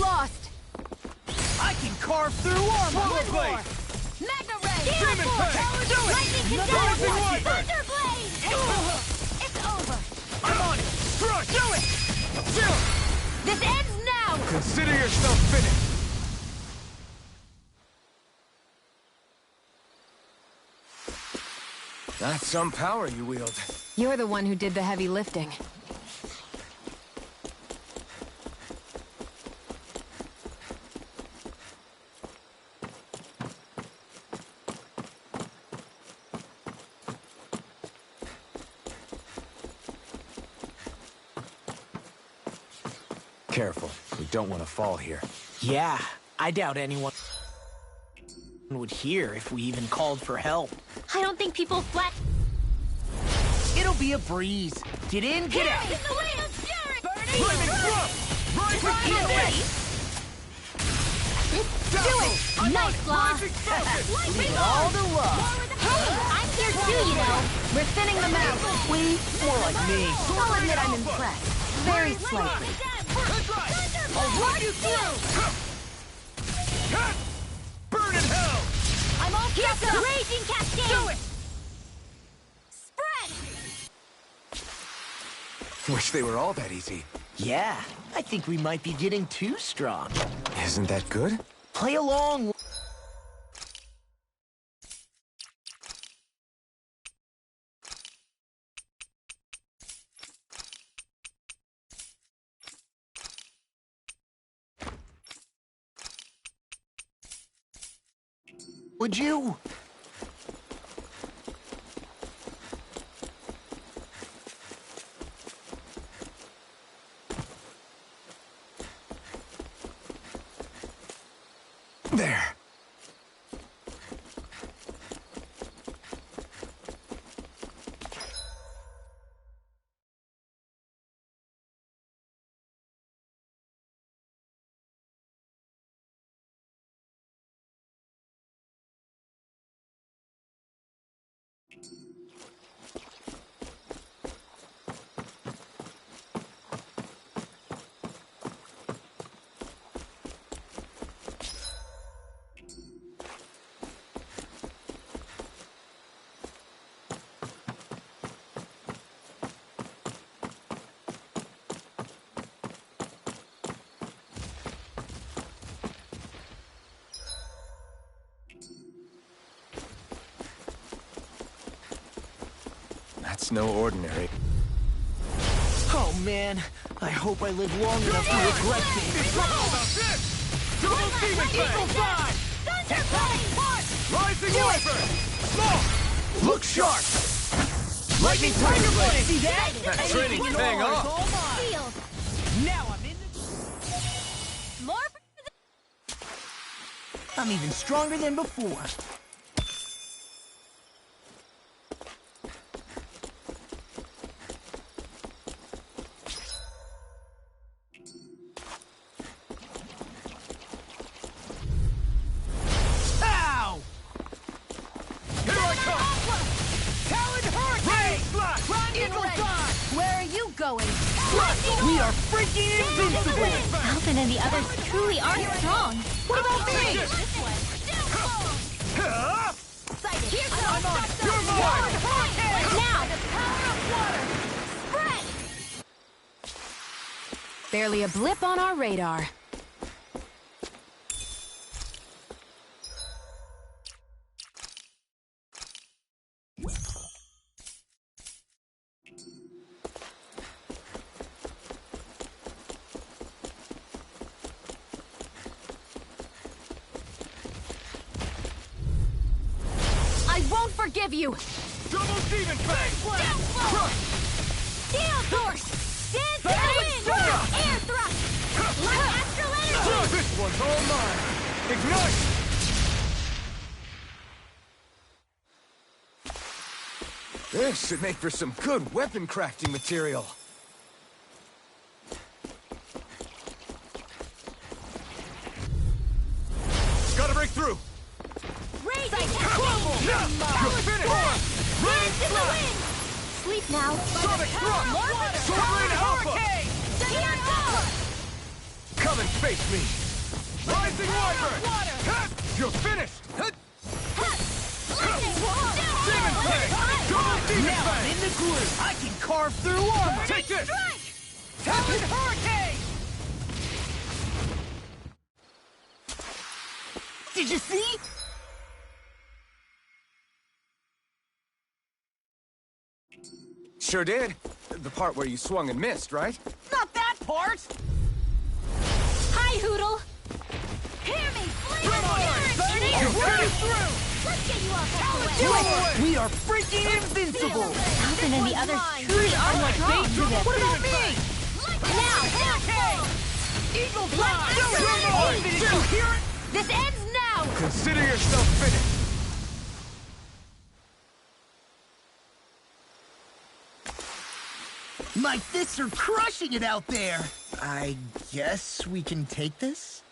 lost! I can carve through armor! Swallow One blade! more! Mega Ray! Demon Peg! Do it! Lightning Rising Conductor! Wyvern! Thunder Blade! It's over! I'm on it! Crush! Do it! Chill! This ends now! Consider yourself finished! That's some power you wield. You're the one who did the heavy lifting. Careful. We don't want to fall here. Yeah, I doubt anyone would hear if we even called for help. I don't think people flat. It'll be a breeze. Get in, get out. It's the way of Jared! Flaming Club! Rising ready! Do it! Nice, Flaw! All the love. Hey, I'm here too, you know. We're thinning them out. We? More like me. I'll admit I'm impressed. Very slightly. I'll run you through! Burn in hell! I'm all Here's set the up! Raging Cascade! Do it! Spread! Wish they were all that easy. Yeah, I think we might be getting too strong. Isn't that good? Play along. Would you? There. That's no ordinary. Oh man, I hope I live long enough to regret things. Double Demon Peg! Rising Wyvern! Slow! Look sharp! Lightning Tiger Blade! See that? That training's paying off! Now I'm in the... More I'm even stronger than before. Ow! Here I come! Talon Hurricane! Slash! Eagle Dawn! Where are you going? We are freaking invincible! Alvin and the others truly are strong. What about me? Here's I'm on it! You're mine! Now, the power of water! Spread! Barely a blip on our radar. I won't forgive you! Double Demon Peg! Crush! Steel Force! Dance to the wind! Air thrust! Light astral energy! This one's all mine! Ignite! This should make for some good weapon crafting material. Gotta break through! Raise You're finished! Dance in the wind! sleep now. Sonic Thrust! Soaring Alpha! Stay on top! Come Come and face me! Rising Wyvern! You're finished! Demon Fang! Double Demon Now Fang! I'm in the groove. I can carve through armor. Take this! Talon Hurricane! Did you see? Sure did. The part where you swung and missed, right? Not that part! Hi, Hootle! Hear me! Let's get you off the way! We are freaking invincible! Falcon and the others truly are like bait to them. What about me? Now! Eagle Fly! Did you hear it? This ends now! Consider yourself finished! My fists are crushing it out there! I guess we can take this?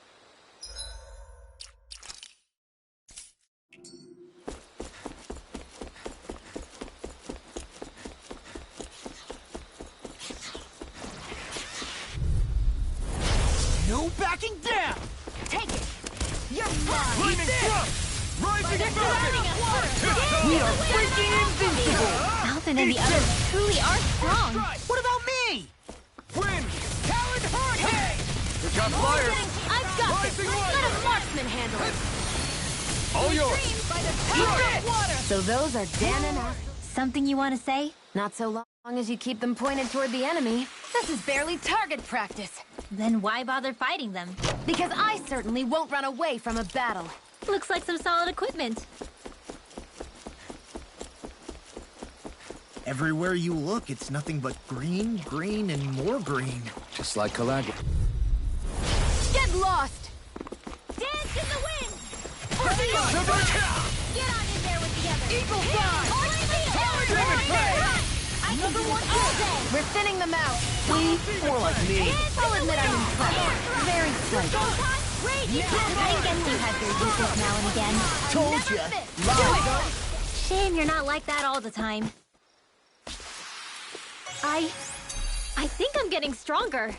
No backing down! Take it! You're mine! Lightning Thrust! Rising Falcon! We are freaking invincible! Falcon and the others truly are strong. What about me? Wind! Talon Hurricane! Good job, Flyers! I've got this! Rising Let Wyvern! a marksman handle it! All yours! By the power of water! So those are Dan and Al. Something you want to say? Not so long as you keep them pointed toward the enemy. This is barely target practice. Then why bother fighting them? Because I certainly won't run away from a battle. Looks like some solid equipment. Everywhere you look, it's nothing but green, green, and more green. Just like Calagua. Get lost! Dance in the wind! Get on in there with the others! Eagle Fly! Demon Fang! I can do it all day! We're thinning them out. More like me. I'll admit I'm impressed. Very slight. I guess you have your uses now and again. Told ya. Shame you're not like that all the time. I think I'm getting stronger.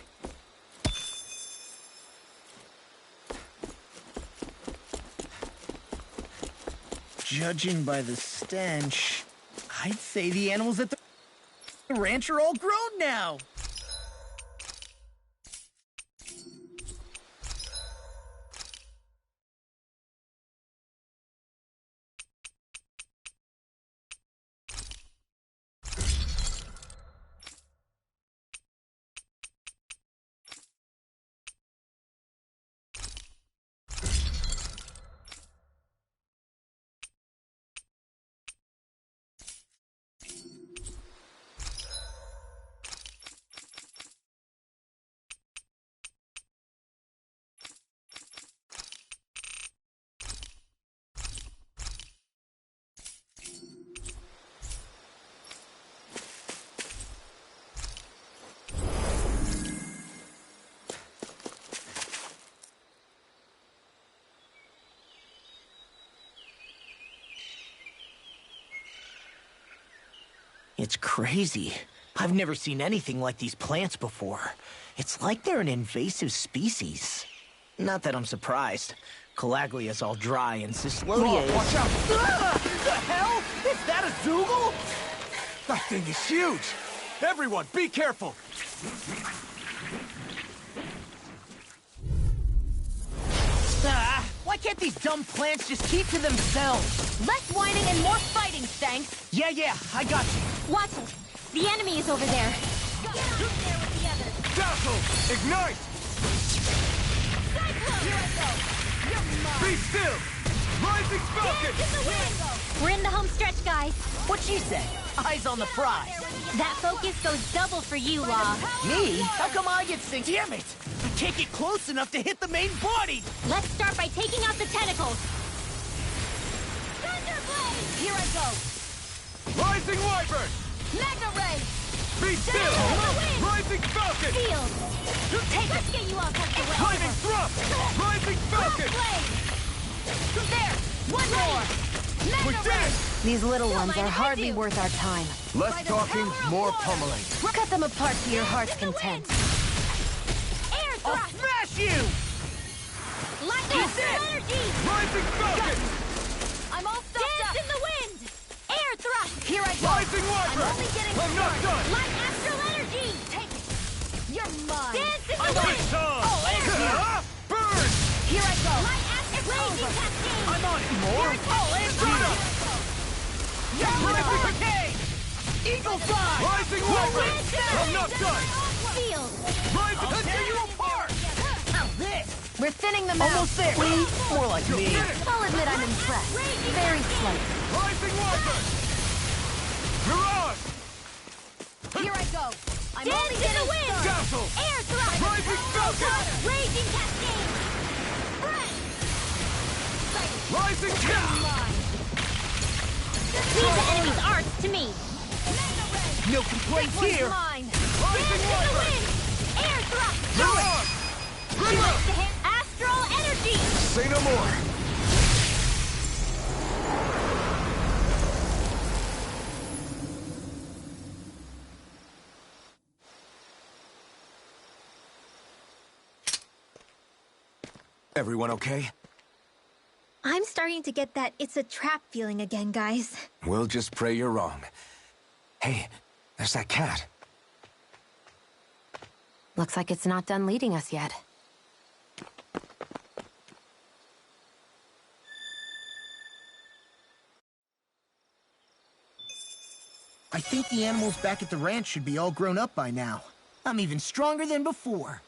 Judging by the stench, I'd say the animals at the ranch are all grown now. It's crazy. I've never seen anything like these plants before. It's like they're an invasive species. Not that I'm surprised. Calaglia's all dry and Cyslodia is... Watch out! The hell? Is that a Zoogle? That thing is huge! Everyone, be careful! Why can't these dumb plants just keep to themselves? Less whining and more fighting, thanks. Yeah, I got you. Watch it. The enemy is over there. Get on in there with the others! Dazzle! Ignite! Cyclone! Here I go! You're mine! Be still! Rising Falcon! Dance in the wind! We're in the home stretch, guys. What'd she say? Eyes on the prize. That focus goes double for you, Law. Me? How come I get synced? Damn it! I can't get close enough to hit the main body! Let's start by taking out the tentacles. Thunderblade! Here I go! Rising Wyvern! Mega Ray! Be still! Rising Falcon! Field! Let's get you off of the way! Lightning Thrust! Rising Falcon! Blade! There! One more! We Mega did Ray! it! These little Don't ones mind are if I hardly do. worth our time. Less talking, more pummeling. Cut them apart to your heart's content. Air I'll thrust! smash you! only getting I'm not done! Light astral energy! Take it! You're mine! Dance in the I'm wind! all energy! Burn! Here I go! Light astral blazing cascade! I'm on it! More? All energy! Decay! Eagle fly! Rising Wyvern! I'm not done! Field! Rising! I'll tear you apart! How's this? We're thinning them out. Almost there. More like me. I'll admit I'm impressed. Very slightly. Rising Wyvern! Mirage! Here I go! I'm Dance only in getting the wind! started! Dazzle! Air thrust! Rising Falcon! Raging cascade! Rising Cat! Leave the enemy's arts to me. No complaints here. Mine! Rising Dance in the Wyvern! wind! Air thrust! Mirage! She likes to hit astral energy! Say no more. Everyone okay? I'm starting to get that it's a trap feeling again, guys. We'll just pray you're wrong. Hey, there's that cat. Looks like it's not done leading us yet. I think the animals back at the ranch should be all grown up by now. I'm even stronger than before.